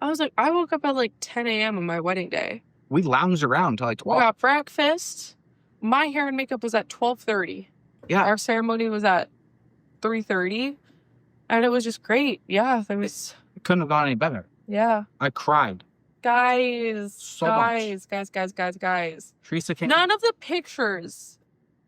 I was like, I woke up at like 10 a.m. on my wedding day. We lounged around till like 12. We got breakfast. My hair and makeup was at 12:30. Yeah. Our ceremony was at 3:30. And it was just great. Yeah, It couldn't have gone any better. Yeah. I cried. Guys. Much. Guys. Teresa came. None of the pictures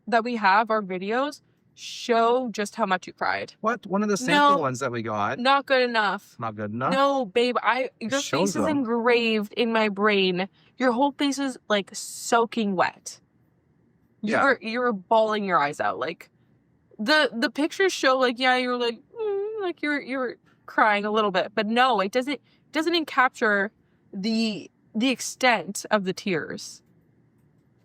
that we have, our videos, show just how much you cried. What? One of the sample ones that we got. Not good enough. Not good enough? No, babe. Your face is engraved in my brain. Your whole face is like soaking wet. Yeah. You were bawling your eyes out. Like the pictures show like, yeah, you were like, like you were crying a little bit. But no, it doesn't capture the extent of the tears.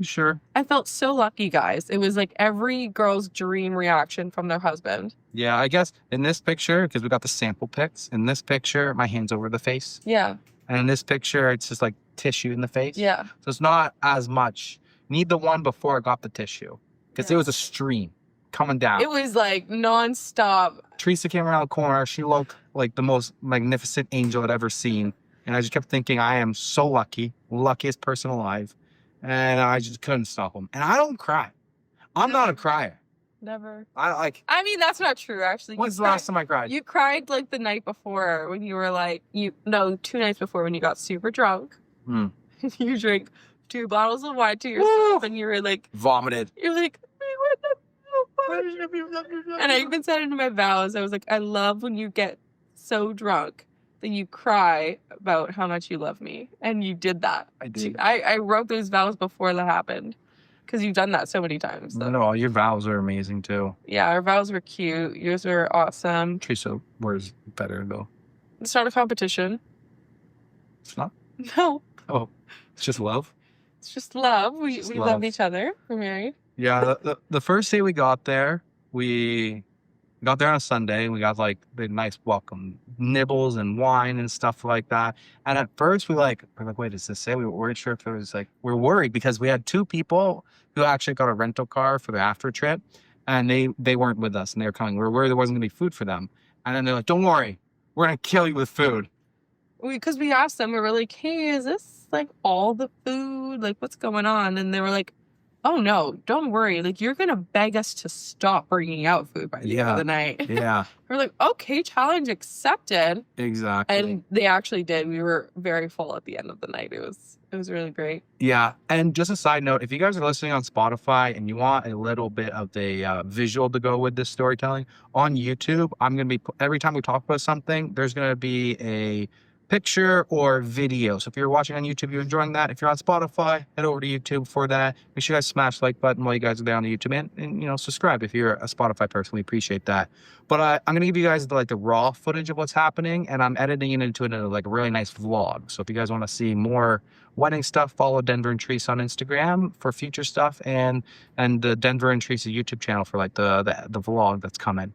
Sure. I felt so lucky, guys. It was like every girl's dream reaction from their husband. Yeah, I guess in this picture, because we got the sample pics, in this picture, my hand's over the face. Yeah. And in this picture, it's just like tissue in the face. Yeah. So it's not as much. Need the one before I got the tissue. Because it was a stream coming down. It was like nonstop. Teresa came around the corner. She looked like the most magnificent angel I'd ever seen. And I just kept thinking, I am so lucky. Luckiest person alive. And I just couldn't stop them. And I don't cry. I'm not a crier. Never. I mean, that's not true, actually. When's the last time I cried? You cried like the night before when you were like, 2 nights before when you got super drunk. You drank 2 bottles of wine to yourself and you were like... vomited. You're like, what the... And I even said it in my vows. I was like, I love when you get so drunk that you cry about how much you love me. And you did that. I did. I wrote those vows before that happened. Because you've done that so many times. So. No, your vows are amazing too. Yeah, our vows were cute. Yours were awesome. Teresa was better though. It's not a competition. It's not? No. Oh, it's just love? It's just love. We love. love each other. We're married. Yeah, the first day we got there, we got there on a Sunday and we got like the nice welcome nibbles and wine and stuff like that. And at first we're like, wait, does this say? We weren't sure if it was like, we're worried because we had 2 people who actually got a rental car for the after trip and they weren't with us and they were coming. We were worried there wasn't gonna be food for them. And then they're like, don't worry, we're gonna kill you with food. Because we asked them, we were like, hey, is this like all the food? Like, what's going on? And they were like, oh no, don't worry. Like, you're going to beg us to stop bringing out food by the end of the night. Yeah, We're like, okay, challenge accepted. exactly. And they actually did. We were very full at the end of the night. It was really great. Yeah. And just a side note, if you guys are listening on Spotify and you want a little bit of the visual to go with this storytelling, on YouTube, I'm going to be, every time we talk about something, there's going to be a picture or video. So if you're watching on YouTube, you're enjoying that. If you're on Spotify, head over to YouTube for that. Make sure you guys smash the like button while you guys are there on the YouTube, and you know, subscribe if you're a Spotify person. We appreciate that. But I'm gonna give you guys the raw footage of what's happening, and I'm editing it into a really nice vlog. So if you guys want to see more wedding stuff, follow Denver and Teresa on Instagram for future stuff, and the Denver and Teresa YouTube channel for the vlog that's coming.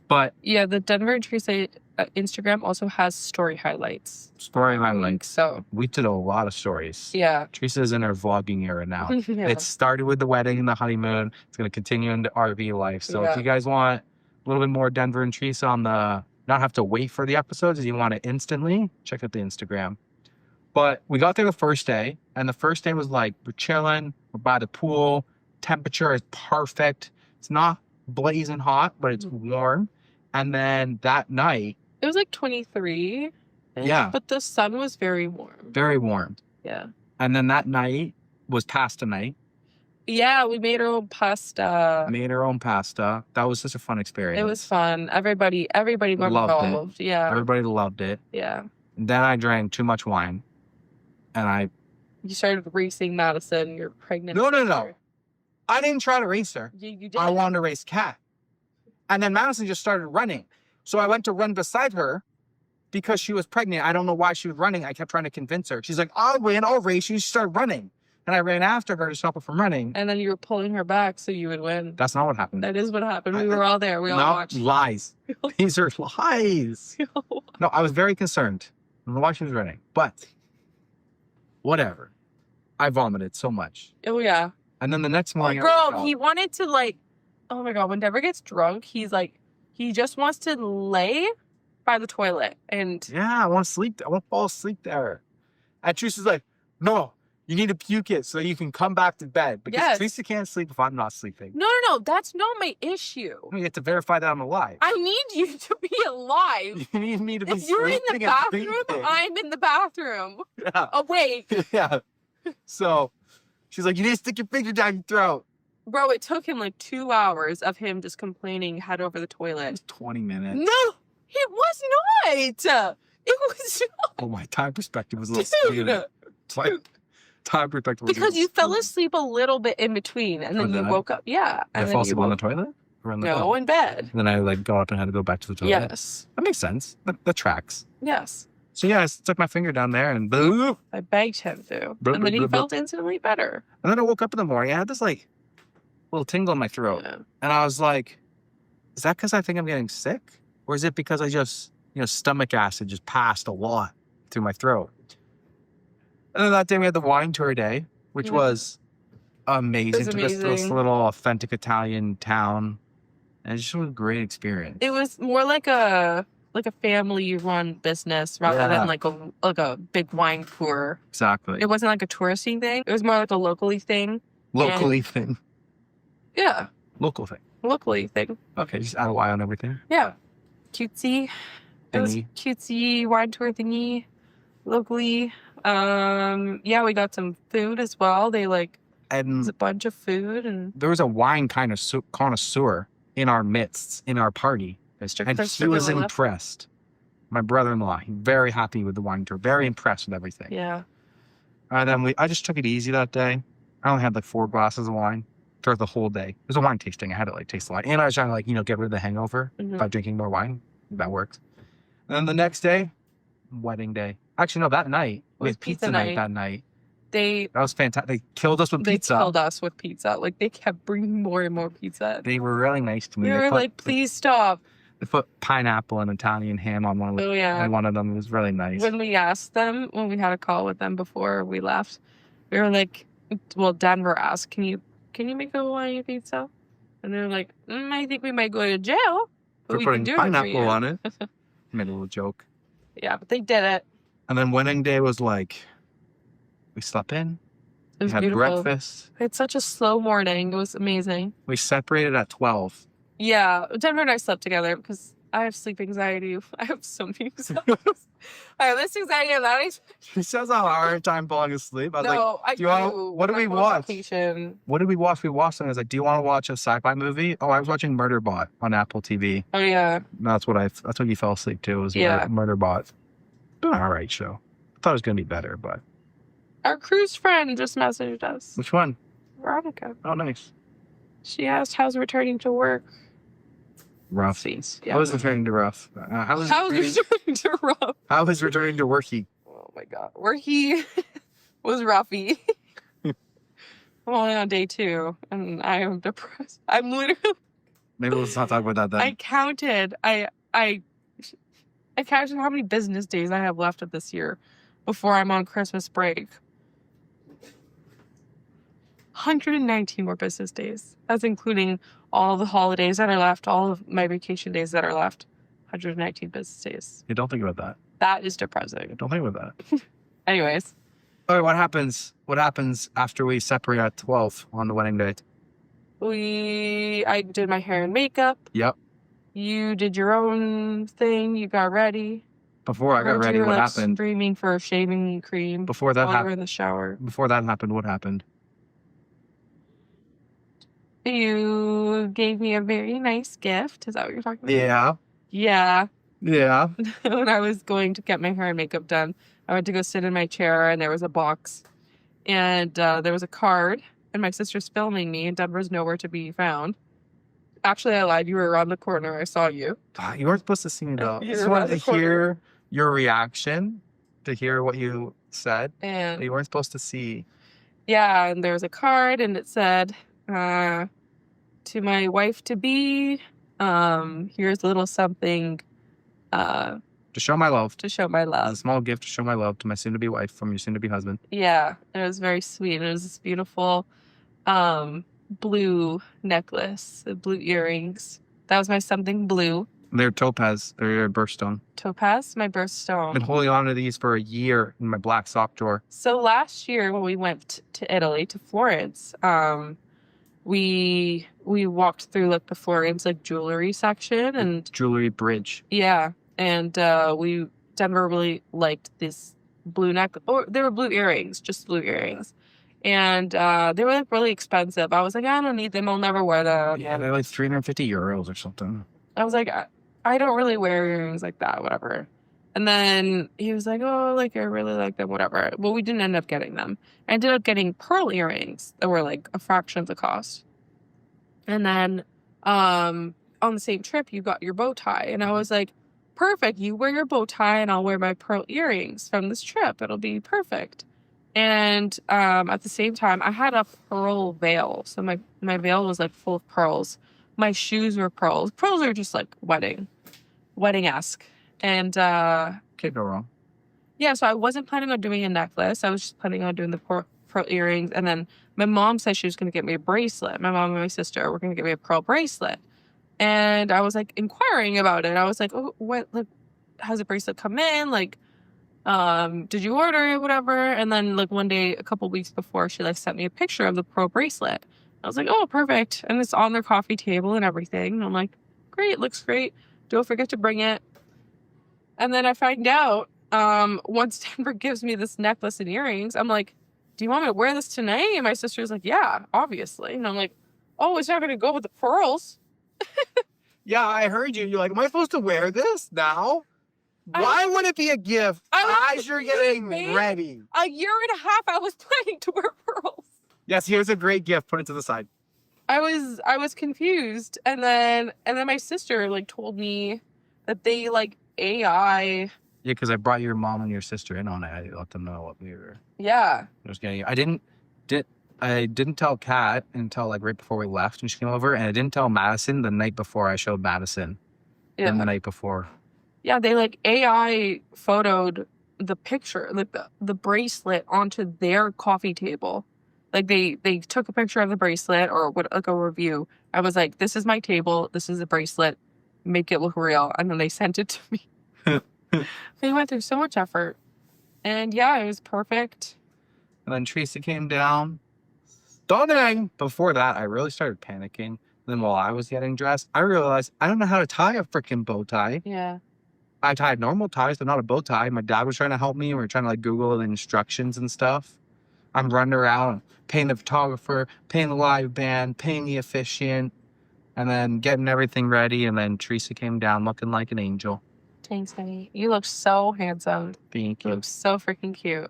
But yeah, the Denver and Teresa Instagram also has story highlights. Story highlights. So we did a lot of stories. yeah, Teresa's in her vlogging era now. Yeah. It started with the wedding and the honeymoon. It's going to continue into RV life. So if you guys want a little bit more Denver and Teresa on not have to wait for the episodes, if you want it instantly, check out the Instagram. But we got there the first day, and the first day was like, we're chilling, we're by the pool, temperature is perfect. It's not blazing hot, but it's warm. And then that night, it was like 23. Yeah. But the sun was very warm. Very warm. Yeah. And then that night was pasta night. Yeah, we made our own pasta. Made our own pasta. That was such a fun experience. It was fun. Everybody got Loved involved. Yeah. Everybody loved it. Yeah. And then I drank too much wine. And You started racing Madison. You're pregnant. No. I didn't try to race her. You did. I wanted to race Kat. And then Madison just started running. So I went to run beside her because she was pregnant. I don't know why she was running. I kept trying to convince her. She's like, I'll win, I'll race you. She started running. And I ran after her to stop her from running. And then you were pulling her back so you would win. That's not what happened. That is what happened. We were all there. We all watched. Lies. These are lies. No, I was very concerned. I don't know why she was running. But whatever. I vomited so much. Oh, yeah. And then the next morning, bro, he wanted to oh my God, when Deborah gets drunk, he just wants to lay by the toilet. And yeah, I want to sleep. I want to fall asleep there. And Teresa's like, no, you need to puke it so that you can come back to bed. Because Teresa can't sleep if I'm not sleeping. No, that's not my issue. You have to verify that I'm alive. I need you to be alive. You need me to be if you're in the bathroom, I'm in the bathroom. Yeah. Awake. Yeah. So she's like, you need to stick your finger down your throat. Bro, it took him 2 hours of him just complaining head over the toilet. 20 minutes. No, it was not. It was not. Oh, my time perspective was a little skewed. Time perspective was because you fell asleep a little bit in between and then you woke up. Yeah. And I fell asleep on the toilet? No, in bed. And then I got up and had to go back to the toilet. Yes. That makes sense. That tracks. Yes. So yeah, I stuck my finger down there and boop. I begged him to. And then he felt instantly better. And then I woke up in the morning. I had this little tingle in my throat. Yeah. And I was like, is that because I think I'm getting sick? Or is it because I just, stomach acid just passed a lot through my throat? And then that day we had the wine tour day, which was amazing. It was Took us to this little authentic Italian town. And it just was a great experience. It was more like a family-run business rather than like a big wine tour. Exactly. It wasn't like a touristy thing. It was more like a locally thing. Thing. Yeah. Locally thing. Okay, just add a Y on everything. Yeah. Cutesy. It was Thingy. cutesy wine tour thingy. Locally. Yeah, we got some food as well. They there's And a bunch of food and there was a wine connoisseur in our midst, in our party. And he was impressed. My brother-in-law, very happy with the wine tour, very impressed with everything. Yeah. And then I just took it easy that day. I only had 4 glasses of wine throughout the whole day. It was a wine tasting. I had to taste the wine. And I was trying to get rid of the hangover by drinking more wine. That works. And then the next day, wedding day. Actually, no, that night. We had pizza night that night. That was fantastic. They killed us with pizza. They killed us with pizza. They kept bringing more and more pizza. They were really nice to me. We were please stop. They put pineapple and Italian ham on one of them. Oh, yeah. And one of them was really nice. When we asked them, when we had a call with them before we left, we were like, well, Denver asked, can you make a Hawaiian pizza? And they're like, I think we might go to jail. But They're putting pineapple on it. Made a little joke. Yeah, but they did it. And then wedding day was we slept in. It It was had beautiful. breakfast. I had such a slow morning. It was amazing. We separated at 12. Yeah, Denver and I slept together because I have sleep anxiety. I have so many anxieties. I have this anxiety and that anxiety. She says I have a hard time falling asleep. I was No, I do you wanna- do. what did When I we go on watch? Vacation. What did we watch? We watched something. I was like, do you want to watch a sci-fi movie? Oh, I was watching Murderbot on Apple TV. Oh yeah. That's what you fell asleep to. Was Yeah. Murderbot. Been an alright show. I thought it was gonna be better, but Our cruise friend just messaged us. which one? Veronica. Oh, nice. She asked how's returning to work. Rough. Scenes. Yeah. How was returning to rough? How was returning to rough? how was returning to worky? Oh my god. Where he was roughy. I'm only on day 2 and I am depressed. I'm literally Maybe let's not talk about that then. I counted how many business days I have left of this year before I'm on Christmas break. 119 more business days. That's including all the holidays that are left, all of my vacation days that are left. 119 business days. Yeah, don't think about that. That is depressing. Don't think about that. Anyways, Okay, what happens? What happens after we separate at 12 on the wedding date? I did my hair and makeup. Yep. You did your own thing. You got ready. Before I got Heard ready, you were, what like, happened? Streaming for shaving cream. Before that while you were happened. in the shower. Before that happened, what happened? You gave me a very nice gift. Is that what you're talking about? Yeah. Yeah. Yeah. When I was going to get my hair and makeup done, I went to go sit in my chair and there was a box and there was a card and my sister's filming me and Denver's nowhere to be found. Actually, I lied. You were around the corner. I saw you. You weren't supposed to see me though. I You just were wanted around to the corner. hear your reaction, to hear what you said. And You weren't supposed to see. yeah, and there was a card and it said, to my wife to be, here's a little something To show my love. to show my A love. small gift to show my love to my soon-to-be wife from your soon-to-be husband. Yeah, it was very sweet. It was this beautiful blue necklace, blue earrings. That was my something blue. They're topaz. They're your birthstone. Topaz, my I've birthstone. been holding on to these for a year in my black sock drawer. So last year when we went to Italy, to Florence, we walked through like the Florence like jewelry section and Jewelry bridge. yeah, and Denver really liked this blue necklace. Or they were blue earrings, just blue earrings. And they were like really expensive. I was like, I don't need them. I'll never wear them. Yeah, they're like 350 euros or something. I was like, I don't really wear earrings like that, whatever. And then he was like, oh, like I really like them, whatever. Well, we didn't end up getting them. I ended up getting pearl earrings that were like a fraction of the cost. And then on the same trip, you got your bow tie. And I was like, perfect. You wear your bow tie and I'll wear my pearl earrings from this trip. It'll be perfect. And at the same time, I had a pearl veil. So my veil was like full of pearls. My shoes were pearls. Pearls are just like wedding-esque. And Can't go wrong. yeah, so I wasn't planning on doing a necklace. I was just planning on doing the pearl earrings. And then my mom said she was going to get me a bracelet. My mom and my sister were going to get me a pearl bracelet. And I was like inquiring about it. I was like, oh, what, like, has a bracelet come in? Like, did you order it, whatever? And then like one day, a couple weeks before, she like sent me a picture of the pearl bracelet. I was like, oh, perfect. And it's on their coffee table and everything. And I'm like, great, looks great. Don't forget to bring it. And then I find out, once Denver gives me this necklace and earrings, I'm like, do you want me to wear this tonight? And my sister's like, yeah, obviously. And I'm like, oh, it's not going to go with the pearls. Yeah, I heard you. You're like, am I supposed to wear this now? Why would it be a gift as you're getting ready? A year and a half, I was planning to wear pearls. Yes, here's a great gift. Put it to the side. I was confused. And then my sister like told me that they like AI. Yeah, because I brought your mom and your sister in on it. I let them know what we were Yeah. just getting. I didn't tell Kat until like right before we left when she came over, and I didn't tell Madison the night before I showed Madison. Yeah. And the night before. Yeah, they like AI photoed the picture, like the bracelet onto their coffee table. Like they took a picture of the bracelet or what, like a review. I was like, this is my table. This is a bracelet. Make it look real. And then they sent it to me. They went through so much effort. And yeah, it was perfect. And then Teresa came down. Stunning! Before that, I really started panicking. Then while I was getting dressed, I realized I don't know how to tie a freaking bow tie. Yeah. I tied normal ties, but not a bow tie. My dad was trying to help me. We were trying to like Google the instructions and stuff. I'm running around, paying the photographer, paying the live band, paying the officiant, and then getting everything ready. And then Teresa came down looking like an angel. Thanks, honey. You look so handsome. Thank You you. look so freaking cute.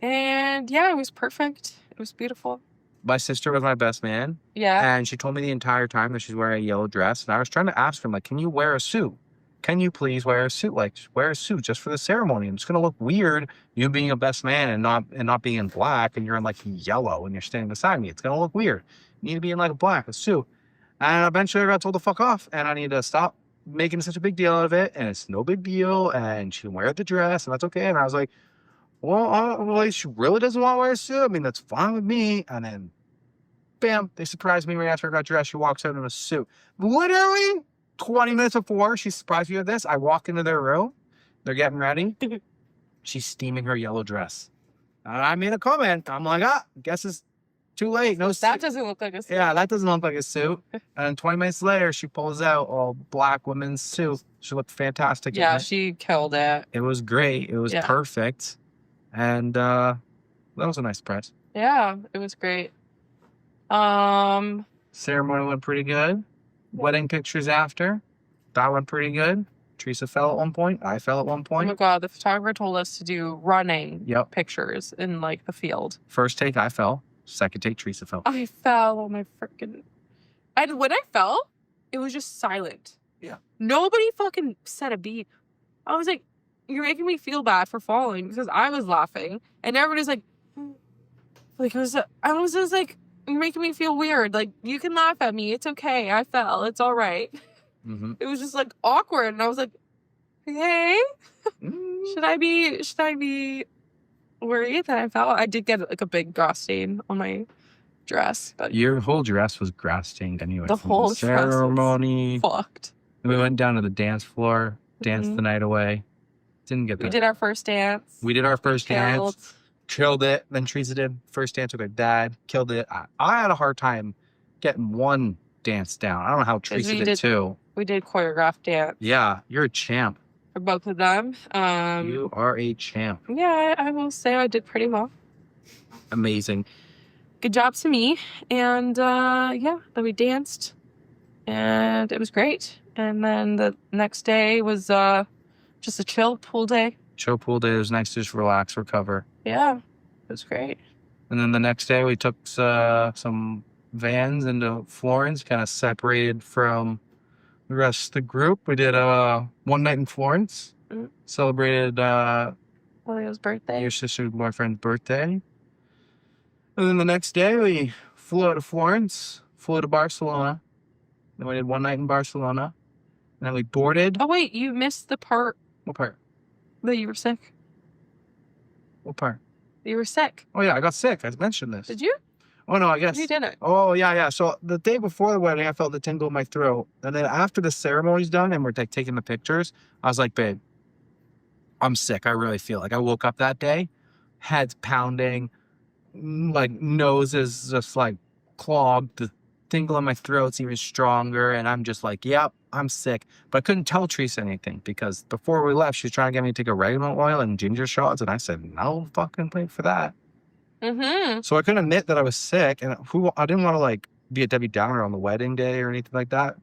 And yeah, it was perfect. It was beautiful. My sister was my best man. Yeah. And she told me the entire time that she's wearing a yellow dress. And I was trying to ask her, like, can you wear a suit? Can you please wear a suit? Like, wear a suit just for the ceremony. It's going to look weird, you being a best man and not being in black, and you're in like yellow and you're standing beside me. It's going to look weird. You need to be in like a suit. And eventually I got told to fuck off, and I need to stop making such a big deal out of it. And it's no big deal. And she can wear the dress, and that's okay. And I was like, well, she really doesn't want to wear a suit. I mean, that's fine with me. And then, bam, they surprised me right after I got dressed. She walks out in a suit. Literally 20 minutes before she surprised me with this, I walk into their room. They're getting ready. She's steaming her yellow dress. And I made a comment. I'm like, guess it's too late. No That suit. doesn't look like a suit. Yeah, that doesn't look like a suit. And 20 minutes later, she pulls out a black women's suit. She looked fantastic. Yeah, in it. she killed it. It was great. It was perfect. And that was a nice surprise. Yeah, it was great. Ceremony went pretty good. Wedding pictures after. That went pretty good. Teresa fell at one point. I fell at one Oh point. my god, the photographer told us to do running Yep. pictures in like the field. First take, I fell. Second take, Teresa fell. I fell on my freaking. And when I fell, it was just silent. Yeah. Nobody fucking said a beat. I was like, you're making me feel bad for falling because I was laughing and everybody's like, I was just like, you're making me feel weird. Like, you can laugh at me. It's okay. I fell. It's all right. Mm-hmm. It was just like awkward. And I was like, hey, should I be worried that I fell? I did get like a big grass stain on my dress, but Your whole dress was grass stained anyway. The from whole dress was ceremony. fucked. We went down to the dance floor, danced Mhm. the night away. Didn't get that. We did our first dance. We did our first Killed. dance. Killed it. Then Teresa did first dance with her dad. Killed it. I had a hard time getting one dance down. I don't know how Teresa we did too. We did choreographed dance Yeah, you're a champ. for both of them. You are a champ. Yeah, I will say I did pretty well. Amazing. Good job to me. And yeah, then we danced and it was great. And then the next day was just a chill pool day. Chill pool day. It was nice to just relax, recover. Yeah, it was great. And then the next day we took some vans into Florence, kind of separated from the rest of the group. We did one night in Florence. Mhm. Celebrated Leo's birthday. your sister's boyfriend's birthday. And then the next day we flew out of Florence, flew to Barcelona. Then we did one night in Barcelona. And then we boarded. Oh wait, you missed the part What part? that you were sick. What part? You were sick. Oh yeah, I got sick. I mentioned this. Did you? Oh no, I guess. You didn't. Oh yeah. So the day before the wedding, I felt the tingle in my throat, and then after the ceremony's done and we're like taking the pictures, I was like, "Babe, I'm sick. I really feel like I woke up that day, head's pounding, like nose is just like clogged. The tingle in my throat's even stronger, and I'm just like, yep, I'm sick." But I couldn't tell Teresa anything because before we left, she was trying to get me to take oregano oil and ginger shots, and I said, "No fucking wait for that." Mm-hmm. So I couldn't admit that I was sick, and I didn't want to like be a Debbie Downer on the wedding day or anything like that.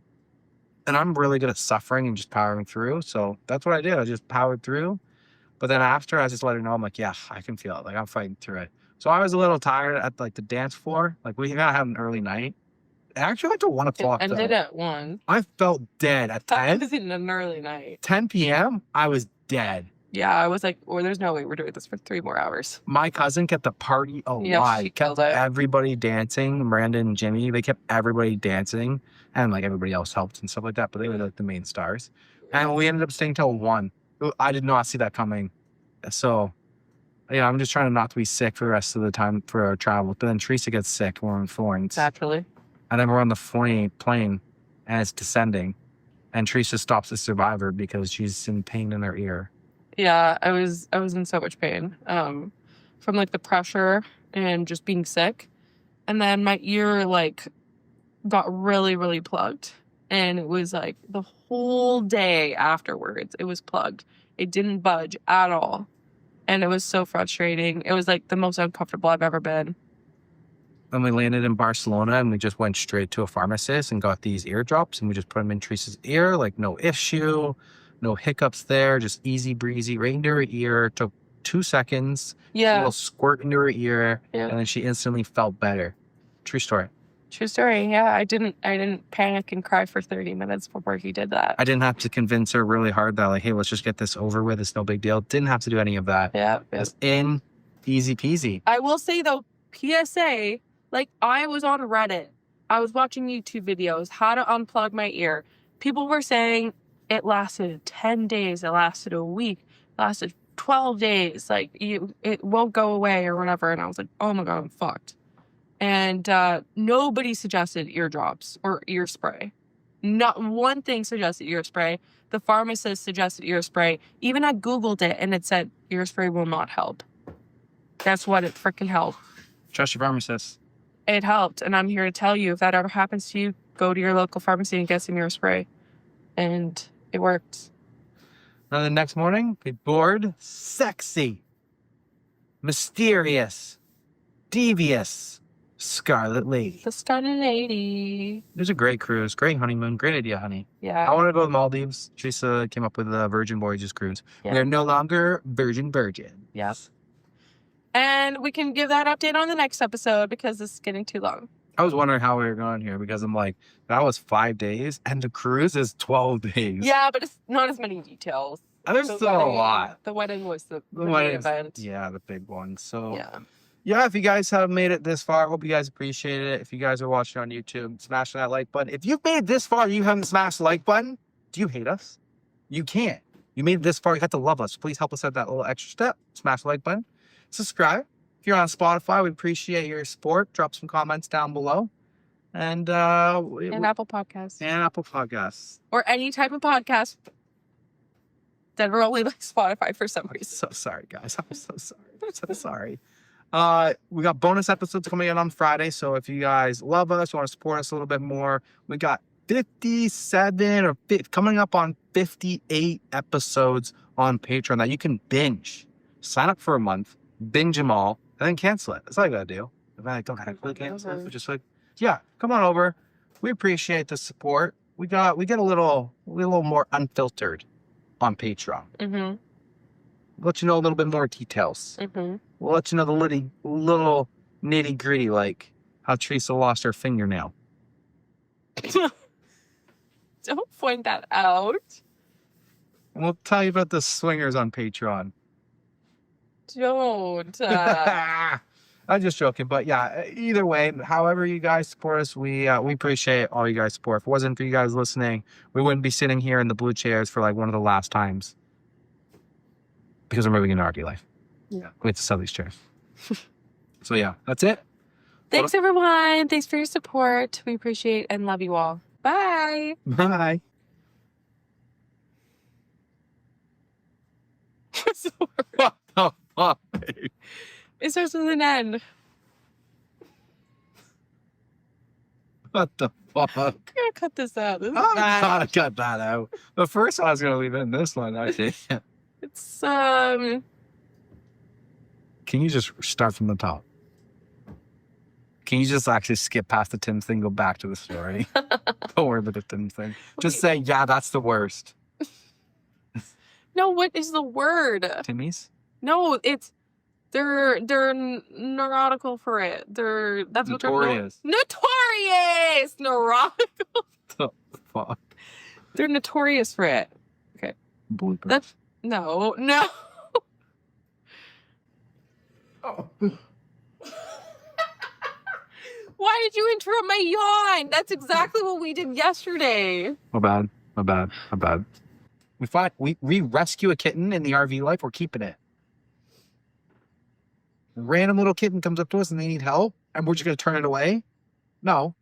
And I'm really good at suffering and just powering through. So that's what I did. I just powered through. But then after, I just let her know, I'm like, yeah, I can feel it. Like I'm fighting through it. So I was a little tired at like the dance floor. Like we gotta have an early night. It actually went to 1 o'clock. And did at 1. I felt dead at That 10. was in an early night. 10 p.m. I was dead. Yeah, I was like, well, there's no way we're doing this for 3 more hours. My cousin kept the party alive. Yeah, she Kept killed it. everybody dancing. Brandon and Jimmy, they kept everybody dancing, and like everybody else helped and stuff like that. But they were like the main stars, and we ended up staying till 1. I did not see that coming. So, yeah, I'm just trying not to be sick for the rest of the time for our travel. But then Teresa gets sick. We're in Florence, Naturally. and then we're on the plane, and it's descending, and Teresa stops the Survivor because she's in pain in her ear. Yeah, I was in so much pain. from like the pressure and just being sick. And then my ear like got really, really plugged. And it was like the whole day afterwards, it was plugged. It didn't budge at all. And it was so frustrating. It was like the most uncomfortable I've ever been. And we landed in Barcelona and we just went straight to a pharmacist and got these eardrops and we just put them in Teresa's ear, like no issue, no hiccups there, just easy breezy, right into her ear. Took 2 seconds, a Yeah. little squirt into her ear, Yeah. and then she instantly felt better. True story. True story. Yeah. I didn't panic and cry for 30 minutes before he did that. I didn't have to convince her really hard that like, hey, let's just get this over with. It's no big deal. Didn't have to do any of that. Yeah. Just in, easy peasy. I will say though, PSA, like I was on Reddit. I was watching YouTube videos, how to unplug my ear. People were saying it lasted 10 days, it lasted a week, it lasted 12 days. Like it won't go away or whatever. And I was like, oh my God, I'm fucked. And nobody suggested eardrops or ear spray. Not one thing suggested ear spray. The pharmacist suggested ear spray. Even I Googled it and it said ear spray will not help. That's what it freaking helped. Trust your pharmacist. It helped. And I'm here to tell you, if that ever happens to you, go to your local pharmacy and get some ear spray. And it worked. And the next morning, we board sexy, mysterious, devious Scarlet Lady. The Scarlet Lady. It was a great cruise, great honeymoon, great idea, honey. I Yeah. want to go to the Maldives. Teresa came up with a Virgin Voyages cruise. Yeah. We are no longer Virgin. Yes. And we can give that update on the next episode because this is getting too long. I was wondering how we were going here because I'm like, that was 5 days and the cruise is 12 days. Yeah, but it's not as many details. And there's The still a wedding- lot. The wedding was the main wedding's- event. Yeah, the big one. So Yeah. if you guys have made it this far, I hope you guys appreciate it. If you guys are watching on YouTube, smash that like button. If you've made it this far, you haven't smashed the like button, do you hate us? You can't. You made it this far, you have to love us. Please help us out that little extra step. Smash the like button. Subscribe. If you're on Spotify, we appreciate your support. Drop some comments down below. And And Apple Podcasts. and Apple Podcasts. Or any type of podcast that are only like Spotify for some I'm reason. so sorry, guys. I'm so sorry. I'm so sorry. We got bonus episodes coming in on Friday. So if you guys love us, want to support us a little bit more, we got 57 or coming up on 58 episodes on Patreon that you can binge. Sign up for a month, binge them all, and then cancel it. That's all you gotta do. If I don't have to cancel it, just like, yeah, come on over. We appreciate the support. We get a little more unfiltered on Patreon. Mm-hmm. Let you know a little bit more details. Mm-hmm. We'll let you know the little nitty gritty, like how Teresa lost her fingernail. Don't point that out. And we'll tell you about the swingers on Patreon. Don't. I'm just joking, but yeah, either way, however you guys support us, we appreciate all you guys' support. If it wasn't for you guys listening, we wouldn't be sitting here in the blue chairs for like one of the last times. Because we're moving into RV life. Yeah. We have to sell these chairs. So yeah, that's it. Thanks, everyone. Thanks for your support. We appreciate and love you all. Bye. Bye. What the fuck, babe? It starts with an N. What the fuck? I'm gonna cut this out. This is I'm bad. gonna cut that out. The first one I was gonna leave in this one, actually. It's Can you just start from the top? Can you just actually skip past the Tim's thing, go back to the story? Don't worry about the Tim's thing. Just say, yeah, that's the worst. No, what is the word? Timmy's? No, it's they're neurotical for it. That's what they're Notorious. Notorious. Neurotical. The fuck? They're notorious for it. Bloopers. That's no. Oh. Why did you interrupt my yawn? That's exactly what we did yesterday. My bad. We rescue a kitten in the RV life, we're keeping it. A random little kitten comes up to us and they need help, and we're just gonna turn it away? No.